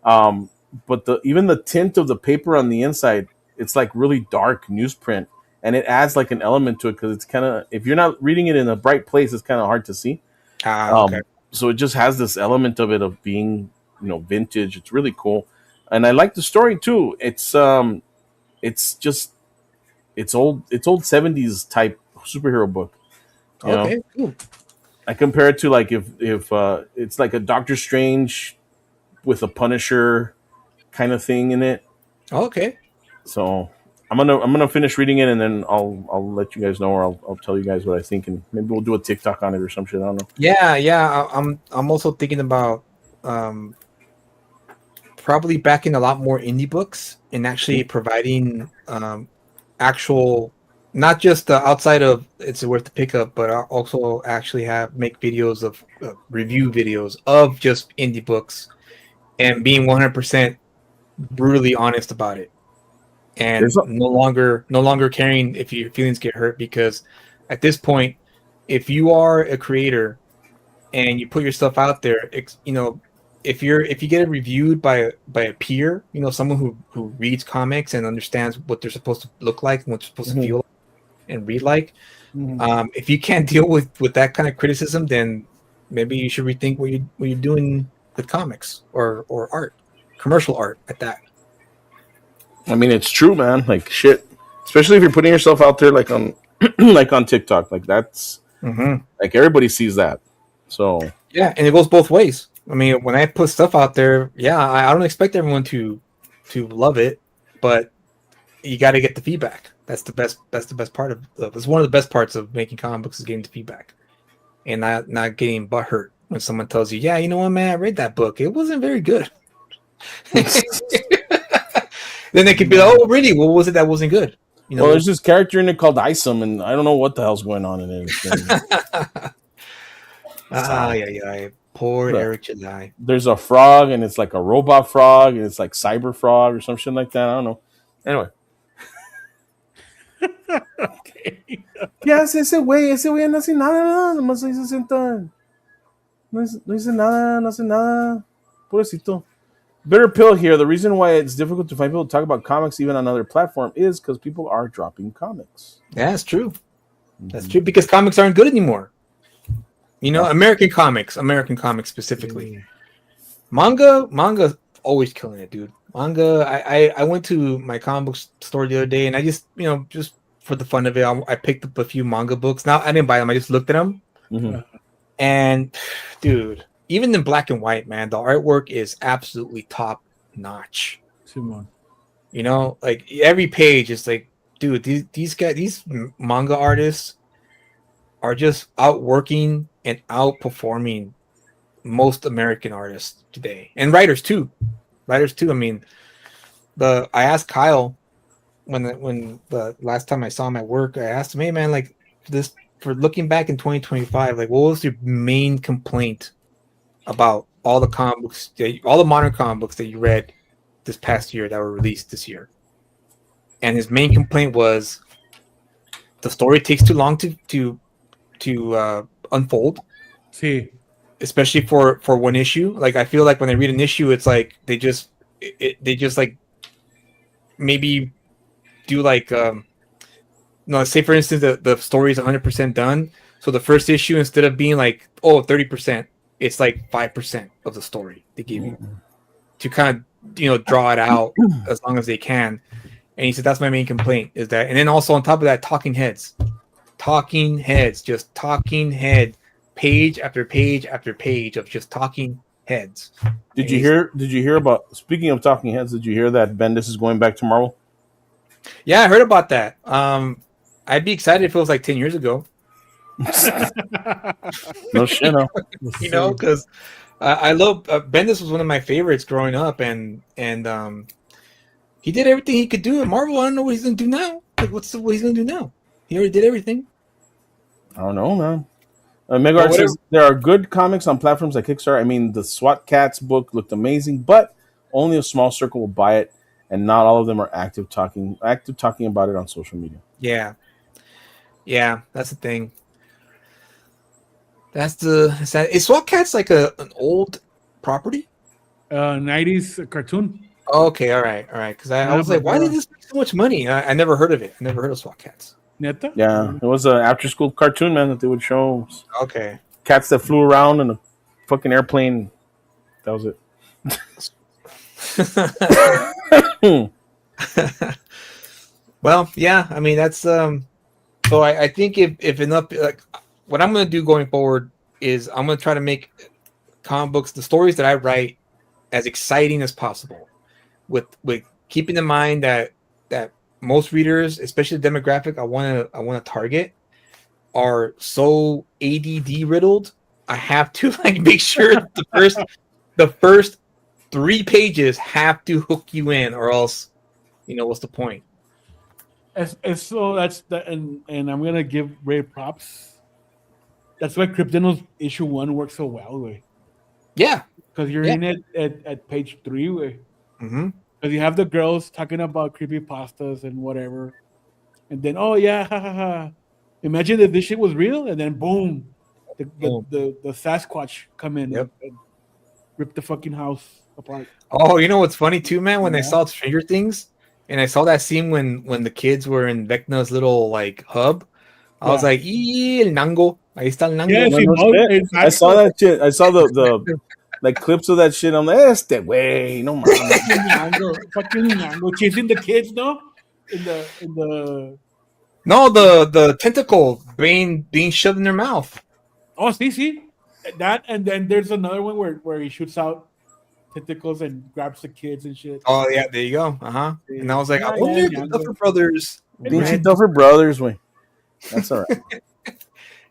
But even the tint of the paper on the inside, it's like really dark newsprint, and it adds like an element to it because it's kind of, if you're not reading it in a bright place, it's kind of hard to see. Okay. So it just has this element of it of being, vintage. It's really cool, and I like the story too. It's old 70s type superhero book. You know? Cool. I compare it to like if it's like a Doctor Strange with a Punisher kind of thing in it. Okay. So I'm gonna finish reading it, and then I'll let you guys know, or I'll tell you guys what I think, and maybe we'll do a TikTok on it or some shit. I don't know. Yeah. I'm also thinking about probably backing a lot more indie books and actually providing actual, not just outside of it's worth the pickup, but I'll also actually make videos of review videos of just indie books and being 100% brutally honest about it, and no longer caring if your feelings get hurt, because at this point, if you are a creator and you put your stuff out there, if you get it reviewed by a peer, someone who reads comics and understands what they're supposed to look like and what they're supposed to feel like and read like, if you can't deal with that kind of criticism, then maybe you should rethink what you're doing with comics or art, commercial art at that. I mean, it's true, man. Like shit, especially if you're putting yourself out there, like on like on TikTok, like that's like everybody sees that. So yeah, and it goes both ways. I mean, when I put stuff out there, I don't expect everyone to love it, but you got to get the feedback. That's the best part of it's one of the best parts of making comic books is getting the feedback and not getting butthurt when someone tells you, yeah, you know what, man, I read that book, it wasn't very good. Then they could be like, oh, really? What was it that wasn't good? Well, there's this character in it called Isom, and I don't know what the hell's going on in it. Poor Eric July. There's a frog, and it's like a robot frog, and it's like cyber frog or some shit like that. I don't know. Anyway. Okay. ¿Qué hace ese güey? Ese güey no hace nada, nomás ahí se sienta. No dice nada, no hace nada. Pobrecito. Bitter pill here. The reason why it's difficult to find people to talk about comics even on another platform is because people are dropping comics. Yeah, that's true. That's true, because comics aren't good anymore. American comics specifically. Manga always killing it, dude. Manga. I went to my comic book store the other day, and I just just for the fun of it, I picked up a few manga books. Now I didn't buy them. I just looked at them, and dude, even in black and white, man, the artwork is absolutely top notch. Like every page is like, dude, these guys, these manga artists are just outworking and outperforming most American artists today, and writers too. I mean, I asked Kyle when the last time I saw him at work, I asked him, hey man, like this, for looking back in 2025, like what was your main complaint about all the comic books, all the modern comic books that you read this past year that were released this year? And his main complaint was the story takes too long to unfold. See, especially for one issue. Like I feel like when I read an issue, it's like they just like maybe do like no, say for instance the story is 100% done. So the first issue, instead of being like 30%, it's like 5% of the story they give you to kind of draw it out as long as they can. And he said that's my main complaint is that, and then also on top of that, talking heads, just talking head, page after page after page of just talking heads. Did you hear about, speaking of talking heads, did you hear that Bendis is going back to Marvel? Yeah, I heard about that. I'd be excited if it was like 10 years ago. No shit, no. Because I love Bendis was one of my favorites growing up, and he did everything he could do at Marvel. I don't know what he's gonna do now. Like, what he's gonna do now? He already did everything. I don't know, man. Mega Art says there are good comics on platforms like Kickstarter. I mean, the SWAT Cats book looked amazing, but only a small circle will buy it, and not all of them are active talking about it on social media. Yeah, that's the thing. Is SWAT Cats like an old property? 90s cartoon. Okay, all right. Because I was like, why did this make so much money? I never heard of it. I never heard of SWAT Cats. Neta? Yeah, it was an after-school cartoon, man, that they would show. Okay. Cats that flew around in a fucking airplane. That was it. Well, yeah. I mean, that's so. I think if enough, like, what I'm gonna do going forward is I'm gonna try to make comic books, the stories that I write, as exciting as possible, with keeping in mind that most readers, especially the demographic I want to target, are so ADD riddled. I have to like make sure the first 3 pages have to hook you in, or else, what's the point? So that's the and I'm gonna give Ray props. That's why Cryptonos issue 1 works so well, way. Yeah, because you're in it at page 3, way. Mm-hmm. Because you have the girls talking about creepypastas and whatever, and then ha. Imagine if this shit was real, and then boom, the Sasquatch come in and rip the fucking house apart. Oh, you know what's funny too, man? When I saw Stranger Things, and I saw that scene when the kids were in Vecna's little like hub, I was like, el nango. Ahí está el nango. Yeah, I saw that shit. I saw the like clips of that shit. I'm like, este way, no mames. Fucking nango chasing the kids, no? In the No, the tentacle being shoved in their mouth. Oh, see that, and then there's another one where he shoots out tentacles and grabs the kids and shit. Oh yeah, there you go. And I was like, I wonder if the Duffer Brothers, Duffer Brothers, way. That's all right.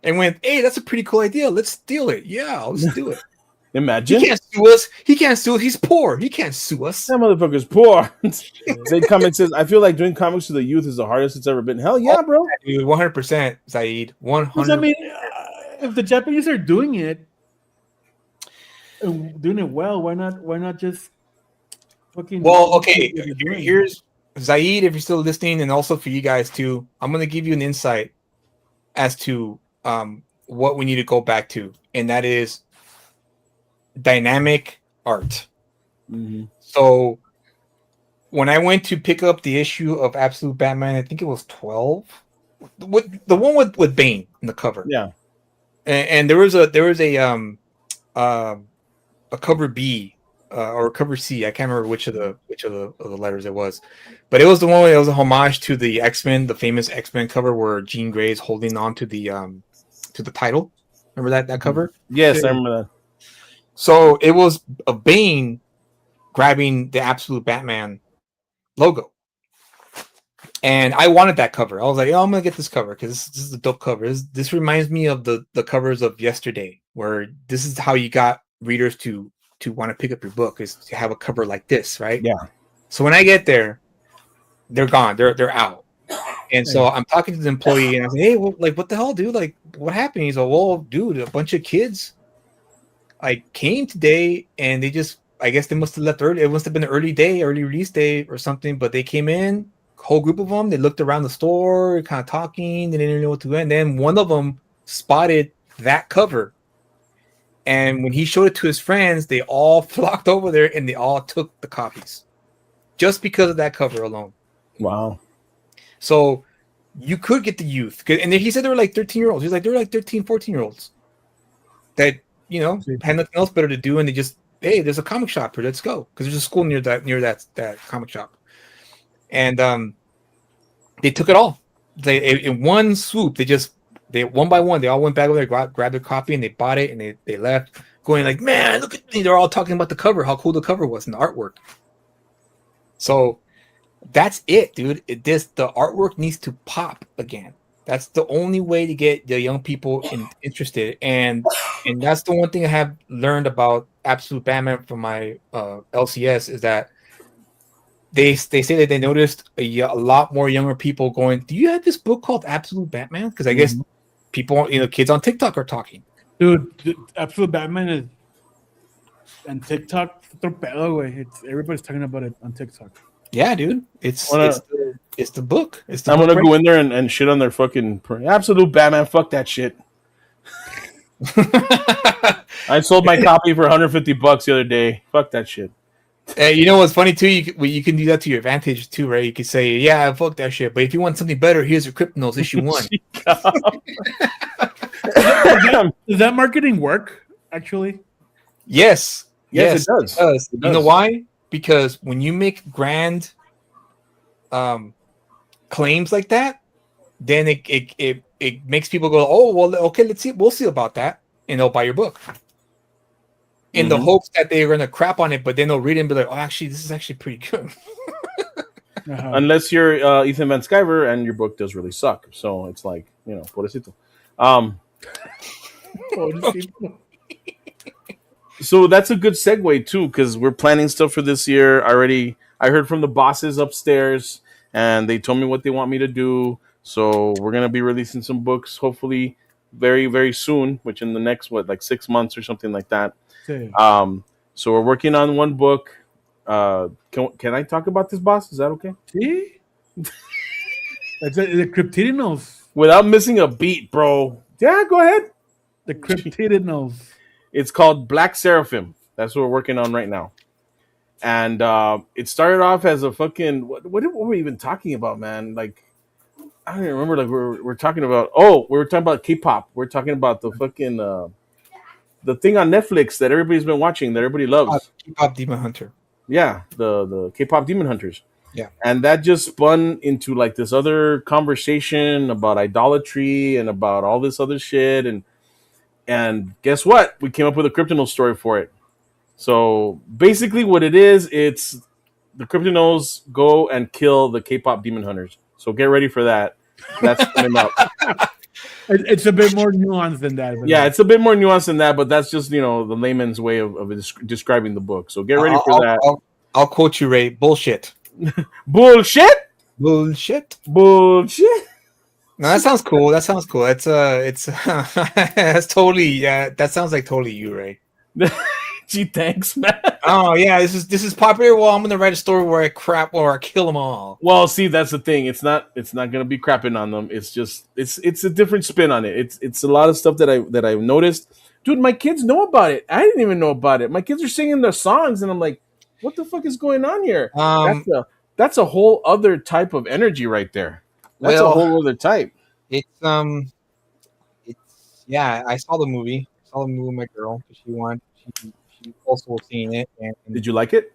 And went, hey, that's a pretty cool idea. Let's steal it. Yeah, let's do it. Imagine. He can't sue us. He can't sue us. He's poor. He can't sue us. That motherfucker's poor. Zaid Comics says, I feel like doing comics to the youth is the hardest it's ever been. Hell yeah, bro. Dude, 100%, Zaid. 100%. I mean, if the Japanese are doing it well, why not just fucking... Well, okay. Here's Zaid, if you're still listening, and also for you guys too, I'm going to give you an insight as to what we need to go back to, and that is dynamic art. Mm-hmm. So when I went to pick up the issue of Absolute Batman, I think it was 12, the one with Bane in the cover. Yeah, and there was a cover B or cover C. I can't remember which of the letters it was, but it was the one where it was a homage to the X-Men, the famous X-Men cover where Jean Grey is holding on to the title. Remember that cover? Yes, I remember that. So it was a Bane grabbing the Absolute Batman logo. And I wanted that cover. I was like, I'm going to get this cover because this is a dope cover. This reminds me of the covers of yesterday, where this is how you got readers to want to pick up your book, is to have a cover like this, right? Yeah. So when I get there, they're gone. They're out. And so I'm talking to the employee and I say, hey, well, like, what the hell, dude? Like, what happened? He's like, well, dude, a bunch of kids came today and they just, I guess they must have left early. It must have been an early release day or something, but they came in, whole group of them. They looked around the store, kind of talking. They didn't know what to do. And then one of them spotted that cover And when he showed it to his friends, they all flocked over there and they all took the copies just because of that cover alone. Wow. So you could get the youth. And then he said they were like 13-year-olds. He's like, they're like 13, 14-year-olds that, had nothing else better to do. And they just, hey, there's a comic shop here. Let's go. Because there's a school near that comic shop. And they took it all. In one swoop, they one by one, they all went back over there, grabbed their copy, and they bought it, and they left, going like, man, look at me. They're all talking about the cover, how cool the cover was, and the artwork. So that's it, dude. The artwork needs to pop again. That's the only way to get the young people interested, and that's the one thing I have learned about Absolute Batman from my LCS is that they say that they noticed a lot more younger people going, do you have this book called Absolute Batman? Because I guess people, kids on TikTok are talking. Dude, Absolute Batman is and TikTok, everybody's talking about it on TikTok. Yeah, dude. It's the book. I'm gonna go in there and shit on their fucking Absolute Batman. Fuck that shit. I sold my copy for $150 the other day. Fuck that shit. You know what's funny too? You can do that to your advantage too, right? You can say, "Yeah, fuck that shit," but if you want something better, here's your Kryptonite issue 1. Does that marketing work? Actually, yes, it does. You know why? Because when you make grand claims like that, then it makes people go, "Oh, well, okay, let's see. We'll see about that," and they'll buy your book. In the hopes that they're going to crap on it, but then they'll read it and be like, oh, actually, this is actually pretty good. Unless you're Ethan Van Sciver and your book does really suck. So it's like, pobrecito. So that's a good segue, too, because we're planning stuff for this year. I heard from the bosses upstairs, and they told me what they want me to do. So we're going to be releasing some books, hopefully, very, very soon, which in the next, 6 months or something like that. So we're working on one book. Can I talk about this, boss? Is that okay? See? That's the Cryptidinos. Without missing a beat, bro. Yeah, go ahead. The Cryptidinos. It's called Black Seraphim. That's what we're working on right now. And it started off as a fucking... What were we even talking about, man? Like, I don't even remember. Like, we're talking about... Oh, we were talking about K-pop. We're talking about the fucking... the thing on Netflix that everybody's been watching, that everybody loves. K-pop Demon Hunter. Yeah, the K-pop Demon Hunters. Yeah. And that just spun into like this other conversation about idolatry and about all this other shit. And guess what? We came up with a Kryptonite story for it. So basically what it is, it's the Kryptonites go and kill the K-pop Demon Hunters. So get ready for that. That's coming up. It's a bit more nuanced than that. Yeah, it's a bit more nuanced than that, but that's just, the layman's way of describing the book. So get ready for that. I'll quote you, Ray. Bullshit. Bullshit? Bullshit. Bullshit? No, that sounds cool. That's that's totally, that sounds like totally you, Ray. Gee, thanks, man. Oh, yeah, this is popular. Well, I'm going to write a story where I kill them all. Well, see, that's the thing. It's not going to be crapping on them. It's just it's a different spin on it. It's a lot of stuff that I've noticed. Dude, my kids know about it. I didn't even know about it. My kids are singing their songs, and I'm like, what the fuck is going on here? That's a whole other type of energy right there. That's a whole other type. It's yeah. I saw the movie. With my girl. She also was seeing it. And did you like it?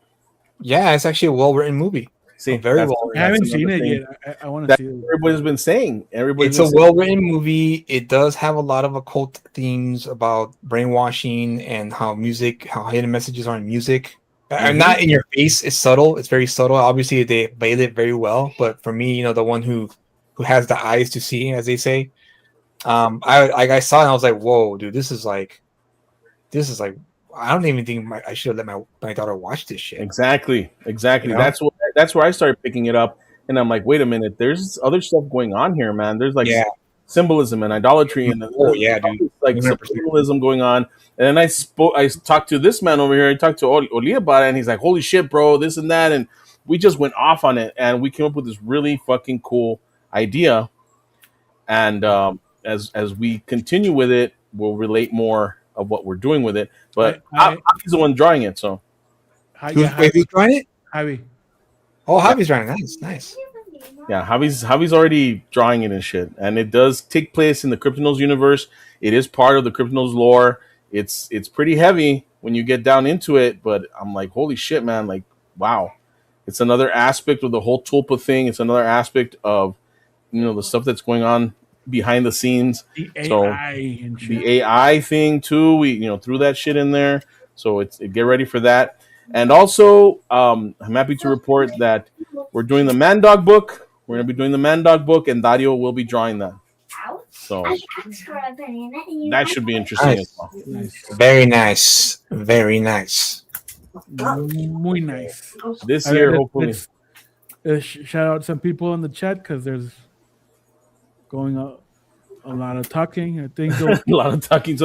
Yeah, it's actually a well-written movie. See, very well. I haven't seen it yet. I want to see it. Everybody's been saying. It's a well-written movie. It does have a lot of occult themes about brainwashing and how hidden messages are in music. Mm-hmm. Not in your face. It's subtle. It's very subtle. Obviously, they veil it very well. But for me, the one who has the eyes to see, as they say, I saw it and I was like, whoa, dude, this is like. I don't even think I should have let my daughter watch this shit. Exactly. That's where I started picking it up, and I'm like, wait a minute, there's other stuff going on here, man. There's like symbolism and idolatry, and dude, like symbolism going on. And then I talked to this man over here. I talked to Oli about it, and he's like, holy shit, bro, this and that, and we just went off on it, and we came up with this really fucking cool idea. And as we continue with it, we'll relate more of what we're doing with it. But I Javi's the one drawing it, so Who's trying it? Javi. Oh, yeah, Javi's trying it. Nice. yeah. Javi's already drawing it and shit, and it does take place in the Kryptonos universe. It is part of the Kryptonos lore. It's pretty heavy when you get down into it, but I'm like, holy shit, man! Like, wow. It's another aspect of the whole Tulpa thing. It's another aspect of the stuff that's going on behind the scenes. The So AI and shit. the AI thing too, we threw that shit in there. So get ready for that. And also, I'm happy to report that we're doing the Man Dog book. We're gonna be doing the Man Dog book, and Dario will be drawing that. So that should be interesting as Nice. well. Nice. Very nice. Very nice. Muy nice. This All right, year, hopefully. let's shout out some people in the chat because there's going a lot of talking. I think A lot of talking.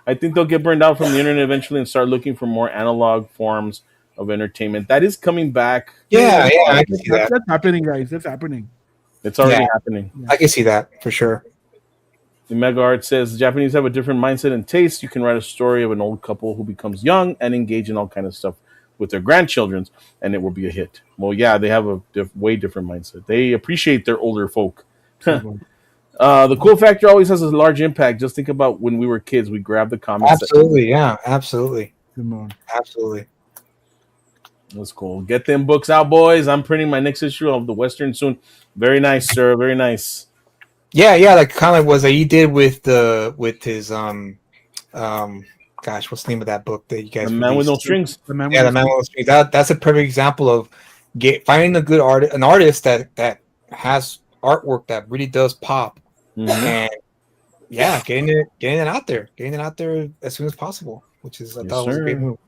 I think they'll get burned out from the internet eventually and start looking for more analog forms of entertainment. That is coming back. Yeah, I can see that. that's happening, guys. That's happening. It's already Yeah. happening. I can see that for sure. The Mega Art says the Japanese have a different mindset and taste. You can write a story of an old couple who becomes young and engage in all kind of stuff with their grandchildren, and it will be a hit. Well, yeah, they have a way different mindset. They appreciate their older folk. The cool factor always has a large impact. Just think about when we were kids. We grabbed the comics. Absolutely, yeah, absolutely. Come on. Absolutely. That's cool. Get them books out, boys. I'm printing my next issue of the Western soon. Very nice, sir. Very nice. Yeah, like kind of was that he did with his gosh, what's the name of that book that you guys The Man with No released? Strings. The man Yeah, the with Man with No Strings. That's a perfect example of finding a good an artist that has artwork that really does pop, Mhm. and yeah, getting it out there as soon as possible, which is I Yes, thought was a great sir. move.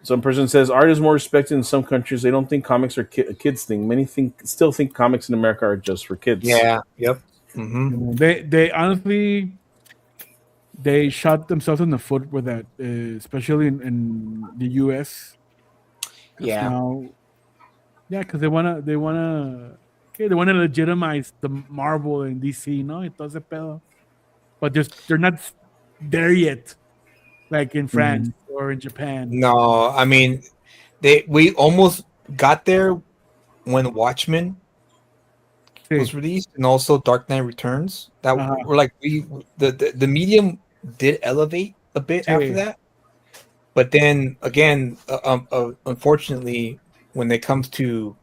Some person says art is more respected in some countries. They don't think comics are a kids thing. Many still think comics in America are just for kids. Yeah. Yep. Mm-hmm. They honestly they shot themselves in the foot with that, especially in the U.S. Yeah. Now, yeah, because they wanna legitimize the Marvel and DC, no, entonces pedo. But they're not there yet, like in France or in Japan. No, I mean, we almost got there when Watchmen was released, and also Dark Knight Returns. That were like the medium did elevate a bit after that, but then again, unfortunately, when it comes to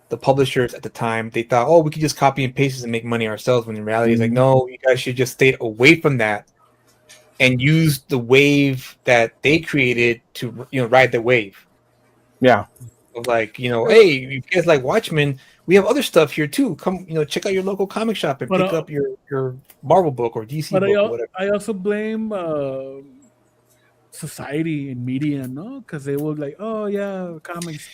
the publishers at the time, they thought, oh, we could just copy and paste this and make money ourselves. When in reality, it's like, no, you guys should just stay away from that and use the wave that they created to ride the wave. Yeah. Like, hey, if you guys like Watchmen, we have other stuff here too. Come, check out your local comic shop and pick up your Marvel book or DC book or whatever. I also blame society and media, no, because they will like, oh yeah, comics,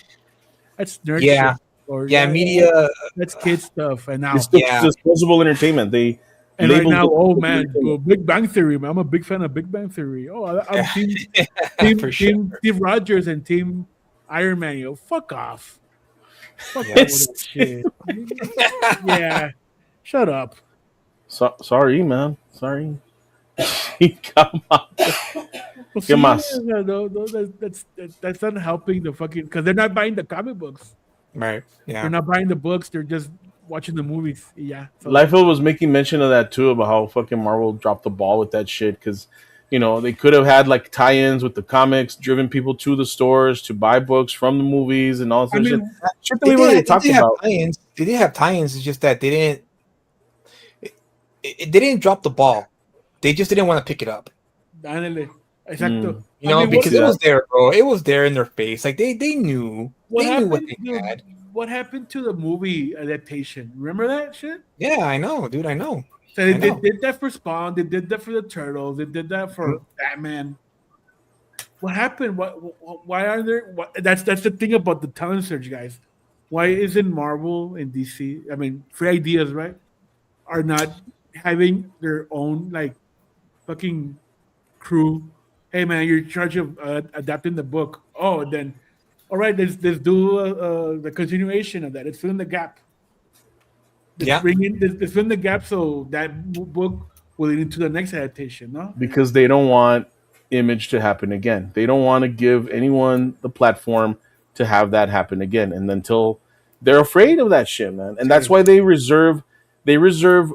that's nerd shit. Or, media, that's kid stuff. And now it's disposable entertainment. They and right now, oh man, Big Bang Theory, man. I'm a big fan of Big Bang Theory. Oh, I'm team Steve Rogers and Team Iron Man. Yo, fuck off. Fuck off with that shit. Yeah, shut up. Sorry, man. Sorry. Come on. That's not helping the fucking, because they're not buying the comic books. Right. Yeah. They're not buying the books. They're just watching the movies. Yeah. So. Liefeld was making mention of that too, about how fucking Marvel dropped the ball with that shit, because they could have had like tie-ins with the comics, driven people to the stores to buy books from the movies and all that shit. They did have tie-ins. It's just that they didn't. They didn't drop the ball. They just didn't want to pick it up. Exacto. Because it was there, bro. It was there in their face. Like they knew. What they had. What happened to the movie adaptation? Remember that shit? Yeah, I know, dude. I know. So they did that for Spawn. They did that for the Turtles. They did that for Batman. What happened? Why are there? That's the thing about the talent search, guys. Why isn't Marvel and DC? I mean, free ideas, right? Are not having their own like fucking crew. Hey man, you're in charge of adapting the book. Oh, then, all right, let's do the continuation of that. Let's fill in the gap. Let's fill in the gap so that book will lead into the next adaptation. No, because they don't want Image to happen again. They don't want to give anyone the platform to have that happen again. And until they're afraid of that shit, man. And that's why they reserve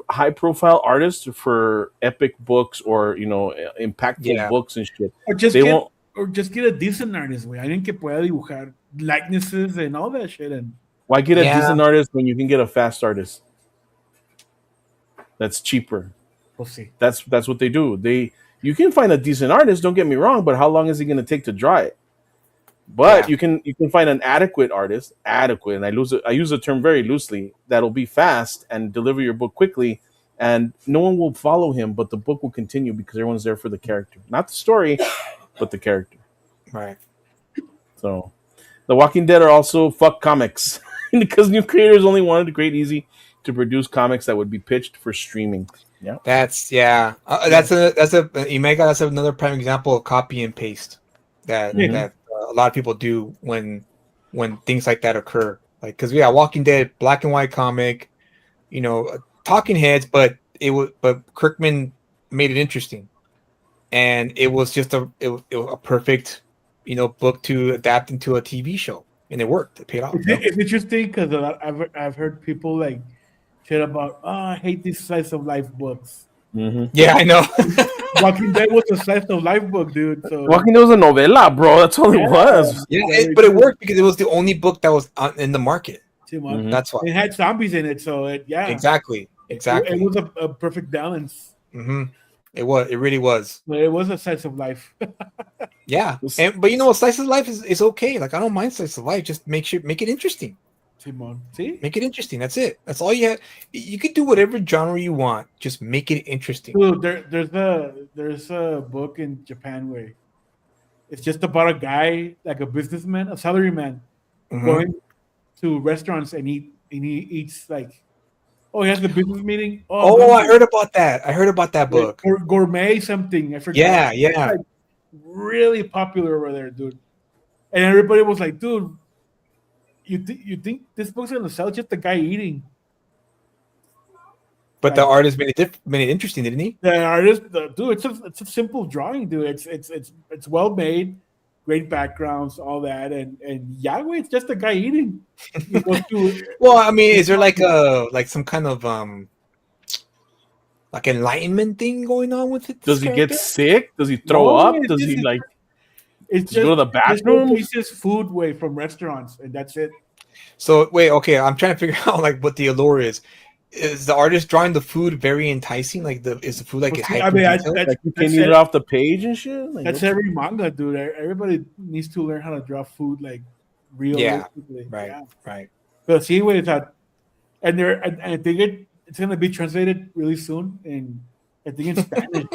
high profile artists for epic books or impactful books and shit. Or just They get won't. or just get a decent artist, güey. Alguien que pueda dibujar likenesses and all that shit. And Why get a Yeah. decent artist when you can get a fast artist? That's cheaper. we'll see. That's what they do. You can find a decent artist. Don't get me wrong, but how long is he going to take to draw it? But you can find an adequate artist, and I use the term very loosely, that'll be fast and deliver your book quickly, and no one will follow him, but the book will continue because everyone's there for the character, not the story, but the character. Right. So, The Walking Dead are also fuck comics because new creators only wanted to create easy to produce comics that would be pitched for streaming. Yeah, That's another prime example of copy and paste that a lot of people do when things like that occur. Like, because Walking Dead, black and white comic, talking heads, but Kirkman made it interesting, and it was just a perfect book to adapt into a TV show, and it worked. It paid off. It's interesting because I've heard people like shit about, I hate these slice of life books. Mm-hmm. Yeah, I know. Walking Dead was a slice of life book, dude. So Walking Dead was a novela, bro. That's all it was. Yeah, but it worked because it was the only book that was in the market. Mm-hmm. That's why it had zombies in it, so exactly. It was a perfect balance. Mm-hmm. It really was. But it was a slice of life. Yeah, but slice of life is okay. Like, I don't mind slice of life. Just make it interesting. Simon, see, make it interesting. That's it. That's all you have. You can do whatever genre you want. Just make it interesting. Dude, there's a book in Japan where it's just about a guy, like a businessman, a salaryman, going to restaurants and he eats like, he has the business meeting. I heard about that. I heard about that book. Or gourmet something. I forgot. Yeah. It's like really popular over there, dude. And everybody was like, dude, you think this book's gonna sell? Just the guy eating. But the artist made it interesting, didn't he? The artist, dude, it's a simple drawing, dude. It's well made, great backgrounds, all that, and Yahweh, it's just a guy eating. Well, I mean, is there like some kind of like enlightenment thing going on with it? Does he get sick? Does he throw up? Does he like? It's just go to the bathroom. It's just food way from restaurants, and that's it. So wait, okay, I'm trying to figure out like what the allure is. Is the artist drawing the food very enticing? Like, is the food like? I mean, like you can eat it off the page and shit. Like, that's every manga, dude. Everybody needs to learn how to draw food like realistically. Right. But see, wait, that, and I think it's gonna be translated really soon, and I think in Spanish.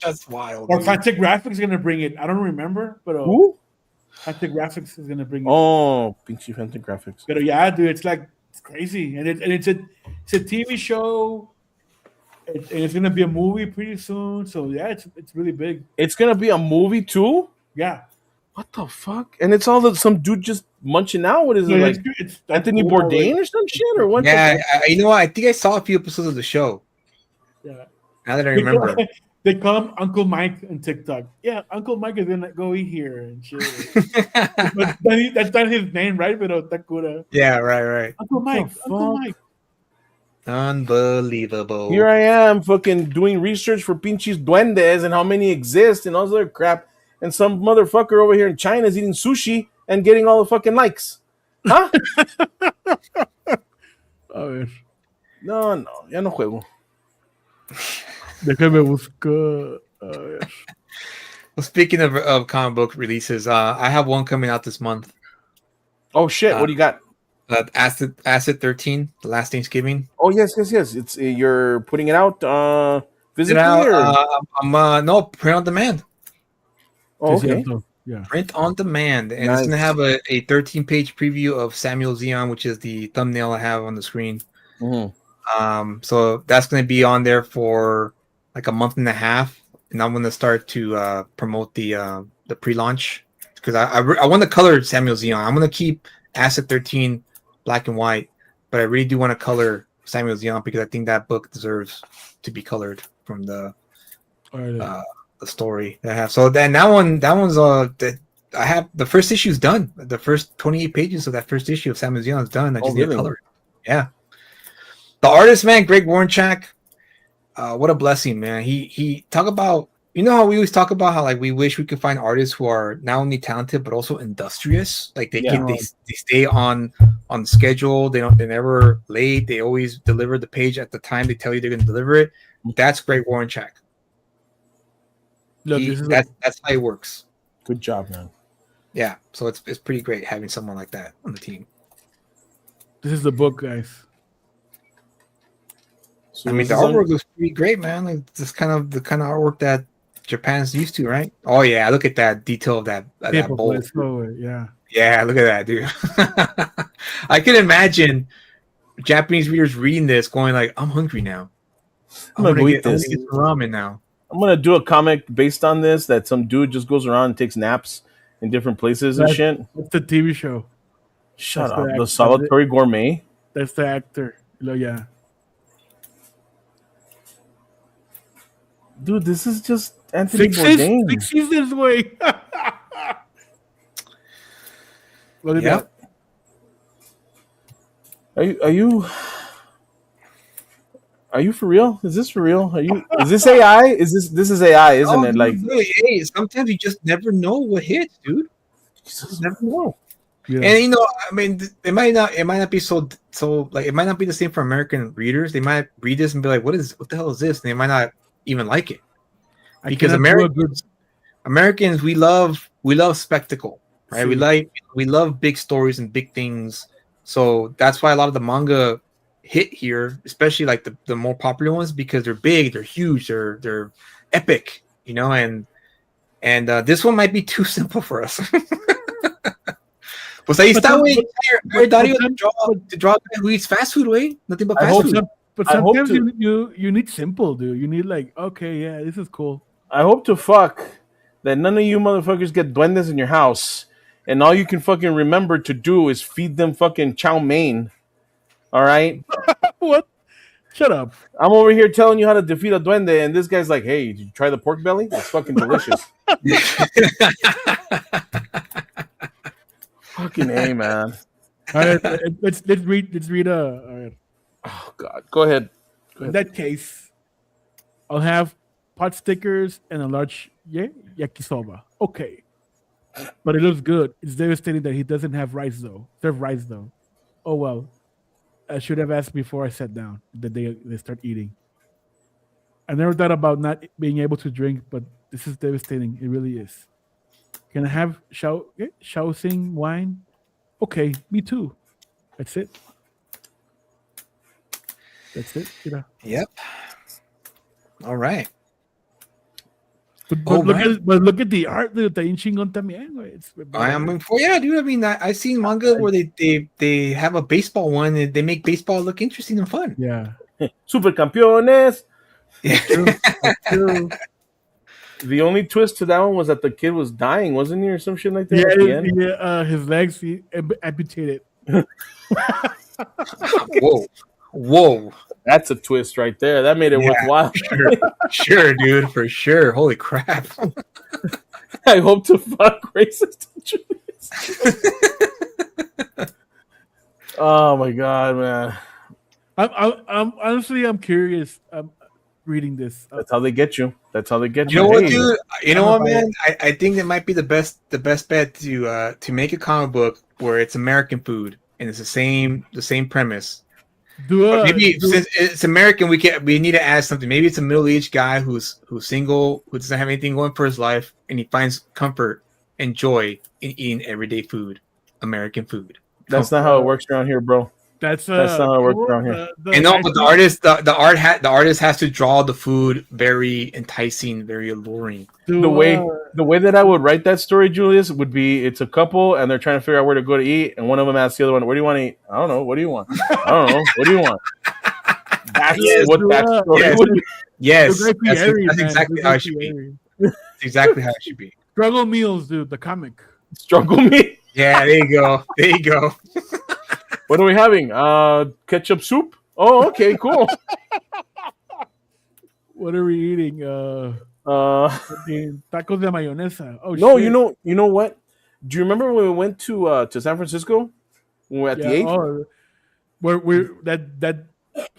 That's wild. Or Fantagraphics is gonna bring it. I don't remember, but who? Fantagraphics is gonna bring it. Oh, pinche Fantagraphics. But yeah, dude, it's crazy, and it's a TV show, and it's gonna be a movie pretty soon. So yeah, it's really big. It's gonna be a movie too. Yeah. What the fuck? And it's all some dude just munching out. What is it like? It's Anthony Bourdain or some shit or what? Yeah, you know what? I think I saw a few episodes of the show. Yeah. Now that I remember. They call him Uncle Mike on TikTok. Yeah, Uncle Mike is gonna go eat here and shit. That's not his name, right? Pero Takura. Yeah, right. Uncle Mike. Unbelievable. Here I am, fucking doing research for pinches duendes and how many exist and all this other crap. And some motherfucker over here in China is eating sushi and getting all the fucking likes. Huh? A ver. No, ya no juego. Déjame buscar. Well, speaking of comic book releases, I have one coming out this month. Oh shit! What do you got? Acid 13, The Last Thanksgiving. Oh yes. It's you're putting it out physically no, print on demand. Oh, okay. Yeah. Print on demand, and it's gonna have a 13-page preview of Samuel Zion, which is the thumbnail I have on the screen. Mm-hmm. So that's gonna be on there for like a month and a half, and I'm gonna start to promote the pre-launch because I want to color Samuel Zion. I'm gonna keep Acid 13 black and white, but I really do want to color Samuel Zion because I think that book deserves to be colored from the the story that I have. So then that one's I have the first issue's done. The first 28 pages of that first issue of Sam and Zeon is done. I just need to color it. Yeah. The artist, man, Greg Warnchak. What a blessing, man. He talk about, you know how we always talk about how like we wish we could find artists who are not only talented but also industrious. Like they stay on schedule. They're never late. They always deliver the page at the time they tell you they're going to deliver it. That's Greg Warnchak. Look, that's how it works. Good job, man. Yeah, so it's pretty great having someone like that on the team. This is the book, guys. So I mean, the artwork looks pretty great, man. Like this kind of the kind of artwork that Japan's used to, right? Oh yeah, look at that detail of that bowl. Yeah. Yeah, look at that, dude. I can imagine Japanese readers reading this, going like, "I'm hungry now. I'm gonna get some ramen now." I'm gonna do a comic based on this. That some dude just goes around and takes naps in different places and shit. It's the TV show. Shut up. The Solitary Gourmet. That's the actor. Yeah. Dude, this is just Anthony Bourdain. Fix this way. Look at that. Are you for real? Is this for real? Is this AI? This is AI, isn't it? Like, hey, sometimes you just never know what hits, dude. You just never know. Yeah. And you know, I mean, it might not be so like it might not be the same for American readers. They might read this and be like, what the hell is this? And they might not even like it. Because Americans, we love spectacle, right? We love big stories and big things. So that's why a lot of the manga hit here, especially like the more popular ones, because they're big, they're huge, they're epic, you know, and this one might be too simple for us. Pues ahí está, güey. Dario to draw who eats fast food, way. Nothing but fast food. But sometimes you need simple, dude. You need like, okay, yeah, this is cool. I hope to fuck that none of you motherfuckers get duendes in your house, and all you can fucking remember to do is feed them fucking chow mein. All right? What? Shut up. I'm over here telling you how to defeat a duende, and this guy's like, hey, did you try the pork belly? It's fucking delicious. Fucking A, man. All right, let's read all right. Oh God, go ahead. In that case, I'll have pot stickers and a large yakisoba. Okay, but it looks good. It's devastating that he doesn't have rice though. Serve rice though. Oh well, I should have asked before I sat down. That they start eating. I never thought about not being able to drink, but this is devastating. It really is. Can I have Shaoxing wine? Okay, me too. That's it. You know. Yep. All right. But look at the art, dude. Está bien chingón también, güey. Yeah, dude. I mean, I've seen manga where they have a baseball one and they make baseball look interesting and fun. Yeah. Super campeones. Yeah. True. The only twist to that one was that the kid was dying, wasn't he, or some shit like that? Yeah. His legs amputated. Whoa. That's a twist right there. That made it worthwhile. Sure, dude, for sure. Holy crap. I hope to fuck racist. Oh my God, man. I'm honestly, I'm curious. I'm reading this. That's how they get you. You know what, dude? You know what, man? I think that might be the best bet to make a comic book where it's American food and it's the same premise. Since it's American, we need to add something. Maybe it's a middle-aged guy who's single, who doesn't have anything going for his life, and he finds comfort and joy in eating everyday food, American food. That's not how it works around here, bro. That's not how it works around here. But the artist has to draw the food very enticing, very alluring. The way that I would write that story, Julius, would be it's a couple and they're trying to figure out where to go to eat, and one of them asks the other one, "Where do you want to eat?" "I don't know. What do you want?" "I don't know. What do you want?" That's what that story would be. Yes, that's exactly how it should be. That's exactly how it should be. Struggle Meals, dude. The comic. Struggle Meals. Yeah, there you go. What are we having? Ketchup soup? Oh, okay, cool. What are we eating? Fucking tacos de mayonesa. Oh no, shit. you know what? Do you remember when we went to San Francisco when we were at the Yeah. eighth? Oh, we're that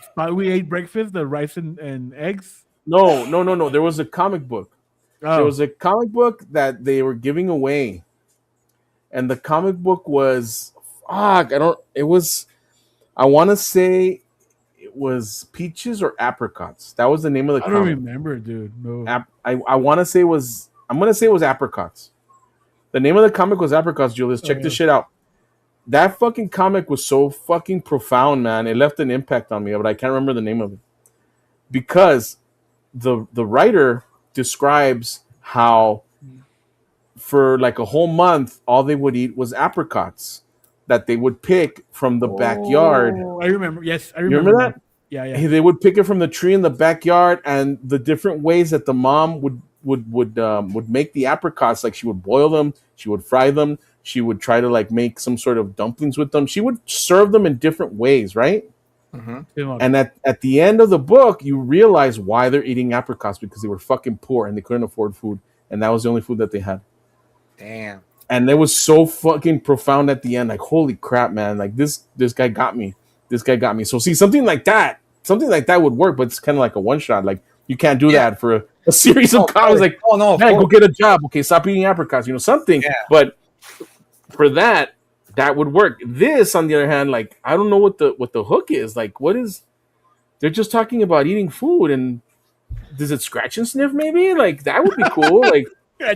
spot we ate breakfast, the rice and eggs. No. There was a comic book. There Oh, was a comic book that they were giving away, and the comic book was fuck. I don't. It was. I want to say it was peaches or apricots. That was the name of the I don't comic. remember, dude. No. I want to say it was. I'm gonna say it was apricots. The name of the comic was apricots. Julius, check this shit out. That fucking comic was so fucking profound, man. It left an impact on me, but I can't remember the name of it because the writer describes how for like a whole month all they would eat was apricots that they would pick from the backyard. Oh, I remember. Yes, I You remember remember that? Yeah, yeah. They would pick it from the tree in the backyard, and the different ways that the mom would make the apricots. Like she would boil them, she would fry them, she would try to like make some sort of dumplings with them. She would serve them in different ways, right? And at the end of the book, you realize why they're eating apricots because they were fucking poor and they couldn't afford food, and that was the only food that they had. Damn. And it was so fucking profound at the end. Like, holy crap, man! Like this guy got me. This guy got me. So see, something like that would work, but it's kind of like a one shot. Like you can't do that for a series of comics. Like, oh no, man, go get a job. Okay, stop eating apricots. You know, something. Yeah. But for that would work. This, on the other hand, like I don't know what the hook is. Like, what is? They're just talking about eating food, and does it scratch and sniff? Maybe like that would be cool. Like, yeah,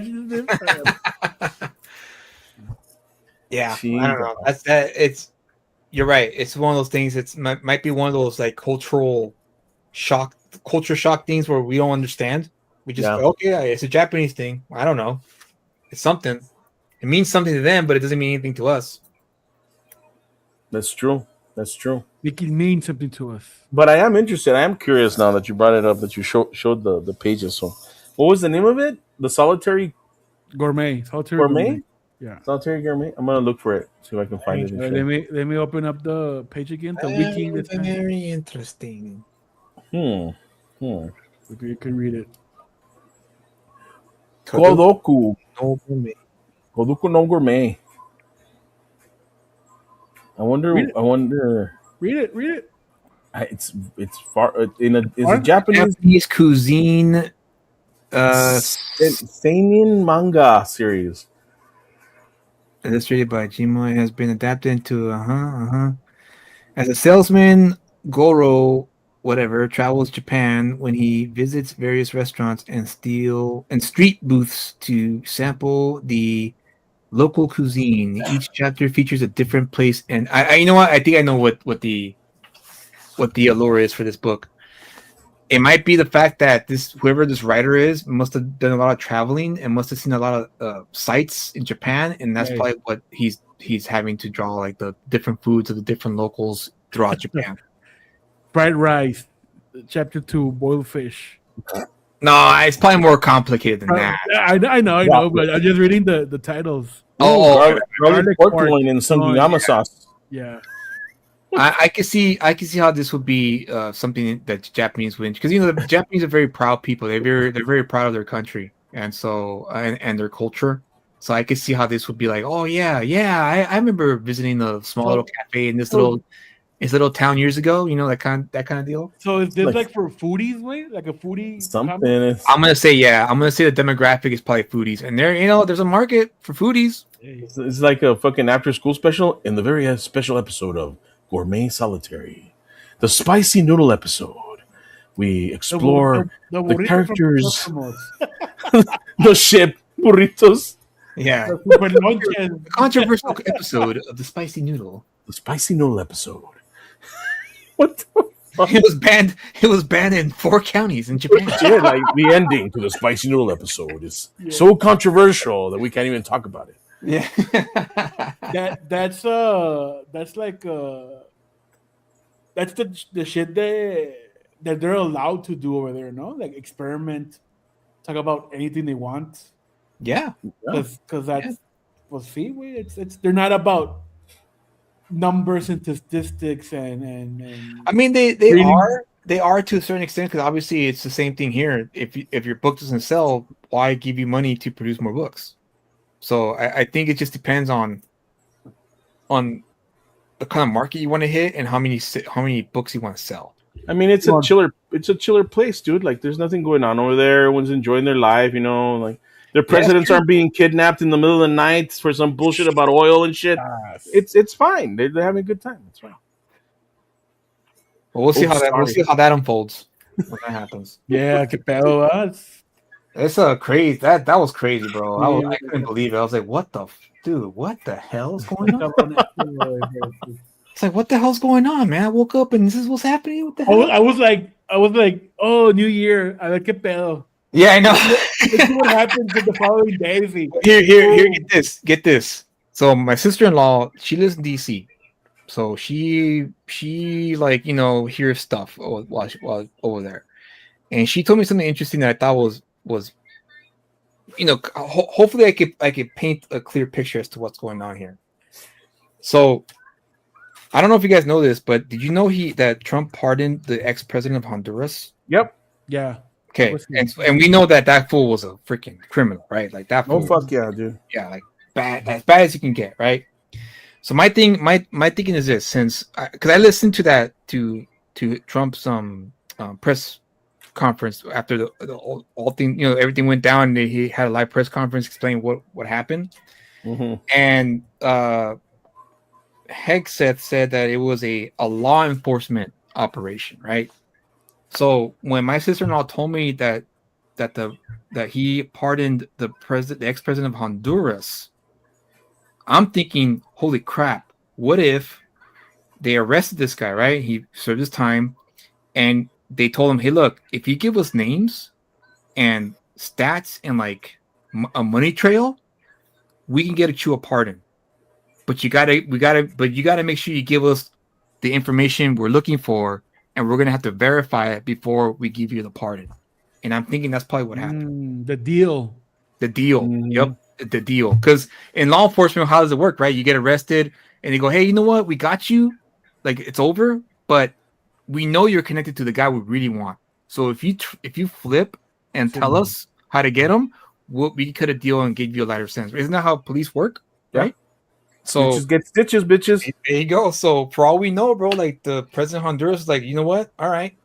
I don't know. That's that. It's you're right. It's one of those things. It's might be one of those like culture shock things where we don't understand. We just go, okay, it's a Japanese thing. I don't know. It's something. It means something to them, but it doesn't mean anything to us. That's true. That's true. It can mean something to us. But I am interested. I am curious now that you brought it up, that you showed the pages. So, what was the name of it? The Solitary Gourmet. Gourmet? Yeah. Solitary Gourmet? I'm going to look for it. See if I can find it. Let me open up the page again. The wiki. Very interesting. You can read it. Kodoku. No Gourmet. Kodoku no Gourmet. I wonder. Read it. It's far in a Japanese cuisine. seinen manga series. Illustrated by Jima. It has been adapted into As a salesman, Goro travels Japan when he visits various restaurants and street booths to sample the local cuisine. Each chapter features a different place, and I you know what? I think I know what the allure is for this book. It might be the fact that whoever this writer is must have done a lot of traveling and must have seen a lot of sites in Japan, and that's probably what he's having to draw, like the different foods of the different locals throughout Japan. Fried rice, chapter 2, boiled fish. No, it's probably more complicated than that. I know, but I'm just reading the titles. Garlic pork loin and some yama sauce. Yeah. I can see how this would be something that the Japanese would, because the Japanese are very proud people. They're very proud of their country, and so and their culture. So I can see how this would be like, oh yeah. I remember visiting a small little cafe in this little town years ago. That kind of deal. So is this like for foodies, way like a foodie? Something. I'm gonna say the demographic is probably foodies, and there's a market for foodies. It's like a fucking after school special in the very special episode of Gourmet Solitary, the spicy noodle episode. We explore the characters, the ship burritos. Yeah, the controversial episode of the spicy noodle. The spicy noodle episode. What the fuck? It was banned in 4 counties in Japan. Yeah, like the ending to the spicy noodle episode is so controversial that we can't even talk about it. Yeah. that's the shit that they're allowed to do over there, no? Like experiment, talk about anything they want. Yeah. Because that's it's they're not about numbers and statistics and I mean they are, they are to a certain extent, because obviously it's the same thing here. If your book doesn't sell, why give you money to produce more books? So I think it just depends on the kind of market you want to hit and how many books you want to sell. I mean, it's Well, a chiller place, dude. Like, there's nothing going on over there. Everyone's enjoying their life, you know. Like, their presidents aren't being kidnapped in the middle of the night for some bullshit about oil and shit. It's fine. They're having a good time. It's fine. But we'll see Sorry. how that unfolds when that happens. yeah, que pedo, It's a crazy that was crazy, bro. Yeah. I couldn't believe it. I was like, dude, what the hell is going on? It's like, what the hell's going on, man? I woke up and this is what's happening. What the hell? I was like, oh, New Year. A ver qué pedo. Yeah, I know. Let's see what happens in the following days. Here, get this. So my sister-in-law, she lives in DC. So she like, you know, hears stuff while over there. And she told me something interesting that I thought was you know, hopefully I could paint a clear picture as to what's going on here. So I don't know if you guys know this, but did you know that Trump pardoned the ex-president of Honduras? Yep. Yeah. Okay, and we know that fool was a freaking criminal, right? Like that fool. Oh, fuck yeah, dude. Yeah, like as bad as you can get, right? So my thinking is this: since because I listened to that to Trump's press conference after the all thing, you know, everything went down, and he had a live press conference explaining what happened, and Hegseth said that it was a law enforcement operation, right? So when my sister-in-law told me that he pardoned the ex-president of Honduras, I'm thinking, holy crap, what if they arrested this guy, right? He served his time, and they told him, hey, look, if you give us names and stats and like a money trail, we can get you a pardon. But you gotta make sure you give us the information we're looking for, and we're gonna have to verify it before we give you the pardon. And I'm thinking that's probably what happened. The deal. Yep, the deal. Because in law enforcement, how does it work, right? You get arrested, and they go, "Hey, you know what? We got you. Like, it's over, but we know you're connected to the guy we really want. So if you flip and tell us how to get him, we cut a deal and give you a lighter sentence. Isn't that how police work, right?" So stitches get stitches, bitches. There you go. So for all we know, bro, like the president of Honduras is like, you know what? All right.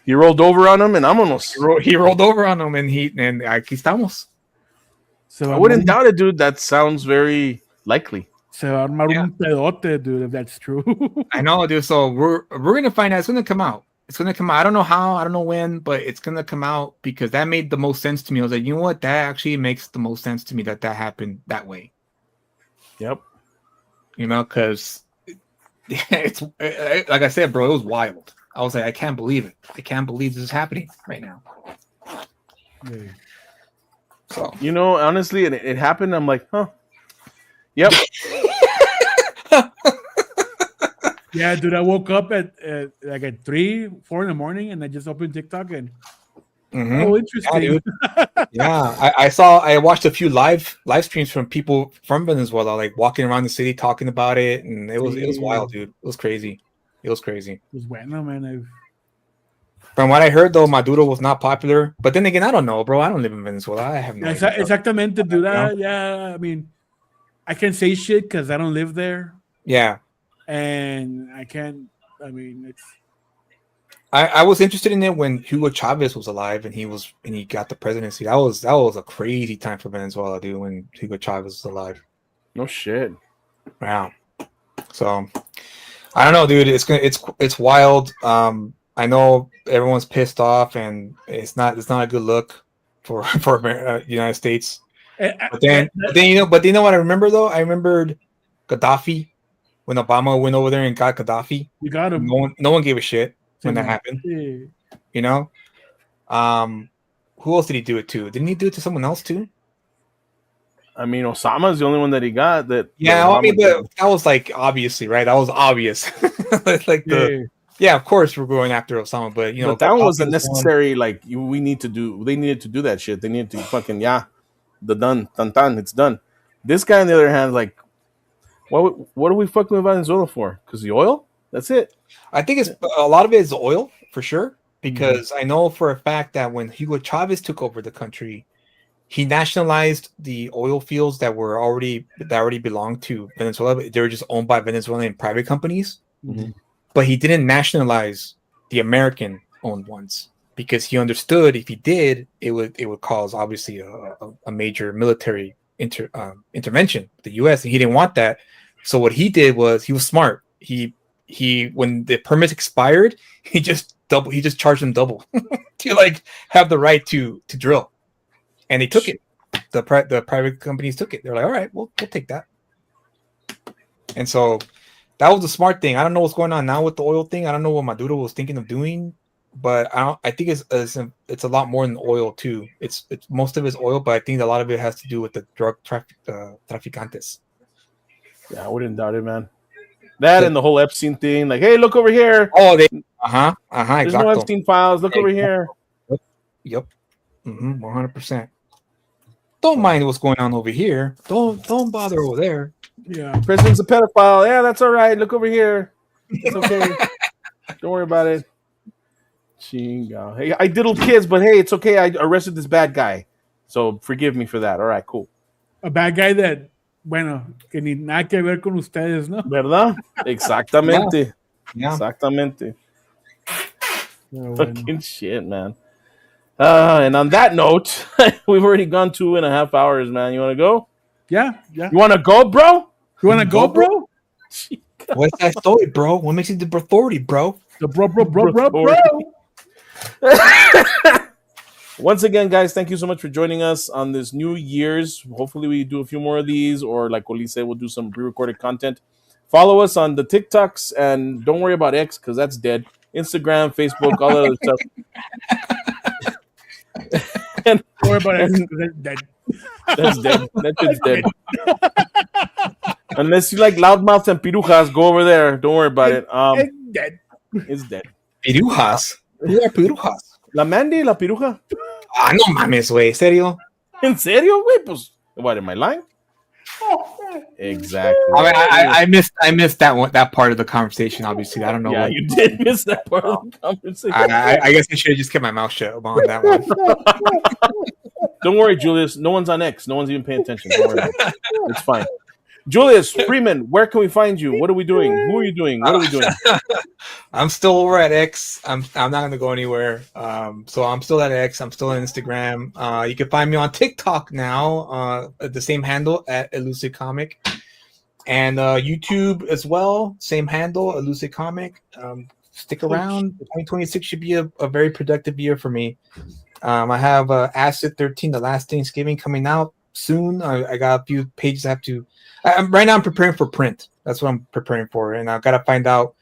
He rolled over on him, and vámonos. He rolled over on him, and aquí estamos. So I wouldn't doubt it, dude. That sounds very likely. Se va a armar un pedote, dude, if that's true. I know, dude. So we're gonna find out. It's gonna come out. It's gonna come out. I don't know how. I don't know when, but it's gonna come out because that made the most sense to me. I was like, you know what? That actually makes the most sense to me that happened that way. Yep. You know, because it's like I said, bro, it was wild. I was like, I can't believe it. I can't believe this is happening right now. Yeah. So, you know, honestly, it happened. I'm like, huh. Yep. Yeah, dude, I woke up at 3, 4 in the morning, and I just opened TikTok and oh, interesting. Yeah, I watched a few live streams from people from Venezuela, like walking around the city talking about it, and it was wild, dude. It was crazy. It was bueno, man. From what I heard, though, Maduro was not popular. But then again, I don't know, bro. I don't live in Venezuela. I have no idea. Exactamente, dude. Yeah, I mean, I can say shit because I don't live there. Yeah. And I can't, I mean, it's. I was interested in it when Hugo Chavez was alive and he got the presidency. That was a crazy time for Venezuela, dude, when Hugo Chavez was alive. No shit. Wow. So I don't know, dude. It's wild. I know everyone's pissed off, and it's not a good look for United States. But then you know what I remember though? I remembered Gaddafi when Obama went over there and got Gaddafi. You got him. No one gave a shit when that happened. Yeah. You know? Who else did he do it to? Didn't he do it to someone else too? I mean, Osama's the only one that he got. But that was like obviously, right? That was obvious. Yeah, of course we're going after Osama, but you know, that one wasn't necessary. Like they needed to do that shit. They needed to fucking it's done. This guy, on the other hand, like, what are we fucking with Venezuela for? Because the oil? That's it. I think it's a lot of it is oil for sure. because I know for a fact that when Hugo Chavez took over the country, he nationalized the oil fields that already belonged to Venezuela. But they were just owned by Venezuelan private companies. Mhm. But he didn't nationalize the American-owned ones because he understood if he did, it would cause obviously a major military intervention with the U.S. and he didn't want that. So what he did was he was smart. He when the permits expired, he just charged them double to like have the right to drill, and they took it. The private companies took it. They're like, all right, we'll take that. And so that was the smart thing. I don't know what's going on now with the oil thing. I don't know what Maduro was thinking of doing, but I think it's a lot more than oil too. It's most of it's oil, but I think a lot of it has to do with the drug traficantes. Yeah, I wouldn't doubt it, man. That and the whole Epstein thing, like, hey, look over here. Oh, they There's no Epstein files. Look over here. Yep. 100%. Don't mind what's going on over here. Don't bother over there. Yeah. President's a pedophile. Yeah, that's all right. Look over here. It's okay. Don't worry about it. Chinga. Hey, I diddled kids, but hey, it's okay. I arrested this bad guy. So forgive me for that. All right, cool. A bad guy that, bueno, que ni nada que ver con ustedes, ¿no? ¿Verdad? Exactamente. Yeah. Exactamente. Pero bueno. Fucking shit, man. And on that note, we've already gone 2.5 hours, man. You want to go? Yeah. You want to go, bro? You want to go, bro? What's that story, bro? What makes it the authority, bro? The bro. Once again, guys, thank you so much for joining us on this New Year's. Hopefully we do a few more of these, or like Oli said, we'll do some pre-recorded content. Follow us on the TikToks, and don't worry about X, because that's dead. Instagram, Facebook, all that other stuff. Don't worry about it. That's dead. That's dead. That shit's dead. Unless you like loudmouths and pirujas, go over there. Don't worry about it. It's dead. It's dead. Pirujas. Who are pirujas? La Mandy, la piruja. Ah, no mames, güey. ¿Serio? ¿En serio, güey? Pues, what, am I lying? Exactly. I mean, I missed that part of the conversation. Obviously, I don't know. Yeah, you did miss that part of the conversation. I guess I should have just kept my mouth shut on that one. Don't worry, Julius. No one's on X. No one's even paying attention. Don't worry about it. It's fine. Julius Freeman, where can we find you? What are we doing? Who are you doing? What are we doing? I'm still over at X. I'm not gonna go anywhere. So I'm still at X. I'm still on Instagram. You can find me on TikTok now. At the same handle at Elusive Comic, and YouTube as well. Same handle, Elusive Comic. Stick around. 2026 should be a very productive year for me. I have Acid 13, The Last Thanksgiving, coming out soon. I got a few pages I have to. Right now I'm preparing for print. That's what I'm preparing for, and I've got to find out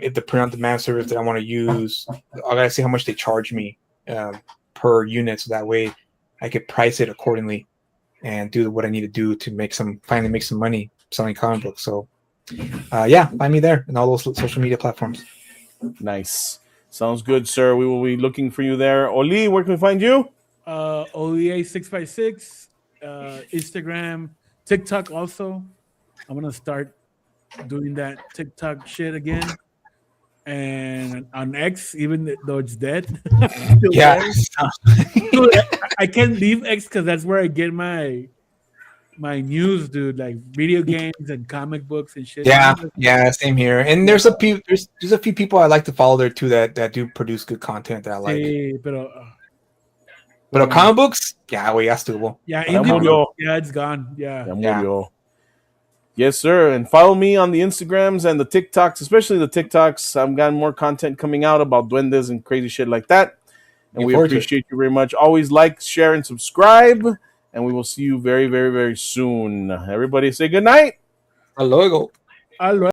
if the print on demand service that I want to use. I gotta see how much they charge me per unit, so that way I could price it accordingly and do what I need to do to finally make some money selling comic books. So yeah, find me there and all those social media platforms. Nice. Sounds good, sir. We will be looking for you there. Oli, where can we find you? OEA 6x6, Instagram, TikTok also. I'm gonna start doing that TikTok shit again. And on X, even though it's dead. Yeah. Dude, I can't leave X because that's where I get my news, dude. Like video games and comic books and shit. Yeah, same here. And there's a few people I like to follow there too that do produce good content that I like. Sí, but comic books, yeah, we asked to. Yeah, it's gone. Yeah. Yes, sir. And follow me on the Instagrams and the TikToks, especially the TikToks. I've got more content coming out about duendes and crazy shit like that. And we appreciate you very much. Always like, share, and subscribe. And we will see you very, very, very soon. Everybody say good night. Hasta luego.